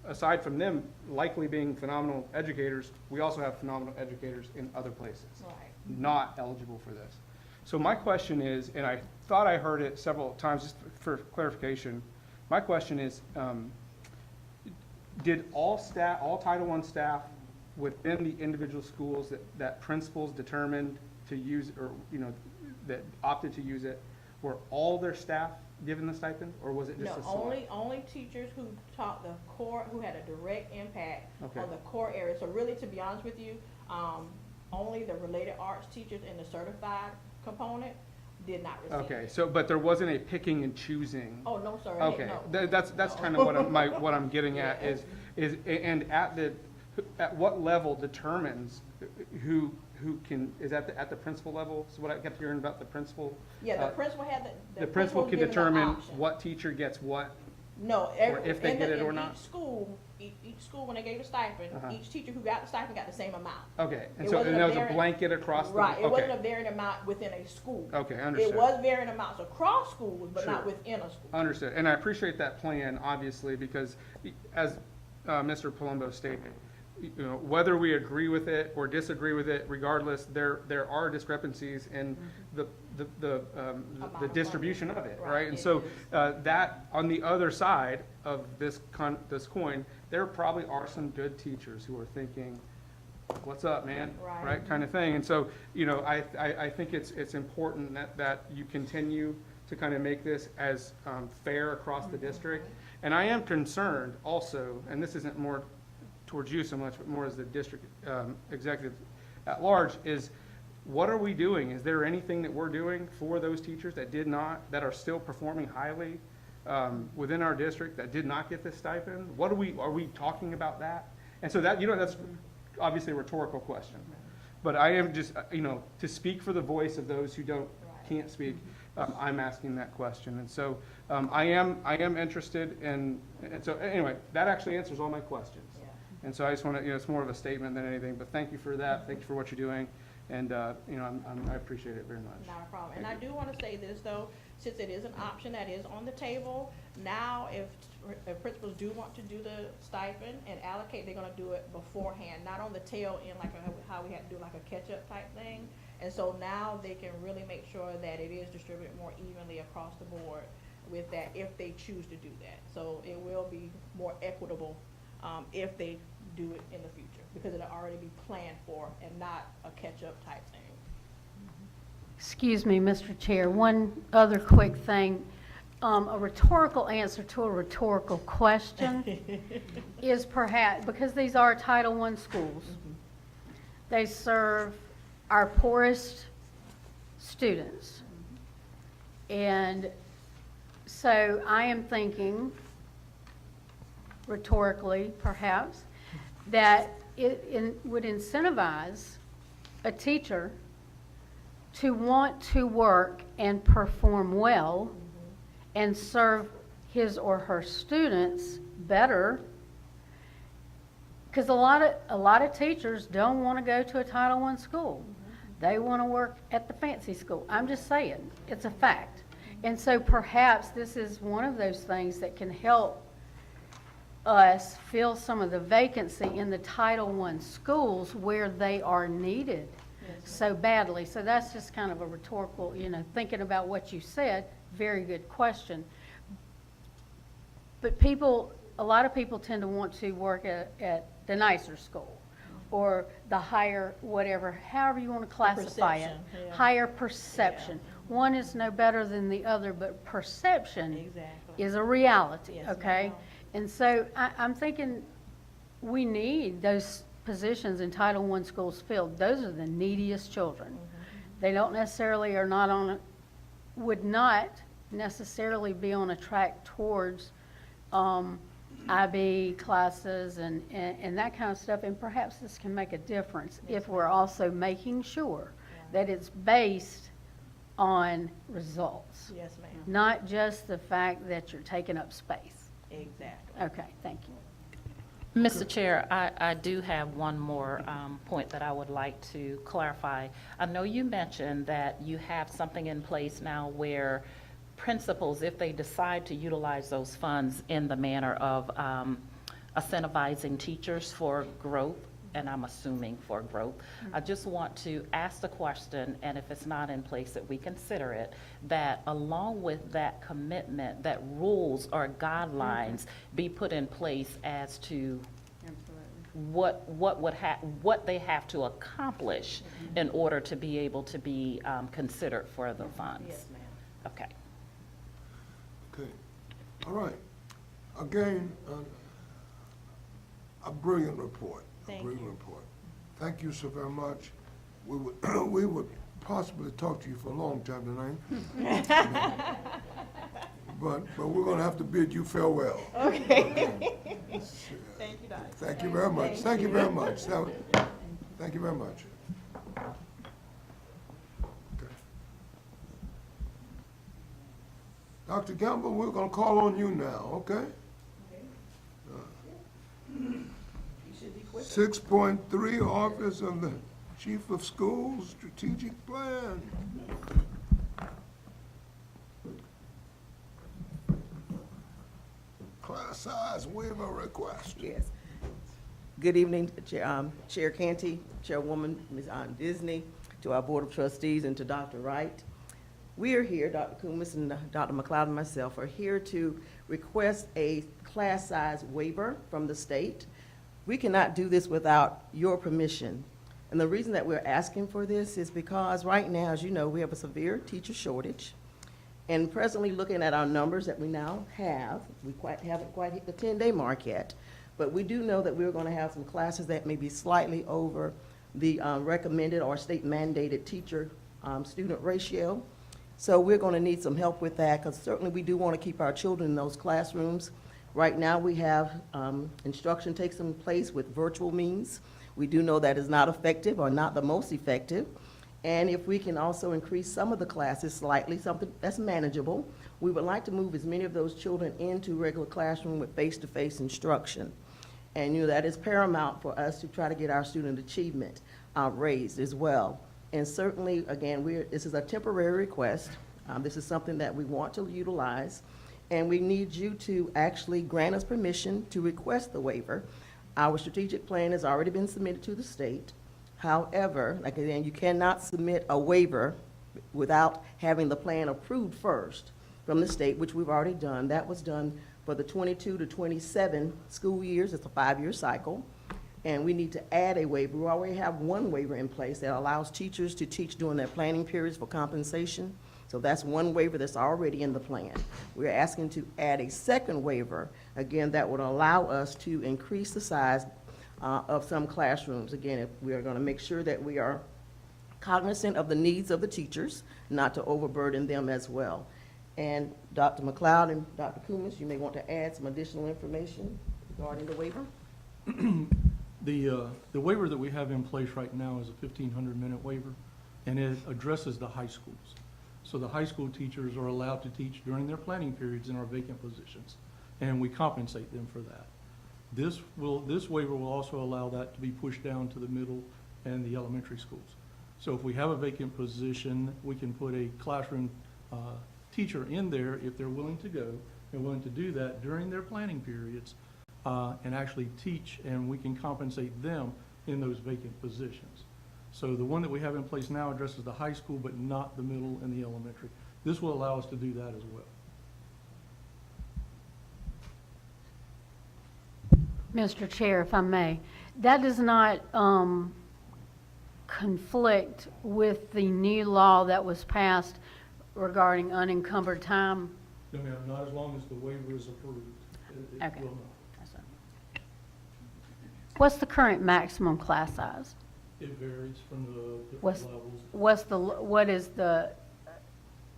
F: aside from them likely being phenomenal educators, we also have phenomenal educators in other places, not eligible for this. So my question is, and I thought I heard it several times, just for clarification, my question is, did all Title I staff within the individual schools that principals determined to use, or that opted to use it, were all their staff given the stipend, or was it just a select?
V: Only teachers who taught the core, who had a direct impact
F: Okay.
V: on the core area. So really, to be honest with you, only the related arts teachers in the certified component did not receive.
F: Okay, so, but there wasn't a picking and choosing?
V: Oh, no, sir.
F: Okay,
V: No.
F: that's kind of what I'm getting at is, and at what level determines who can, is at the principal level? So what I kept hearing about the principal?
V: Yeah, the principal had
F: the principal can
V: given the
F: determine
V: option.
F: what teacher gets what?
V: No,
F: or if they get it or
V: in
F: not?
V: Each school, when they gave the stipend, each teacher who got the stipend got the same amount.
F: Okay, and
V: It
F: so,
V: wasn't
F: and
V: a
F: there was a
V: varying-
F: blanket across the?
V: Right, it wasn't a
F: Okay.
V: varying amount within a school.
F: Okay, understood.
V: It was varying amounts across schools, but
F: Sure.
V: not within a school.
F: Understood, and I appreciate that plan, obviously, because as Mr. Palumbo stated, whether we agree with it or disagree with it, regardless, there are discrepancies in the distribution of it, right? And so that, on the other side of this coin, there probably are some good teachers who are thinking, what's up, man? Right, kind of thing. And so, I think it's important that you continue to kind of make this as fair across the district. And I am concerned also, and this isn't more towards you so much, but more as the district executive at large, is what are we doing? Is there anything that we're doing for those teachers that are still performing highly within our district that did not get this stipend? Are we talking about that? And so that, that's obviously a rhetorical question. But I am just, to speak for the voice of those who can't speak, I'm asking that question. And so I am interested in, and so anyway, that actually answers all my questions. And so I just want to, it's more of a statement than anything, but thank you for that. Thank you for what you're doing. And, I appreciate it very much.
V: Not a problem. And I do want to say this, though, since it is an option that is on the table, now if principals do want to do the stipend and allocate, they're going to do it beforehand, not on the tail end, like how we had to do like a catch-up type thing. And so now they can really make sure that it is distributed more evenly across the board with that, if they choose to do that. So it will be more equitable if they do it in the future, because it'll already be planned for and not a catch-up type thing.
J: Excuse me, Mr. Chair, one other quick thing. A rhetorical answer to a rhetorical question is perhaps, because these are Title I schools, they serve our poorest students. And so I am thinking, rhetorically perhaps, that would incentivize a teacher to want to work and perform well and serve his or her students better. Because a lot of teachers don't want to go to a Title I school. They want to work at the fancy school. I'm just saying, it's a fact. And so perhaps this is one of those things that can help us fill some of the vacancy in the Title I schools where they are needed so badly. So that's just kind of a rhetorical, thinking about what you said, very good question. But a lot of people tend to want to work at the nicer school or the higher whatever, however you want to classify it. Higher perception. Yeah. One is no better than the other, but perception is a reality, okay? And so I'm thinking we need those positions in Title I schools filled. Those are the neediest children. They don't necessarily would not necessarily be on a track towards IB classes and that kind of stuff, and perhaps this can make a difference if we're also making sure that it's based on results.
V: Yes, ma'am.
J: Not just the fact that you're taking up space.
V: Exactly.
J: Okay, thank you.
B: Mr. Chair, I do have one more point that I would like to clarify. I know you mentioned that you have something in place now where principals, if they decide to utilize those funds in the manner of incentivizing teachers for growth, and I'm assuming for growth, I just want to ask the question, and if it's not in place, that we consider it, that along with that commitment, that rules or guidelines be put in place as to what they have to accomplish in order to be able to be considered for the funds.
V: Yes, ma'am.
B: Okay.
A: Okay, all right. Again, a brilliant report.
V: Thank
A: Brilliant
V: you.
A: report. Thank you so very much. We would we would possibly talk to you for a long time tonight. But we're gonna have to bid you farewell.
V: Okay. Thank you, Doctor.
A: Thank you very much. Thank you very much. Thank you very much. Okay. Dr. Gamble, we're gonna call on you now, okay? 6.3, Office of the Chief of Schools, Strategic Plan. Class size waiver request.
S: Yes. Good evening, Chair Canty, Chairwoman Ms. Disney, to our Board of Trustees, and to Dr. Wright. We are here, Dr. Kumis and Dr. McLeod and myself are here to request a class size waiver from the state. We cannot do this without your permission. And the reason that we're asking for this is because right now, as you know, we have a severe teacher shortage. And presently, looking at our numbers that we now have, we haven't quite hit the 10-day mark yet, but we do know that we're going to have some classes that may be slightly over the recommended or state mandated teacher-student ratio. So we're going to need some help with that, because certainly we do want to keep our children in those classrooms. Right now, we have instruction takes place with virtual means. We do know that is not effective or not the most effective. And if we can also increase some of the classes slightly, something that's manageable, we would like to move as many of those children into regular classroom with face-to-face instruction. And that is paramount for us to try to get our student achievement raised as well. And certainly, again, this is a temporary request. This is something that we want to utilize. And we need you to actually grant us permission to request the waiver. Our strategic plan has already been submitted to the state. However, like again, you cannot submit a waiver without having the plan approved first from the state, which we've already done. That was done for the 22 to 27 school years. It's a 5-year cycle. And we need to add a waiver. We already have one waiver in place that allows teachers to teach during their planning periods for compensation. So that's one waiver that's already in the plan. We're asking to add a second waiver, again, that would allow us to increase the size of some classrooms. Again, if we are going to make sure that we are cognizant of the needs of the teachers, not to overburden them as well. And Dr. McLeod and Dr. Kumis, you may want to add some additional information regarding the waiver.
N: The waiver that we have in place right now is a 1,500-minute waiver, and it addresses the high schools. So the high school teachers are allowed to teach during their planning periods in our vacant positions, and we compensate them for that. This waiver will also allow that to be pushed down to the middle and the elementary schools. So if we have a vacant position, we can put a classroom teacher in there if they're willing to go. They're willing to do that during their planning periods and actually teach, and we can compensate them in those vacant positions. So the one that we have in place now addresses the high school, but not the middle and the elementary. This will allow us to do that as well.
J: Mr. Chair, if I may, that does not conflict with the new law that was passed regarding unencumbered time?
N: No, ma'am, not as long as the waiver is approved. It
J: Okay.
N: will not.
J: What's the current maximum class size?
N: It varies from the
J: What's,
N: different levels.
J: what is the,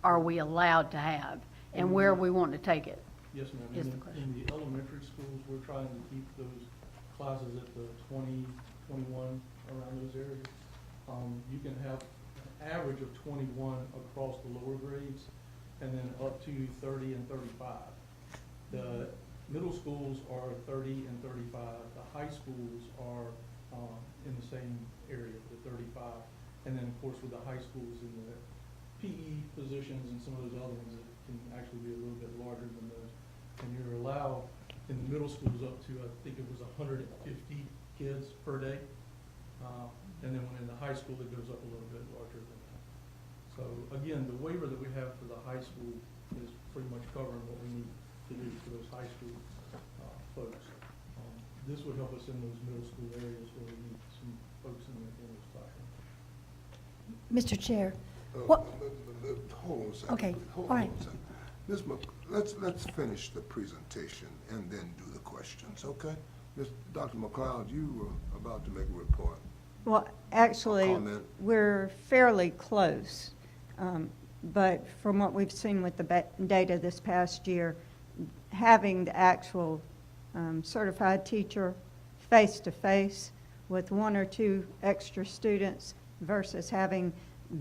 J: are we allowed to have? And where are we wanting to take it?
N: Yes, ma'am.
J: Is the
N: In the elementary schools, we're trying to keep those classes at the 20, 21, around those areas. You can have an average of 21 across the lower grades, and then up to 30 and 35. The middle schools are 30 and 35. The high schools are in the same area, the 35. And then, of course, with the high schools in the PE positions and some of those other ones that can actually be a little bit larger than those. And you're allowed in the middle schools up to, I think it was 150 kids per day. And then when in the high school, it goes up a little bit larger than that. So again, the waiver that we have for the high school is pretty much covering what we need to do for those high school folks. This would help us in those middle school areas where we need some folks in those classrooms.
C: Mr. Chair,
A: Hold on a second.
C: Okay,
A: Hold
C: all
A: on
C: right.
A: a second. Ms. Let's finish the presentation and then do the questions, okay? Dr. McLeod, you were about to make a report.
I: Well, actually,
A: Comment.
I: we're fairly close. But from what we've seen with the data this past year, having the actual certified teacher face-to-face with one or two extra students versus having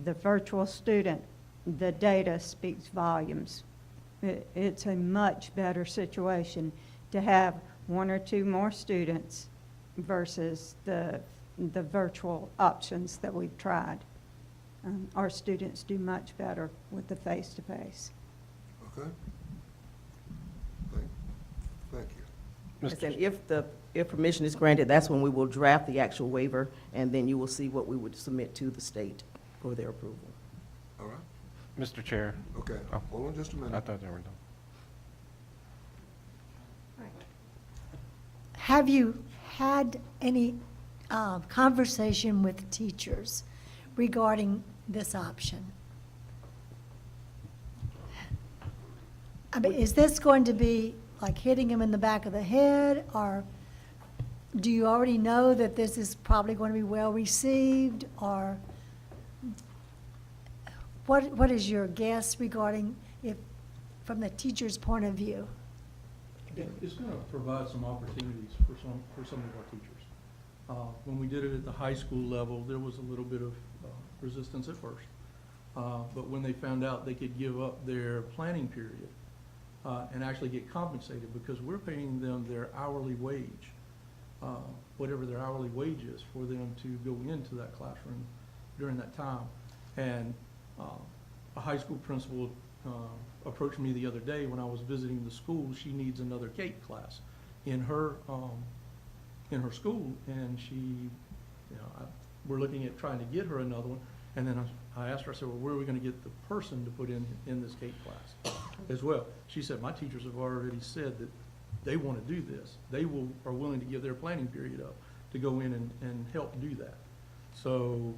I: the virtual student, the data speaks volumes. It's a much better situation to have one or two more students versus the virtual options that we've tried. Our students do much better with the face-to-face.
A: Okay? Thank you.
S: Yes, and if permission is granted, that's when we will draft the actual waiver, and then you will see what we would submit to the state for their approval.
A: All right?
E: Mr. Chair.
A: Okay, hold on just a minute.
E: I thought they were done.
C: have you had any conversation with teachers regarding this option? I mean, is this going to be like hitting them in the back of the head, or do you already know that this is probably going to be well received, or what is your guess regarding if, from the teacher's point of view?
N: It's going to provide some opportunities for some of our teachers. When we did it at the high school level, there was a little bit of resistance at first. But when they found out they could give up their planning period and actually get compensated, because we're paying them their hourly wage, whatever their hourly wage is, for them to go into that classroom during that time. And a high school principal approached me the other day when I was visiting the school. She needs another CAPE class in her school, and we're looking at trying to get her another one. And then I asked her, I said, well, where are we going to get the person to put in this CAPE class as well? She said, my teachers have already said that they want to do this. They are willing to give their planning period up to go in and help do that. So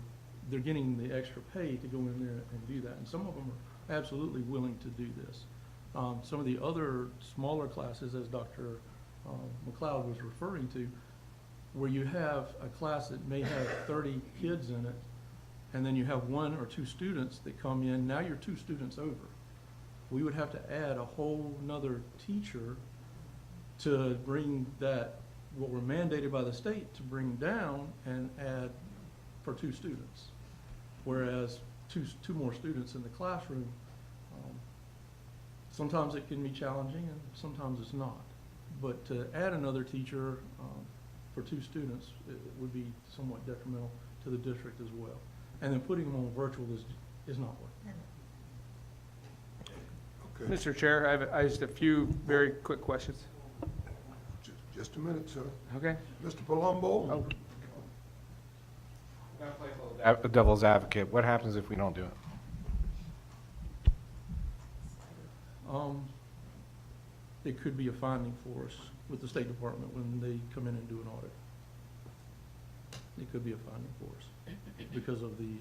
N: they're getting the extra pay to go in there and do that. And some of them are absolutely willing to do this. Some of the other smaller classes, as Dr. McLeod was referring to, where you have a class that may have 30 kids in it, and then you have one or two students that come in, now you're 2 students over. We would have to add a whole nother teacher to bring that what we're mandated by the state to bring down and add for 2 students. Whereas two more students in the classroom, sometimes it can be challenging and sometimes it's not. But to add another teacher for 2 students, it would be somewhat detrimental to the district as well. And then putting them on virtual is not working.
A: Okay.
F: Mr. Chair, I have just a few very quick questions.
A: Just a minute, sir.
F: Okay.
A: Mr. Palumbo?
E: Devil's advocate, what happens if we don't do it?
N: It could be a finding for us with the State Department when they come in and do an audit. It could be a finding for us because of the,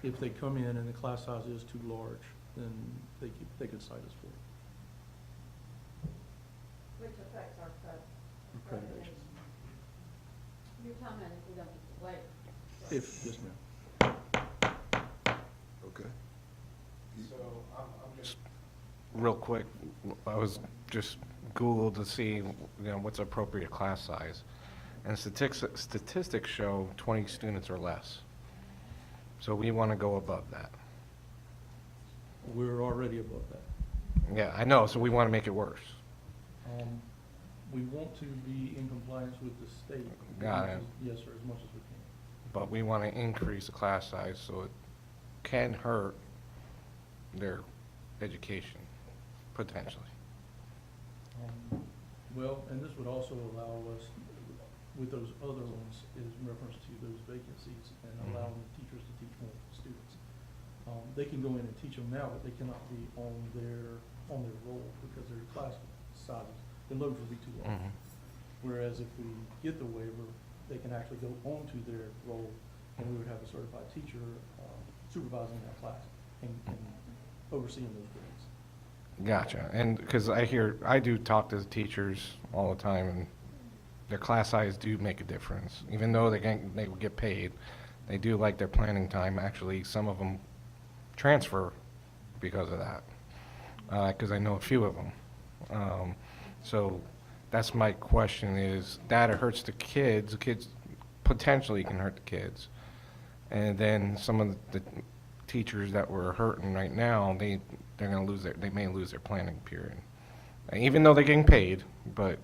N: if they come in and the class size is too large, then they could cite us for it.
J: Which affects our
N: Accreditation.
J: You're talking about if we don't get the waiver.
N: Yes, ma'am.
A: Okay.
E: So I'm just real quick. I was just Googled to see, what's appropriate class size, and statistics show 20 students or less. So we want to go above that.
N: We're already above that.
E: Yeah, I know. So we want to make it worse.
N: We want to be in compliance with the state.
E: Got it.
N: Yes, sir, as much as we can.
E: But we want to increase the class size so it can hurt their education, potentially.
N: Well, and this would also allow us, with those other ones, is in reference to those vacancies and allowing the teachers to teach more students. They can go in and teach them now, but they cannot be on their roll because their class sizes, the loads will be too large. Whereas if we get the waiver, they can actually go onto their role, and we would have a certified teacher supervising that class and overseeing those grades.
E: Gotcha. And because I do talk to the teachers all the time, and their class size do make a difference. Even though they will get paid, they do like their planning time. Actually, some of them transfer because of that, because I know a few of them. So that's my question is, that it hurts the kids potentially can hurt the kids. And then some of the teachers that we're hurting right now, they may lose their planning period. Even though they're getting paid, but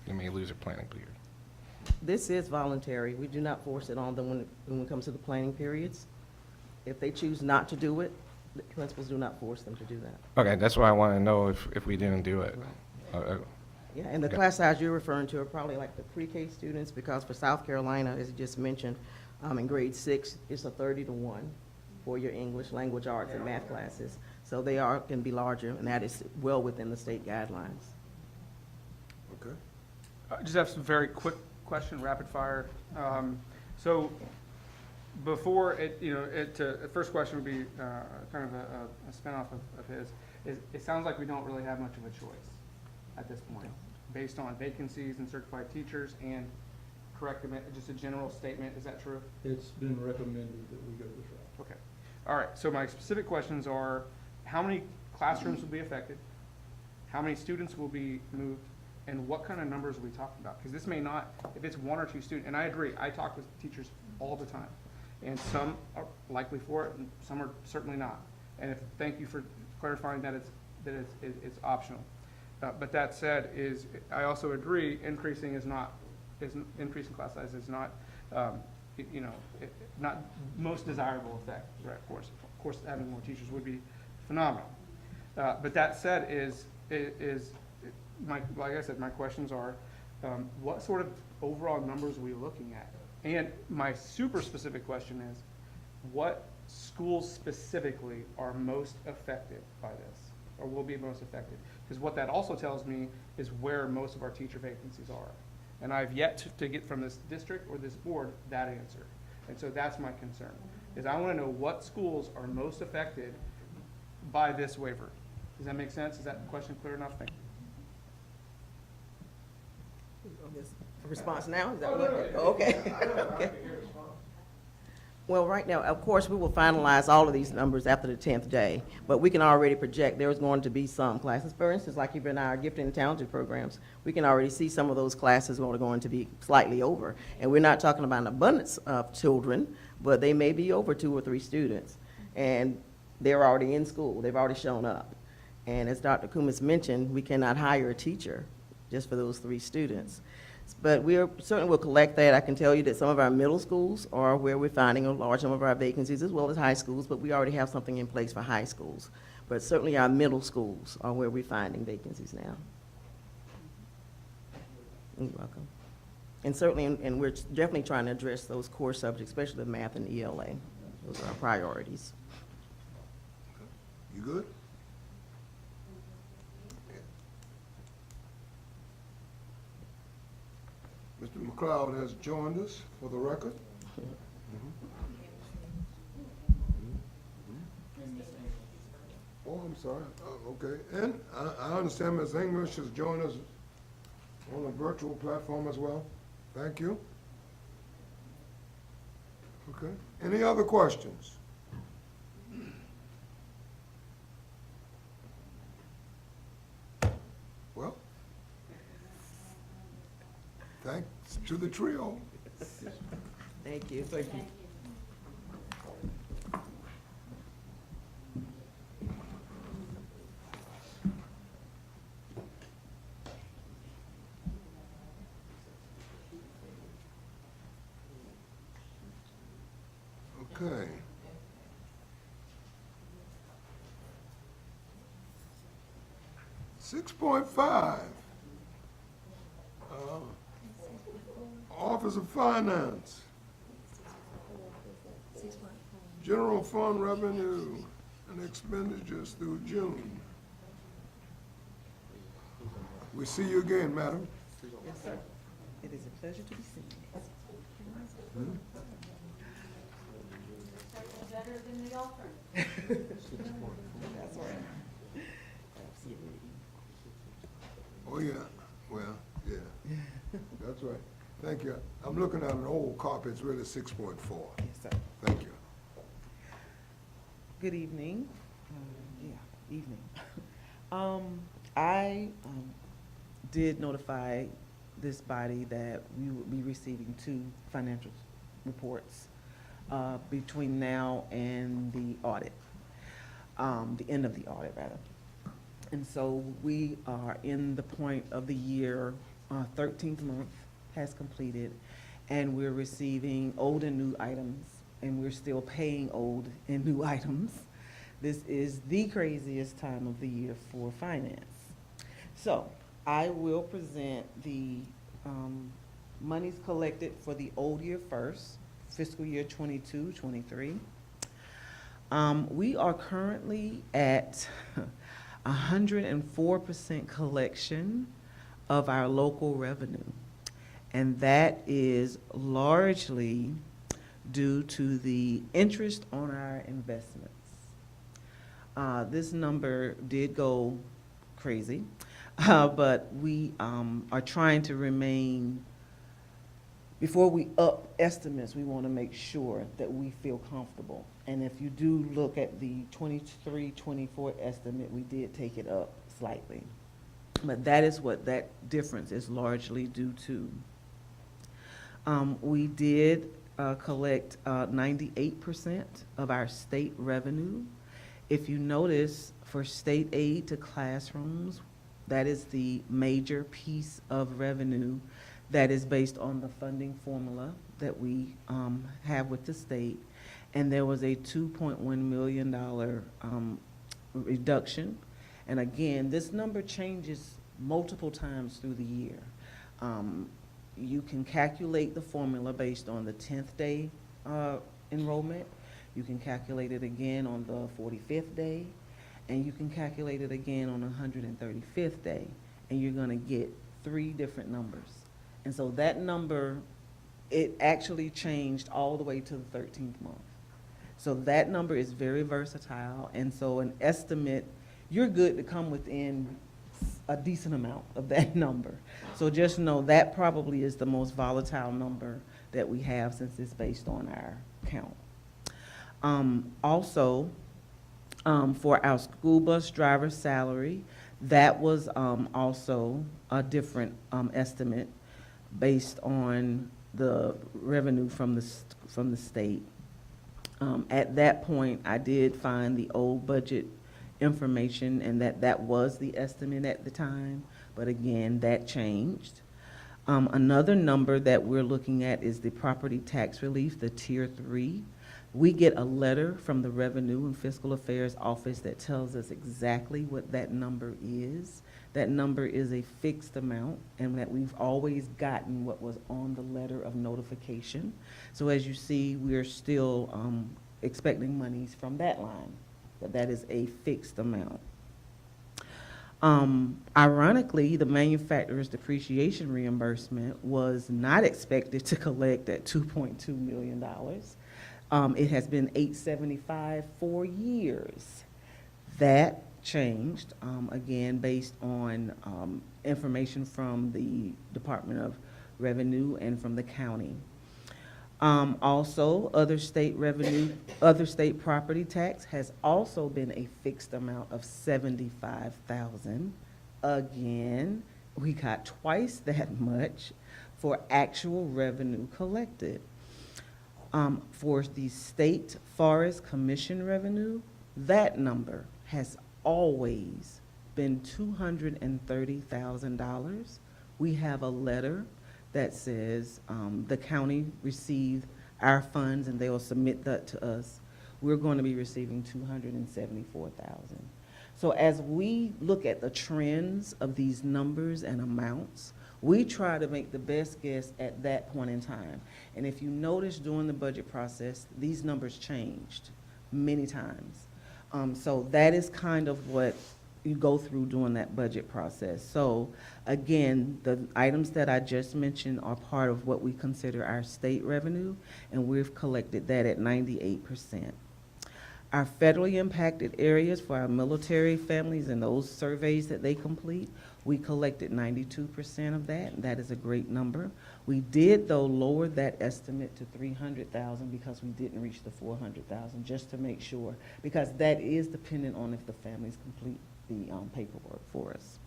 E: they may lose their planning period.
S: This is voluntary. We do not force it on them when it comes to the planning periods. If they choose not to do it, the principals do not force them to do that.
E: Okay, that's why I want to know if we didn't do it.
S: Yeah, and the
E: Okay.
S: class size you're referring to are probably like the pre-K students, because for South Carolina, as you just mentioned, in grade 6, it's a 30-to-1 for your English, language arts, and math classes. So they can be larger, and that is well within the state guidelines.
A: Okay.
F: I just have some very quick question, rapid fire. So before the first question would be kind of a spinoff of his. It sounds like we don't really have much of a choice at this point, based on vacancies and certified teachers and just a general statement. Is that true?
N: It's been recommended that we go this route.
F: Okay. All right. So my specific questions are: how many classrooms will be affected? How many students will be moved? And what kind of numbers are we talking about? Because this may not, if it's 1 or 2 students, and I agree, I talk with teachers all the time, and some are likely for it, and some are certainly not. And thank you for clarifying that it's optional. But that said, I also agree, increasing increasing class size is not, not most desirable effect. Right? Of course, having more teachers would be phenomenal. But that said, like I said, my questions are, what sort of overall numbers are we looking at? And my super specific question is, what schools specifically are most affected by this, or will be most affected? Because what that also tells me is where most of our teacher vacancies are. And I've yet to get from this district or this board that answer. And so that's my concern, is I want to know what schools are most affected by this waiver. Does that make sense? Is that question clear enough? Thank you.
S: A response now? Is that what? Okay. Okay.
G: Well, right now, of course, we will finalize all of these numbers after the 10th day, but we can already project there's going to be some classes. For instance, like even our gifted and talented programs, we can already see some of those classes are going to be slightly over. And we're not talking about an abundance of children, but they may be over 2 or 3 students. And they're already in school, they've already shown up. And as Dr. Kumis mentioned, we cannot hire a teacher just for those 3 students. But we certainly will collect that. I can tell you that some of our middle schools are where we're finding a large number of our vacancies, as well as high schools, but we already have something in place for high schools. But certainly our middle schools are where we're finding vacancies now. You're welcome. And certainly, and we're definitely trying to address those core subjects, especially math and ELA. Those are our priorities.
A: You good? Mr. McLeod has joined us for the record. Oh, I'm sorry. Okay. And I understand Ms. English has joined us on a virtual platform as well. Thank you. Okay. Any other questions? Well, thanks to the trio.
G: Thank you. Thank you.
A: Okay. $6.5. Office of Finance. General fund revenue and expenditures through June. We see you again, madam.
S: Yes, sir. It is a pleasure to be seen.
B: Better than the alternate.
S: That's right. Absolutely.
A: Oh, yeah, well, yeah, that's right. Thank you. I'm looking at an old copy, it's really 6.4.
S: Yes, sir.
A: Thank you.
S: Good evening. Evening. I did notify this body that we would be receiving 2 financial reports between now and the audit, the end of the audit, rather. And so we are in the point of the year, 13th month has completed, and we're receiving old and new items, and we're still paying old and new items. This is the craziest time of the year for finance. So I will present the monies collected for the old year first, fiscal year 22-23. We are currently at 104% collection of our local revenue. And that is largely due to the interest on our investments. This number did go crazy, but we are trying to remain, before we up estimates, we want to make sure that we feel comfortable. And if you do look at the 23-24 estimate, we did take it up slightly. But that is what that difference is largely due to. We did collect 98% of our state revenue. If you notice, for state aid to classrooms, that is the major piece of revenue that is based on the funding formula that we have with the state. And there was a $2.1 million reduction. And again, this number changes multiple times through the year. You can calculate the formula based on the 10th day enrollment. You can calculate it again on the 45th day, and you can calculate it again on the 135th day, and you're gonna get 3 different numbers. And so that number, it actually changed all the way to the 13th month. So that number is very versatile, and so an estimate, you're good to come within a decent amount of that number. So just know that probably is the most volatile number that we have, since it's based on our count. Also, for our school bus driver salary, that was also a different estimate based on the revenue from the state. At that point, I did find the old budget information, and that was the estimate at the time, but again, that changed. Another number that we're looking at is the property tax relief, the Tier 3. We get a letter from the Revenue and Fiscal Affairs Office that tells us exactly what that number is. That number is a fixed amount, and that we've always gotten what was on the letter of notification. So as you see, we're still expecting monies from that line, but that is a fixed amount. Ironically, the manufacturer's depreciation reimbursement was not expected to collect at $2.2 million. It has been $875 for years. That changed, again, based on information from the Department of Revenue and from the county. Also, other state revenue, other state property tax has also been a fixed amount of $75,000. Again, we got twice that much for actual revenue collected. For the State Forest Commission revenue, that number has always been $230,000. We have a letter that says the county received our funds and they will submit that to us. We're going to be receiving $274,000. So as we look at the trends of these numbers and amounts, we try to make the best guess at that point in time. And if you notice during the budget process, these numbers changed many times. So that is kind of what you go through during that budget process. So again, the items that I just mentioned are part of what we consider our state revenue, and we've collected that at 98%. Our federally impacted areas for our military families and those surveys that they complete, we collected 92% of that, and that is a great number. We did, though, lower that estimate to $300,000 because we didn't reach the $400,000, just to make sure, because that is dependent on if the families complete the paperwork for us.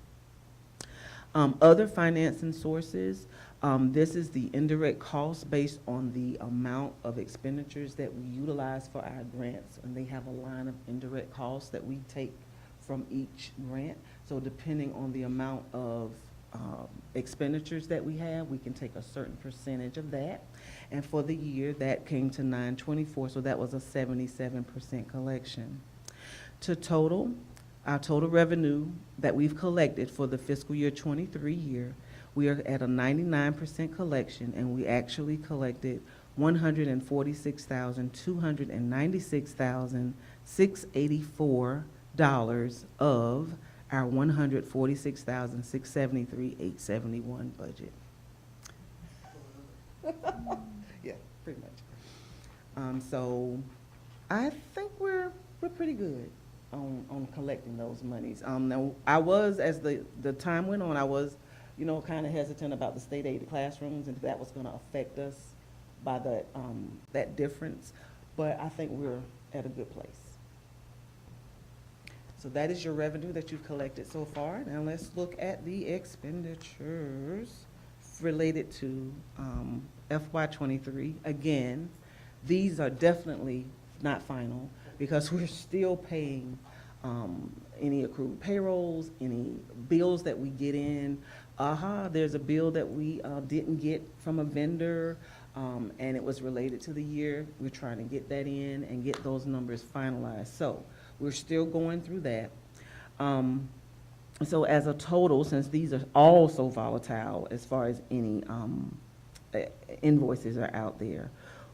S: Other financing sources, this is the indirect cost based on the amount of expenditures that we utilize for our grants, and they have a line of indirect costs that we take from each grant. So depending on the amount of expenditures that we have, we can take a certain percentage of that. And for the year, that came to $924, so that was a 77% collection. To total, our total revenue that we've collected for the fiscal year 23 year, we are at a 99% collection, and we actually collected $146,296,684 of our $146,673,871 budget. Yeah, pretty much. So I think we're pretty good on collecting those monies. Now, I was, as the time went on, I was, you know, kind of hesitant about the state aid classrooms and if that was going to affect us by that difference, but I think we're at a good place. So that is your revenue that you've collected so far. Now let's look at the expenditures related to FY23. Again, these are definitely not final because we're still paying any accrued payrolls, any bills that we get in. There's a bill that we didn't get from a vendor, and it was related to the year. We're trying to get that in and get those numbers finalized. So we're still going through that. So as a total, since these are all so volatile as far as any invoices are out there,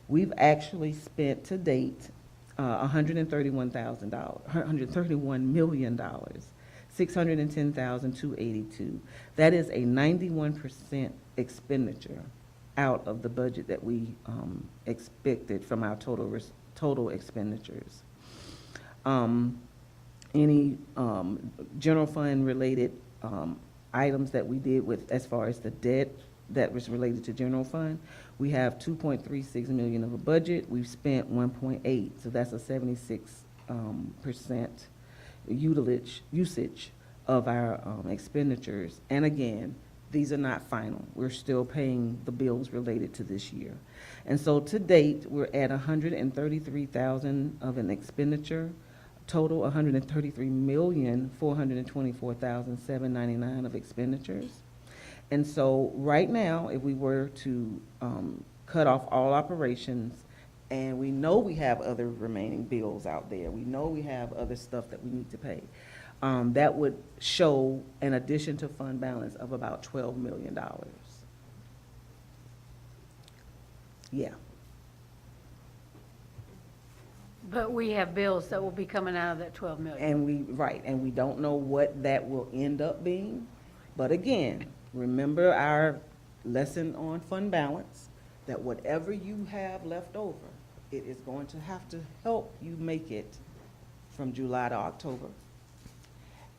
S: we've actually spent to date $131 million, $610,282. That is a 91% expenditure out of the budget that we expected from our total expenditures. Any general fund related items that we did with as far as the debt that was related to general fund. We have 2.36 million of a budget. We've spent 1.8, so that's a 76% usage of our expenditures. And again, these are not final. We're still paying the bills related to this year. And so to date, we're at 133,000 of an expenditure, total 133,424,799 of expenditures. And so right now, if we were to cut off all operations, and we know we have other remaining bills out there, we know we have other stuff that we need to pay, that would show an addition to fund balance of about $12 million. Yeah.
J: But we have bills that will be coming out of that 12 million.
S: And we don't know what that will end up being. But again, remember our lesson on fund balance, that whatever you have left over, it is going to have to help you make it from July to October.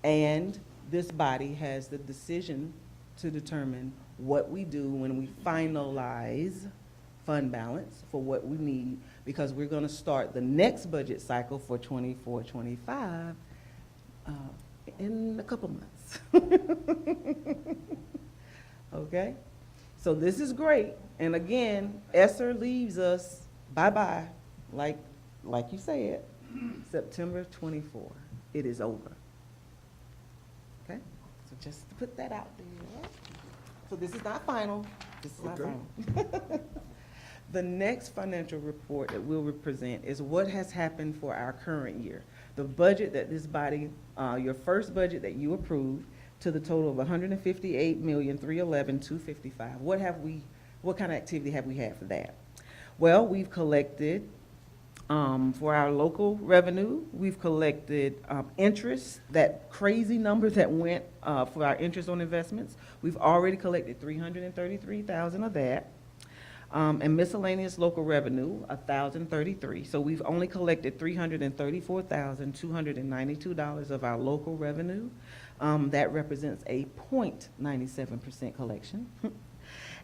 S: And this body has the decision to determine what we do when we finalize fund balance for what we need, because we're going to start the next budget cycle for 24-25 in a couple months. Okay? So this is great. And again, ESSER leaves us bye-bye, like you said, September 24. It is over. Okay? So just to put that out there. So this is not final. This is not final. The next financial report that we'll present is what has happened for our current year. The budget that this body, your first budget that you approved, to the total of $158,311,255. What kind of activity have we had for that? Well, we've collected, for our local revenue, we've collected interest, that crazy number that went for our interest on investments. We've already collected $333,000 of that. And miscellaneous local revenue, $1,033. So we've only collected $334,292 of our local revenue. That represents a 0.97% collection.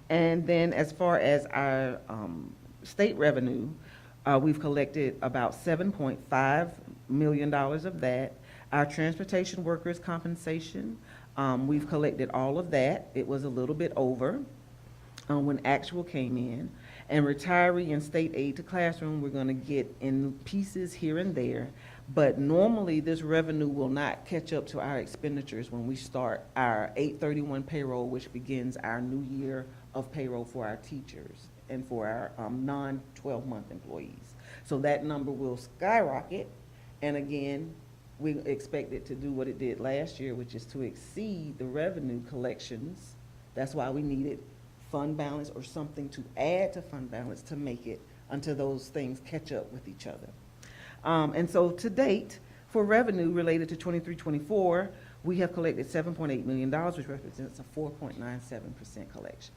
S: And then as far as our state revenue, we've collected about $7.5 million of that. Our transportation workers' compensation, we've collected all of that. It was a little bit over when actual came in. And retiree and state aid to classroom, we're going to get in pieces here and there. But normally, this revenue will not catch up to our expenditures when we start our 8/31 payroll, which begins our new year of payroll for our teachers and for our non-12-month employees. So that number will skyrocket. And again, we expect it to do what it did last year, which is to exceed the revenue collections. That's why we needed fund balance or something to add to fund balance to make it until those things catch up with each other. And so to date, for revenue related to 23-24, we have collected $7.8 million, which represents a 4.97% collection.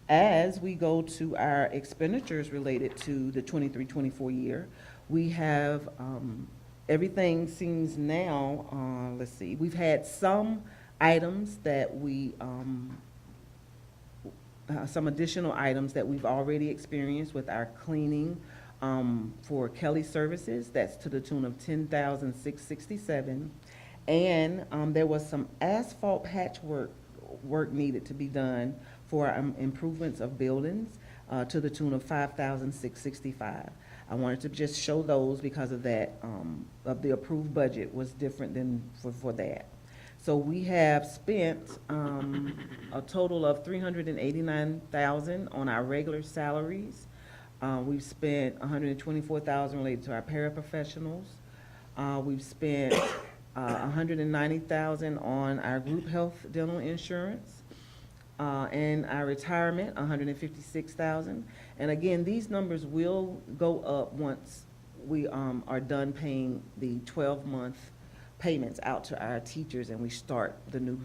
S: As we go to our expenditures related to the 23-24 year, we have everything seems now, let's see, we've had some items that we, some additional items that we've already experienced with our cleaning for Kelly Services. That's to the tune of $10,667. And there was some asphalt patch work needed to be done for improvements of buildings to the tune of $5,665. I wanted to just show those because of that, of the approved budget was different than for that. So we have spent a total of $389,000 on our regular salaries. We've spent $124,000 related to our paraprofessionals. We've spent $190,000 on our group health dental insurance. And our retirement, $156,000. And again, these numbers will go up once we are done paying the 12-month payments out to our teachers and we start the new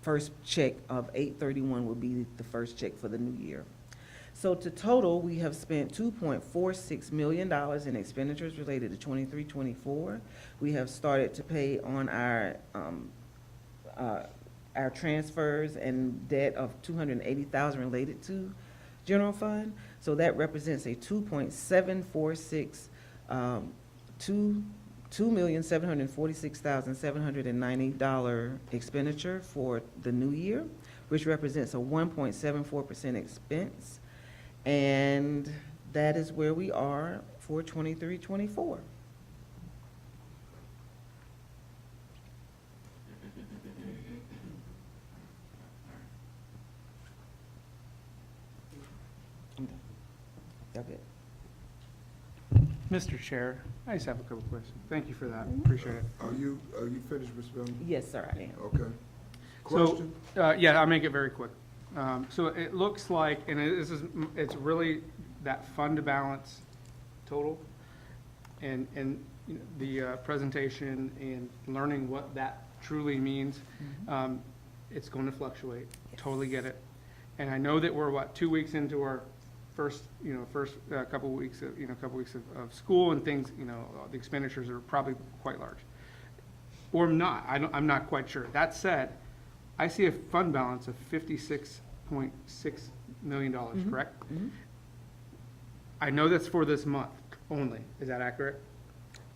S: first check of 8/31 will be the first check for the new year. So to total, we have spent $2.46 million in expenditures related to 23-24. We have started to pay on our our transfers and debt of 280,000 related to general fund. So that represents a 2.746, $2,746,790 expenditure for the new year, which represents a 1.74% expense. And that is where we are for 23-24. Y'all good?
F: Mr. Chair, I just have a couple questions. Thank you for that. Appreciate it.
A: Are you finished, Mr. Bellman?
S: Yes, sir, I am.
A: Okay.
F: So,
A: Question?
F: yeah, I'll make it very quick. So it looks like, and it's really that fund balance total, and you know, the presentation and learning what that truly means. It's going to fluctuate. Totally get it. And I know that we're 2 weeks into our first couple weeks of school and things. The expenditures are probably quite large, or not. I'm not quite sure. That said, I see a fund balance of $56.6 million, correct?
S: Mm-hmm.
F: I know that's for this month only. Is that accurate?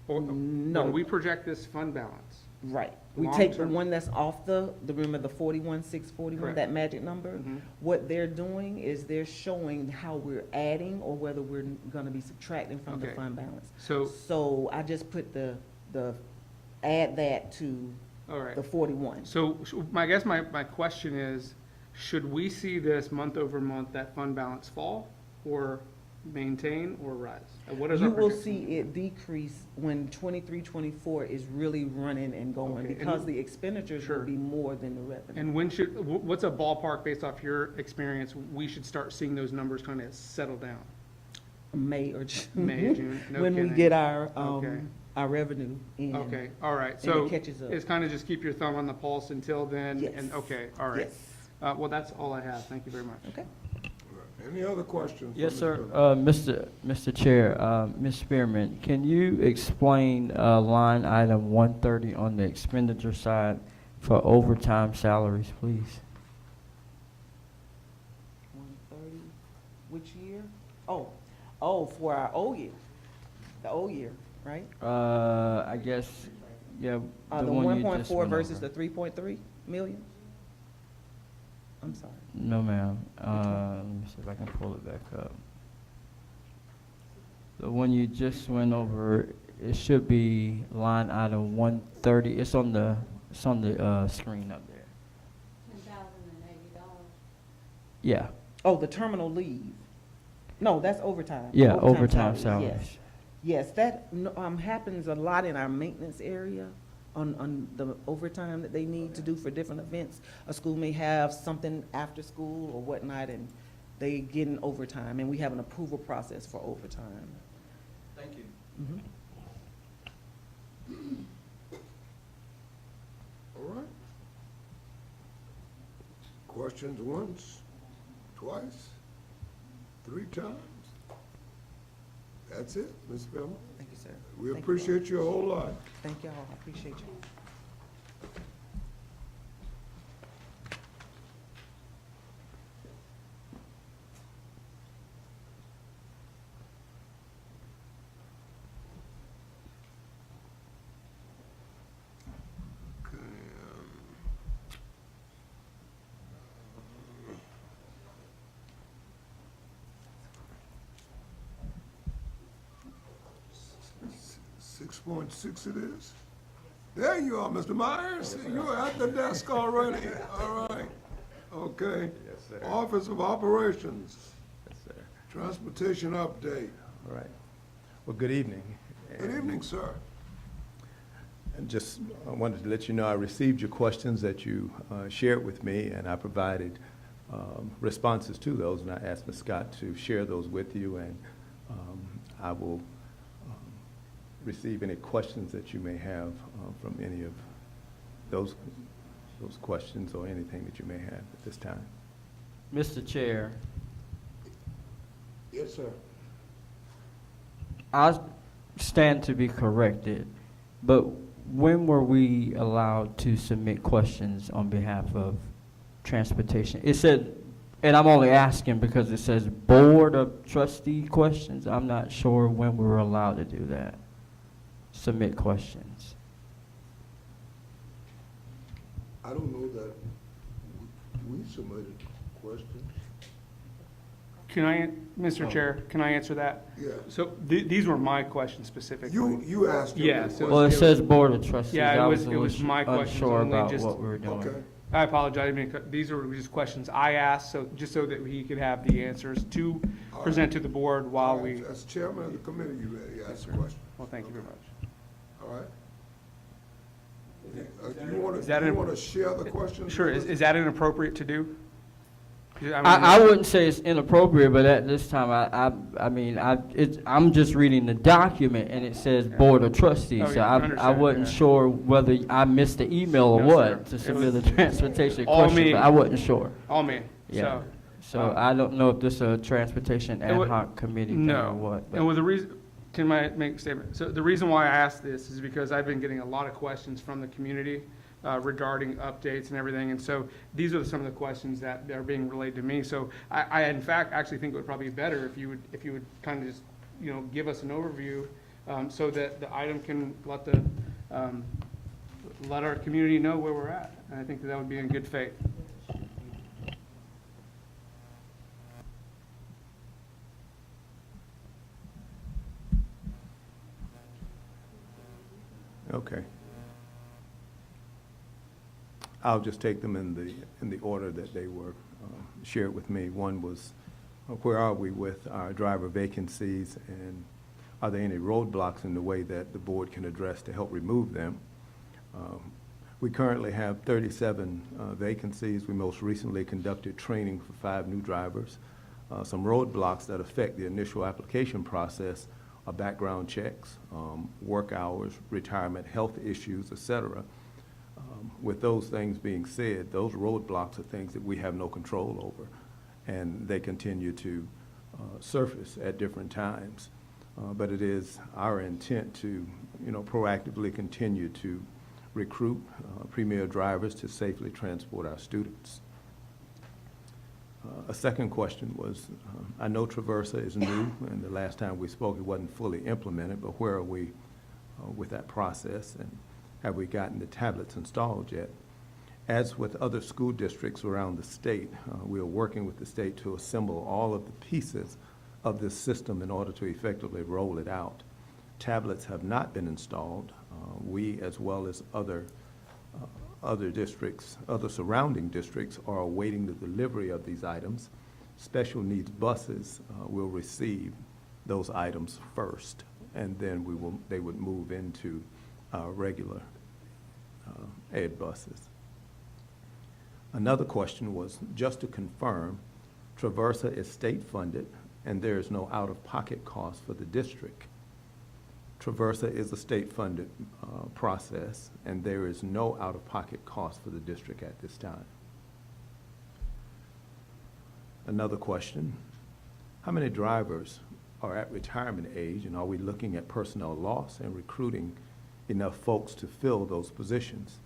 F: Or
S: No.
F: when we project this fund balance,
S: Right. We take the
F: long-term-
S: one that's off remember the 41,641,
F: Correct.
S: that magic number?
F: Mhm.
S: What they're doing is they're showing how we're adding or whether we're gonna be subtracting from the
F: Okay.
S: fund balance.
F: So-
S: So I just put the add that to
F: all right.
S: the 41.
F: So I guess my question is, should we see this month over month, that fund balance fall, or maintain, or rise? What is our
S: You will
F: projection?
S: see it decrease when 23-24 is really running and going,
F: Okay, and-
S: because the expenditures
F: Sure.
S: will be more than the revenue.
F: And what's a ballpark based off your experience, we should start seeing those numbers kind of settle down?
S: May or June.
F: May, June, no
S: When we
F: kidding.
S: get our,
F: Okay.
S: our revenue in.
F: Okay, all right,
S: And
F: so
S: it catches up.
F: it's kind of just keep your thumb on the pulse until then?
S: Yes.
F: And, okay, all right.
S: Yes.
F: Well, that's all I have, thank you very much.
S: Okay.
A: Any other questions? for
D: Yes,
A: Mr.
D: sir.
A: Bellman?
D: Mr. Chair, Ms. Spearman, can you explain line item 130 on the expenditure side for overtime salaries, please?
S: 130, which year? Oh, for our old year, the old year, right?
D: I guess, yeah.
S: The
D: one you just
S: 1.4
D: went
S: versus
D: over.
S: the 3.3 million? I'm sorry.
D: No, ma'am. Let me see if I can pull it back up. The one you just went over, it should be line item 130. It's on the screen up there.
J: $10,080.
D: Yeah.
S: Oh, the terminal leave. No, that's overtime.
D: Yeah, overtime
S: salaries,
D: salaries.
S: Yes, that happens a lot in our maintenance area on the overtime that they need to do for different events. A school may have something after school or whatnot, and they get an overtime, and we have an approval process for overtime.
D: Thank you.
A: All right. Questions once, twice, 3 times? That's it, Ms. Bellman?
S: Thank you, sir.
A: We
S: Thank you.
A: appreciate you a whole lot.
S: Thank y'all, I appreciate you.
A: Okay, 6.6 it is? There you are, Mr. Myers. You're at the desk already. All right. Okay.
K: Yes, sir.
A: Office of Operations,
K: Yes, sir.
A: Transportation Update.
K: All right. Well, good evening.
A: Good evening, sir.
K: And just wanted to let you know I received your questions that you shared with me, and I provided responses to those, and I asked Ms. Scott to share those with you, and I will receive any questions that you may have from any of those questions or anything that you may have at this time.
D: Mr. Chair,
A: Yes, sir.
D: I stand to be corrected, but when were we allowed to submit questions on behalf of transportation? It said, and I'm only asking because it says Board of Trustee questions. I'm not sure when we were allowed to do that. Submit questions.
A: I don't know that we submitted questions.
F: Can I, Mr. Chair, can I answer that?
A: Yeah.
F: So these were my questions specifically.
A: You asked your
F: Yeah.
A: question.
D: Well, it says Board of Trustees.
F: Yeah,
D: I
F: it was my questions
D: unsure
F: only,
D: about
F: just.
D: what we were doing.
A: Okay.
F: I apologize. I mean, these are just questions I asked, so just so that he could have the answers to present to the board while
A: All right,
F: we.
A: as chairman of the committee, you ready to ask
F: Yes,
A: a
F: sir.
A: question?
F: Well, thank you very much.
A: All right. Do
F: Is that
A: you
F: an-
A: want to share the questions?
F: Sure.
A: with us?
F: Is that inappropriate to do?
D: I wouldn't say it's inappropriate, but at this time, I'm just reading the document and it says Board of Trustees.
F: Oh,
D: So
F: yeah,
D: I
F: understood,
D: wasn't
F: yeah.
D: sure whether I missed the email or
F: No,
D: what
F: sir.
D: to
F: It
D: submit
F: was
D: a transportation
F: all
D: question,
F: me.
D: but I wasn't sure.
F: All me.
D: Yeah. So
F: um,
D: I don't know if this is a transportation ad hoc committee thing or
F: No.
D: what. but-
F: And with the reason, can I make a statement? So the reason why I asked this is because I've been getting a lot of questions from the community regarding updates and everything. And so these are some of the questions that are being relayed to me. So I in fact actually think it would probably be better if you would kind of just, give us an overview so that the item can let our community know where we're at. And I think that would be in good faith.
K: Okay. I'll just take them in the order that they were shared with me. One was, where are we with our driver vacancies, and are there any roadblocks in the way that the board can address to help remove them? We currently have 37 vacancies. We most recently conducted training for 5 new drivers. Some roadblocks that affect the initial application process are background checks, work hours, retirement, health issues, et cetera. With those things being said, those roadblocks are things that we have no control over, and they continue to surface at different times. But it is our intent to, proactively continue to recruit premier drivers to safely transport our students. A second question was, I know Traversa is new, and the last time we spoke, it wasn't fully implemented, but where are we with that process, and have we gotten the tablets installed yet? As with other school districts around the state, we are working with the state to assemble all of the pieces of this system in order to effectively roll it out. Tablets have not been installed. We, as well as other districts, other surrounding districts, are awaiting the delivery of these items. Special needs buses will receive those items first, and then they would move into regular ed buses. Another question was, just to confirm, Traversa is state-funded, and there is no out-of-pocket cost for the district. Traversa is a state-funded process, and there is no out-of-pocket cost for the district at this time. Another question, how many drivers are at retirement age, and are we looking at personnel loss and recruiting enough folks to fill those positions?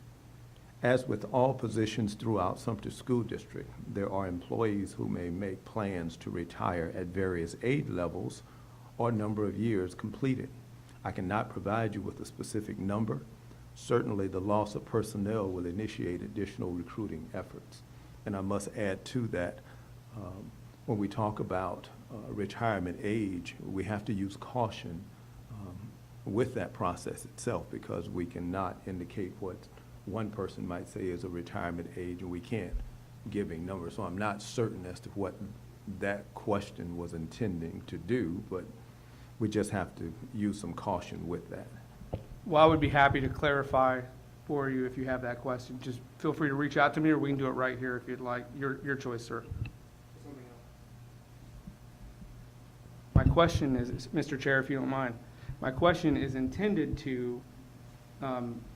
K: As with all positions throughout Sumter School District, there are employees who may make plans to retire at various age levels or number of years completed. I cannot provide you with a specific number. Certainly, the loss of personnel will initiate additional recruiting efforts. And I must add to that, when we talk about retirement age, we have to use caution with that process itself, because we cannot indicate what one person might say is a retirement age, and we can't give a number. So I'm not certain as to what that question was intending to do, but we just have to use some caution with that.
F: Well, I would be happy to clarify for you if you have that question. Just feel free to reach out to me, or we can do it right here if you'd like. Your choice, sir. My question is, Mr. Chair, if you don't mind, my question is intended to,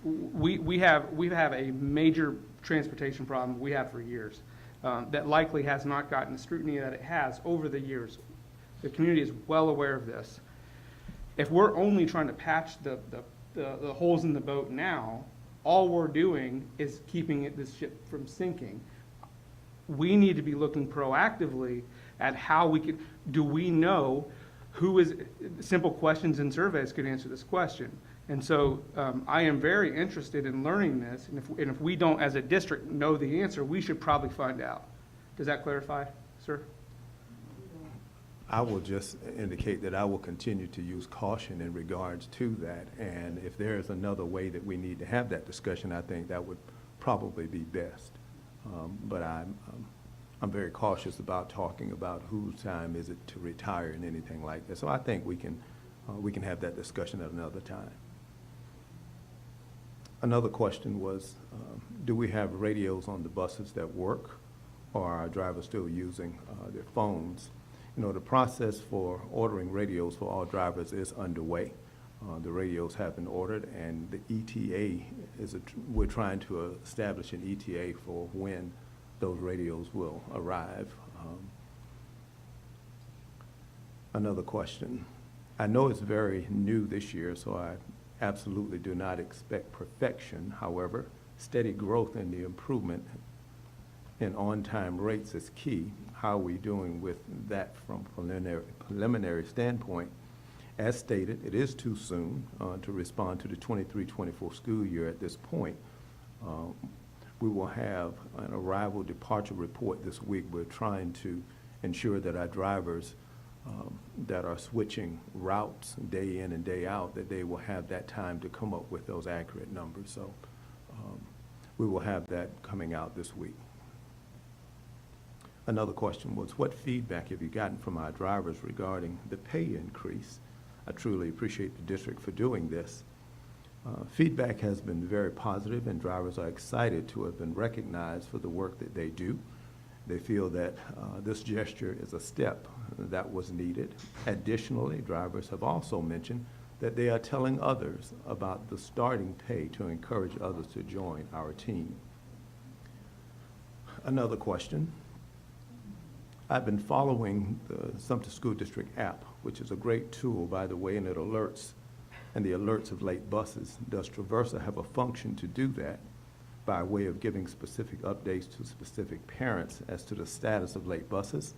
F: we have a major transportation problem we have for years that likely has not gotten the scrutiny that it has over the years. The community is well aware of this. If we're only trying to patch the the holes in the boat now, all we're doing is keeping this ship from sinking. We need to be looking proactively at how we can, do we know who is, simple questions and surveys could answer this question. And so I am very interested in learning this, and if we don't, as a district, know the answer, we should probably find out. Does that clarify, sir?
K: I will just indicate that I will continue to use caution in regards to that, and if there is another way that we need to have that discussion, I think that would probably be best. But I'm very cautious about talking about whose time is it to retire and anything like that. So I think we can have that discussion at another time. Another question was, do we have radios on the buses that work, or are our drivers still using their phones? You know, the process for ordering radios for all drivers is underway. The radios have been ordered, and the ETA we're trying to establish an ETA for when those radios will arrive. Another question. I know it's very new this year, so I absolutely do not expect perfection. However, steady growth and the improvement in on-time rates is key. How are we doing with that from preliminary standpoint? As stated, it is too soon to respond to the 23-24 school year at this point. We will have an arrival departure report this week. We're trying to ensure that our drivers that are switching routes day in and day out, that they will have that time to come up with those accurate numbers. So we will have that coming out this week. Another question was, what feedback have you gotten from our drivers regarding the pay increase? I truly appreciate the district for doing this. Feedback has been very positive, and drivers are excited to have been recognized for the work that they do. They feel that this gesture is a step that was needed. Additionally, drivers have also mentioned that they are telling others about the starting pay to encourage others to join our team. Another question. I've been following the Sumter School District app, which is a great tool, by the way, and it alerts, and the alerts of late buses. Does Traversa have a function to do that by way of giving specific updates to specific parents as to the status of late buses?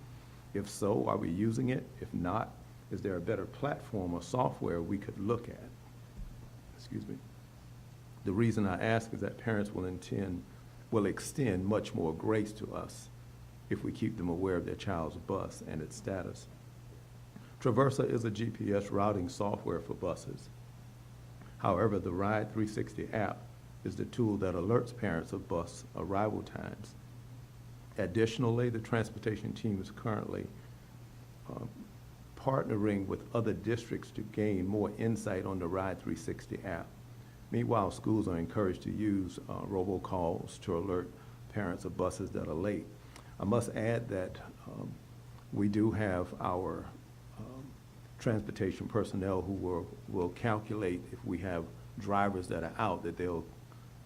K: If so, are we using it? If not, is there a better platform or software we could look at? Excuse me. The reason I ask is that parents will extend much more grace to us if we keep them aware of their child's bus and its status. Traversa is a GPS routing software for buses. However, the Ride 360 app is the tool that alerts parents of bus arrival times. Additionally, the transportation team is currently partnering with other districts to gain more insight on the Ride 360 app. Meanwhile, schools are encouraged to use robocalls to alert parents of buses that are late. I must add that we do have our transportation personnel who will calculate if we have drivers that are out, that they'll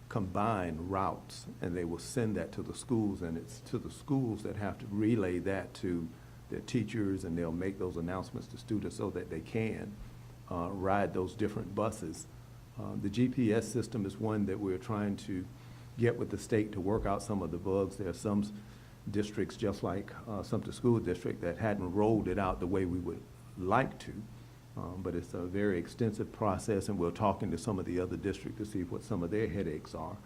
K: combine routes and they will send that to the schools, and it's to the schools that have to relay that to their teachers, and they'll make those announcements to students so that they can ride those different buses. The GPS system is one that we're trying to get with the state to work out some of the bugs. There are some districts, just like Sumter School District, that hadn't rolled it out the way we would like to, but it's a very extensive process, and we're talking to some of the other districts to see what some of their headaches are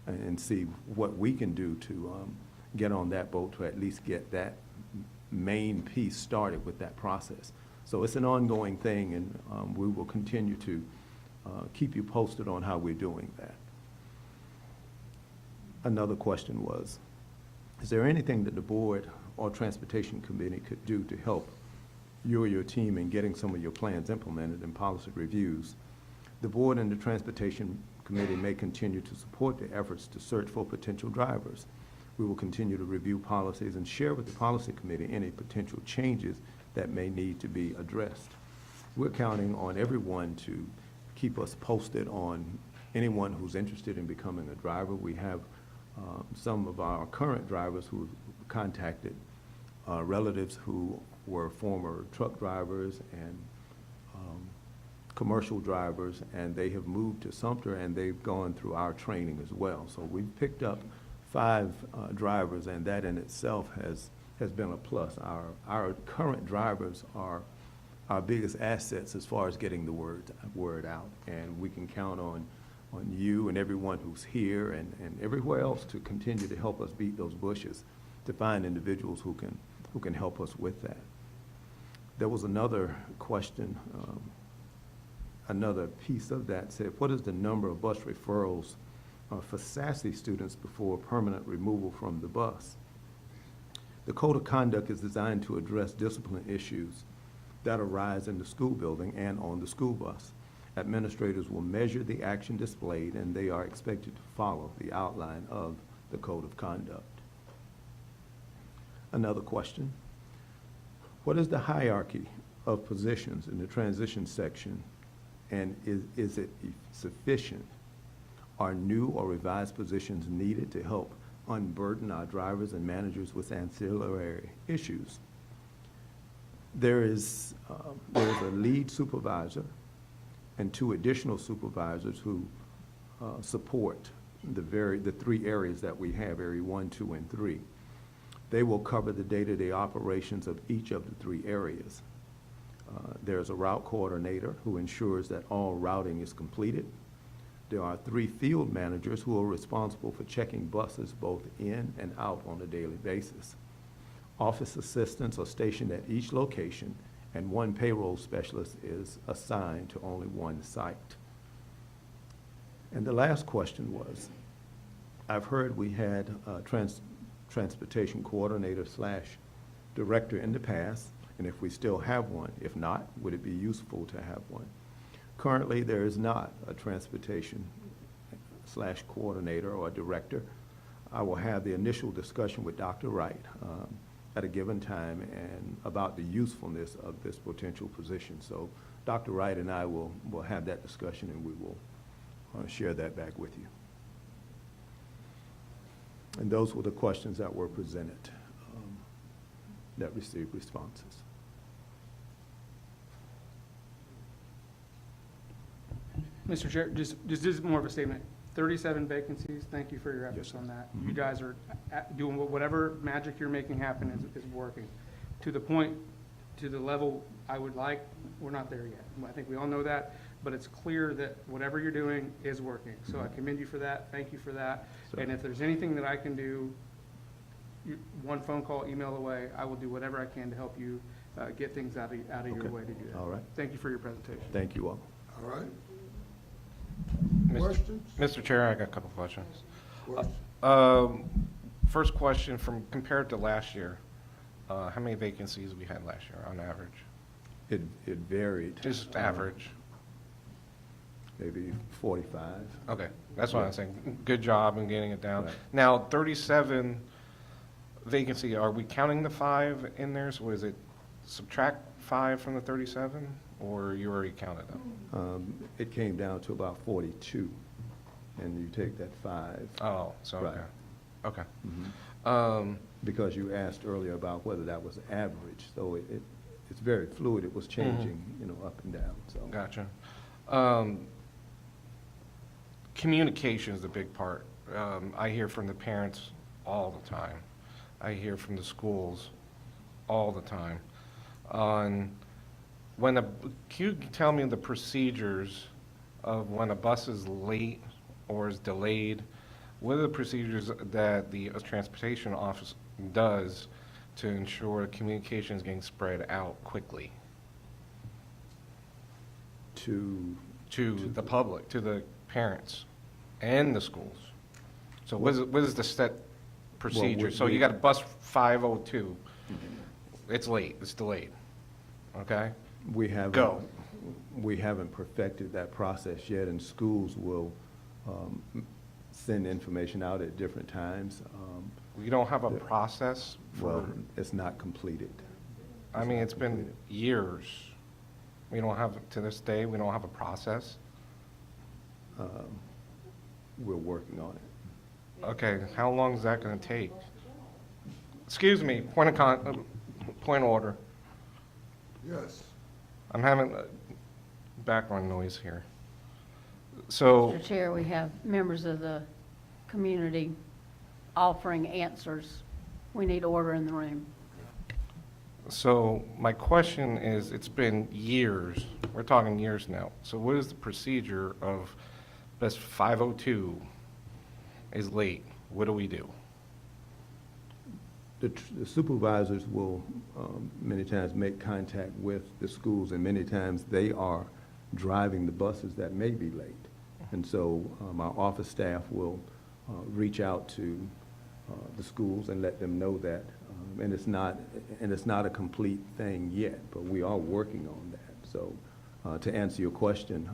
K: and see what we can do to get on that boat to at least get that main piece started with that process. So it's an ongoing thing, and we will continue to keep you posted on how we're doing that. Another question was, is there anything that the board or transportation committee could do to help you or your team in getting some of your plans implemented in policy reviews? The board and the transportation committee may continue to support the efforts to search for potential drivers. We will continue to review policies and share with the policy committee any potential changes that may need to be addressed. We're counting on everyone to keep us posted on anyone who's interested in becoming a driver. We have some of our current drivers who contacted relatives who were former truck drivers and commercial drivers, and they have moved to Sumter, and they've gone through our training as well. So we've picked up 5 drivers, and that in itself has been a plus. Our current drivers are our biggest assets as far as getting the word out, and we can count on you and everyone who's here and everywhere else to continue to help us beat those bushes, to find individuals who can help us with that. There was another question, another piece of that said, what is the number of bus referrals for SASE students before permanent removal from the bus? The Code of Conduct is designed to address discipline issues that arise in the school building and on the school bus. Administrators will measure the action displayed, and they are expected to follow the outline of the Code of Conduct. Another question: what is the hierarchy of positions in the transition section, and is it sufficient? Are new or revised positions needed to help unburden our drivers and managers with ancillary issues? There is a lead supervisor and 2 additional supervisors who support the 3 areas that we have, area 1, 2, and 3. They will cover the day-to-day operations of each of the 3 areas. There's a route coordinator who ensures that all routing is completed. There are 3 field managers who are responsible for checking buses both in and out on a daily basis. Office assistants are stationed at each location, and 1 payroll specialist is assigned to only 1 site. And the last question was, I've heard we had a transportation coordinator / director in the past, and if we still have one. If not, would it be useful to have one? Currently, there is not a transportation / coordinator or director. I will have the initial discussion with Dr. Wright at a given time and about the usefulness of this potential position. So Dr. Wright and I will have that discussion, and we will share that back with you. And those were the questions that were presented that received responses.
F: Mr. Chair, just more of a statement. 37 vacancies, thank you for your efforts on that. You guys are doing whatever magic you're making happen is working. To the level I would like, we're not there yet. I think we all know that, but it's clear that whatever you're doing is working. So I commend you for that, thank you for that. And if there's anything that I can do, 1 phone call, email away, I will do whatever I can to help you get things out of your way to do that.
K: All right.
F: Thank you for your presentation.
K: Thank you all.
A: All right?
E: Mr. Chair, I got a couple questions. First question, compared to last year, how many vacancies we had last year on average?
K: It varied.
E: Just average.
K: Maybe 45.
E: Okay, that's what I'm saying. Good job in getting it down.
K: Right.
E: Now, 37 vacancy, are we counting the 5 in there? So is it subtract 5 from the 37, or you already counted them?
K: It came down to about 42, and you take that 5.
E: Oh, so,
K: Right.
E: Okay.
K: Mm-hmm. Because you asked earlier about whether that was average, so it's very fluid. It was changing, up and down, so.
E: Gotcha. Communication is a big part. I hear from the parents all the time. I hear from the schools all the time. Can you tell me the procedures of when a bus is late or is delayed? What are the procedures that the transportation office does to ensure communication is getting spread out quickly? To the public, to the parents and the schools. So what is the set procedure? So you got a bus 502, it's late, it's delayed, okay?
K: We haven't perfected that process yet, and schools will send information out at different times.
E: We don't have a process for...
K: Well, it's not completed.
E: I mean, it's been years. We don't have, to this day, we don't have a process.
K: We're working on it.
E: Okay, how long is that going to take? Excuse me, point of order.
A: Yes.
E: I'm having, background noise here. So,
J: Mr. Chair, we have members of the community offering answers. We need order in the room.
E: so my question is, it's been years, we're talking years now. So what is the procedure of best 5:02 is late? What do we do?
K: The supervisors will many times make contact with the schools, and many times they are driving the buses that may be late. And so our office staff will reach out to the schools and let them know that. And it's not a complete thing yet, but we are working on that. So to answer your question,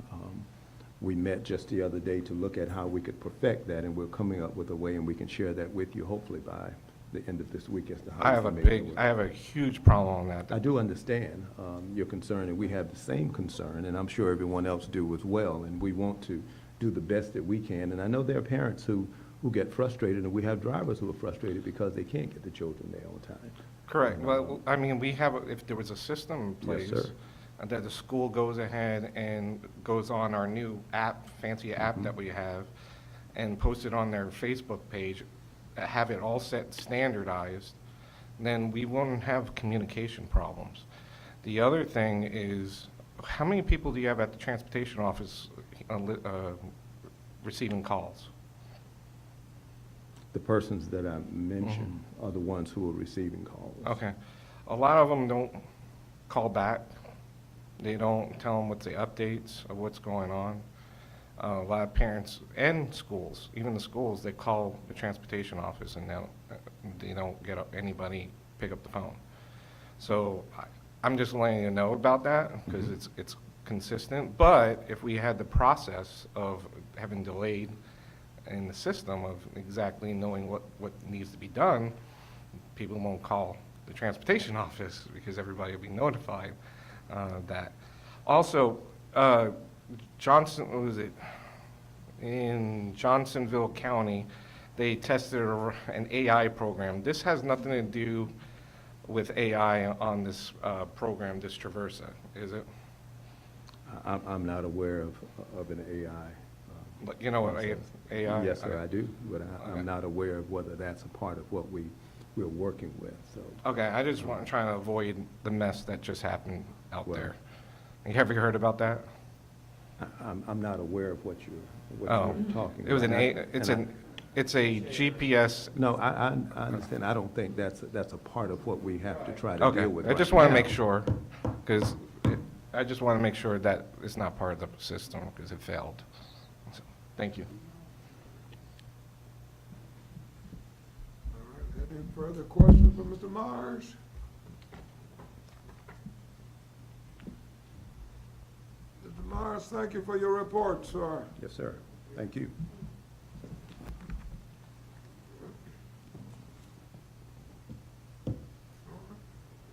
K: we met just the other day to look at how we could perfect that, and we're coming up with a way, and we can share that with you hopefully by the end of this week as to how
E: I have a huge problem on that.
K: I do understand your concern, and we have the same concern, and I'm sure everyone else do as well, and we want to do the best that we can. And I know there are parents who get frustrated, and we have drivers who are frustrated because they can't get the children there on time.
E: Correct. Well, I mean, if there was a system in place,
K: Yes, sir.
E: that the school goes ahead and goes on our new app, fancy app that we have, and post it on their Facebook page, have it all set standardized, then we won't have communication problems. The other thing is, how many people do you have at the transportation office receiving calls?
K: The persons that I mentioned are the ones who are receiving calls.
E: Okay. A lot of them don't call back. They don't tell them what's the updates of what's going on. A lot of parents and schools, even the schools, they call the transportation office and they don't get anybody pick up the phone. So I'm just letting you know about that because it's consistent. But if we had the process of having delayed in the system of exactly knowing what needs to be done, people won't call the transportation office because everybody will be notified that. Also, in Johnsonville County, they tested an AI program. This has nothing to do with AI on this program, this Traversa, is it?
K: I'm not aware of an AI.
E: But you know what AI?
K: Yes, sir, I do, but I'm not aware of whether that's a part of what we're working with, so.
E: Okay, I just want trying to avoid the mess that just happened out there. Have you heard about that?
K: I'm not aware of what you're talking about.
E: It was it's a GPS.
K: No, I understand. I don't think that's a part of what we have to try to deal with.
E: I just want to make sure, because I just want to make sure that it's not part of the system because it failed. So, thank you.
A: All right, any further questions for Mr. Myers? Mr. Myers, thank you for your report, sir.
K: Yes, sir. Thank you.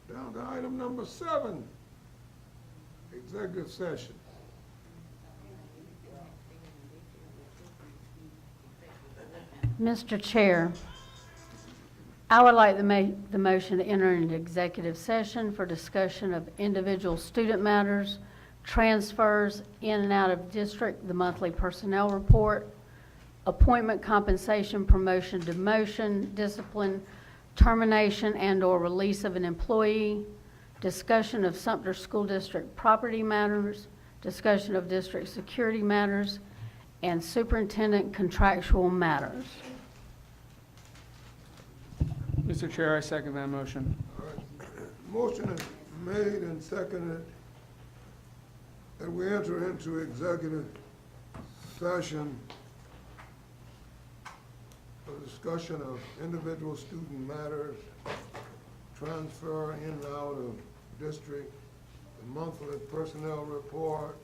A: Down to item number 7, executive session.
J: Mr. Chair, I would like to make the motion to enter into executive session for discussion of individual student matters, transfers in and out of district, the monthly personnel report, appointment, compensation, promotion, demotion, discipline, termination and/or release of an employee, discussion of Sumter School District property matters, discussion of district security matters, and superintendent contractual matters.
F: Mr. Chair, I second that motion.
A: All right. Motion is made and seconded that we enter into executive session for discussion of individual student matters, transfer in and out of district, the monthly personnel report,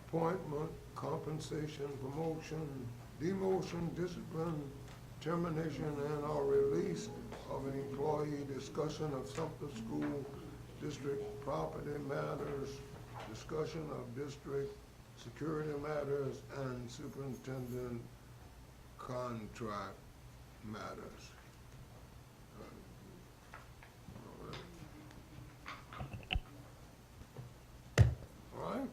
A: appointment, compensation, promotion, demotion, discipline, termination and/or release of an employee, discussion of Sumter School District property matters, discussion of district security matters, and superintendent contract matters. All right.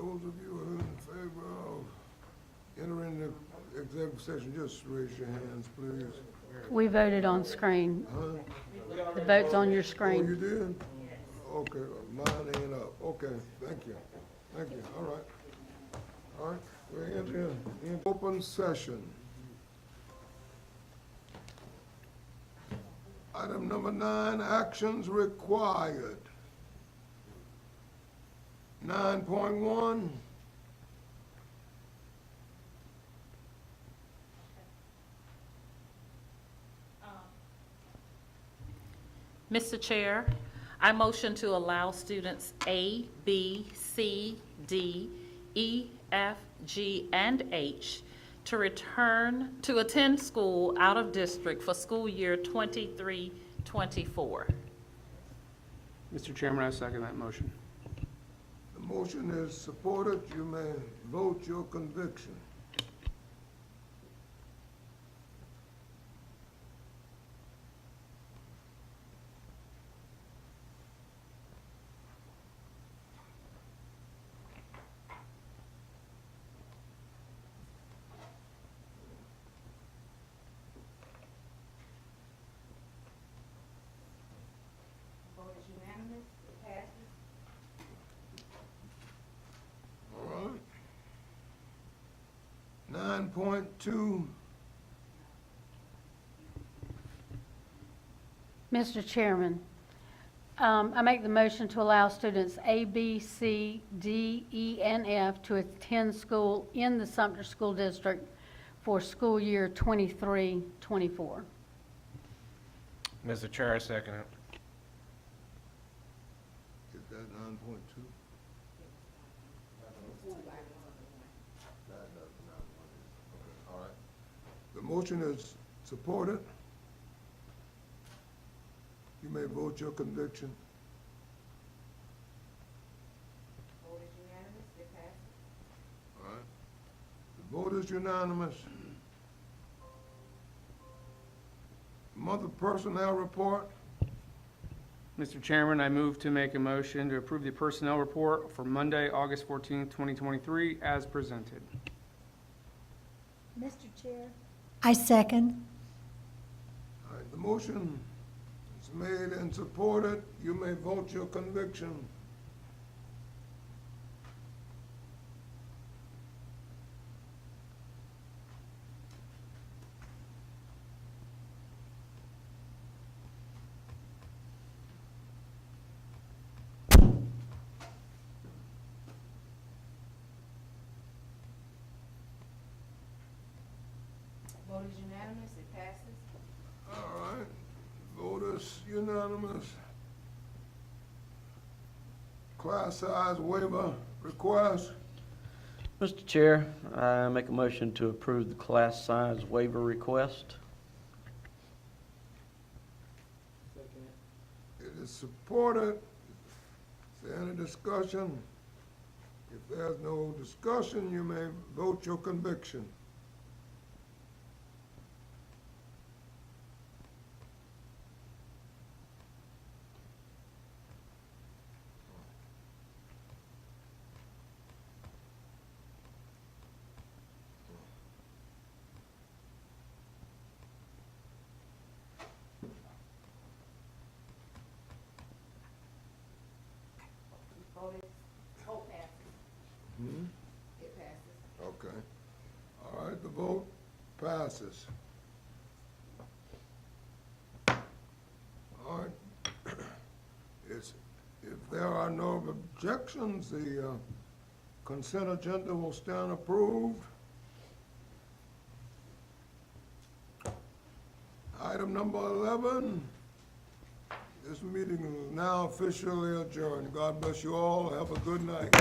A: Those of you who are in favor of entering the executive session, just raise your hands, please.
J: We voted on screen.
A: Huh?
J: The vote's on your
A: Oh,
J: screen.
A: you did? Okay, mine ain't up. Okay, thank you. Thank you, all right. All right, we're entering in open session. Item number 9, actions required. 9.1.
B: Mr. Chair, I motion to allow students A, B, C, D, E, F, G, and H to return to attend school out of district for school year 23-24.
F: Mr. Chairman, I second that motion.
A: The motion is supported. You may vote your conviction.
G: Vote is unanimous, it passes.
A: All right. 9.2.
J: Mr. Chairman, I make the motion to allow students A, B, C, D, E, and F to attend school in the Sumter School District for school year 23-24.
E: Mr. Chair, I second it.
A: Is that 9.2? All right. The motion is supported. You may vote your conviction.
G: Vote is unanimous, it passes.
A: All right. The vote is unanimous. Mother personnel report.
F: Mr. Chairman, I move to make a motion to approve the personnel report for Monday, August 14th, 2023, as presented.
C: Mr. Chair. I second.
A: All right, the motion is made and supported. You may vote your conviction.
G: Vote is unanimous, it passes.
A: All right, vote is unanimous. Class size waiver request.
M: Mr. Chair, I make a motion to approve the class size waiver request.
A: It is supported. Is there any discussion? If there's no discussion, you may vote your conviction.
G: Vote passes.
A: Hmm?
G: It passes.
A: Okay. All right, the vote passes. All right. If there are no objections, the consent agenda will stand approved. Item number 11. This meeting is now officially adjourned. God bless you all. Have a good night.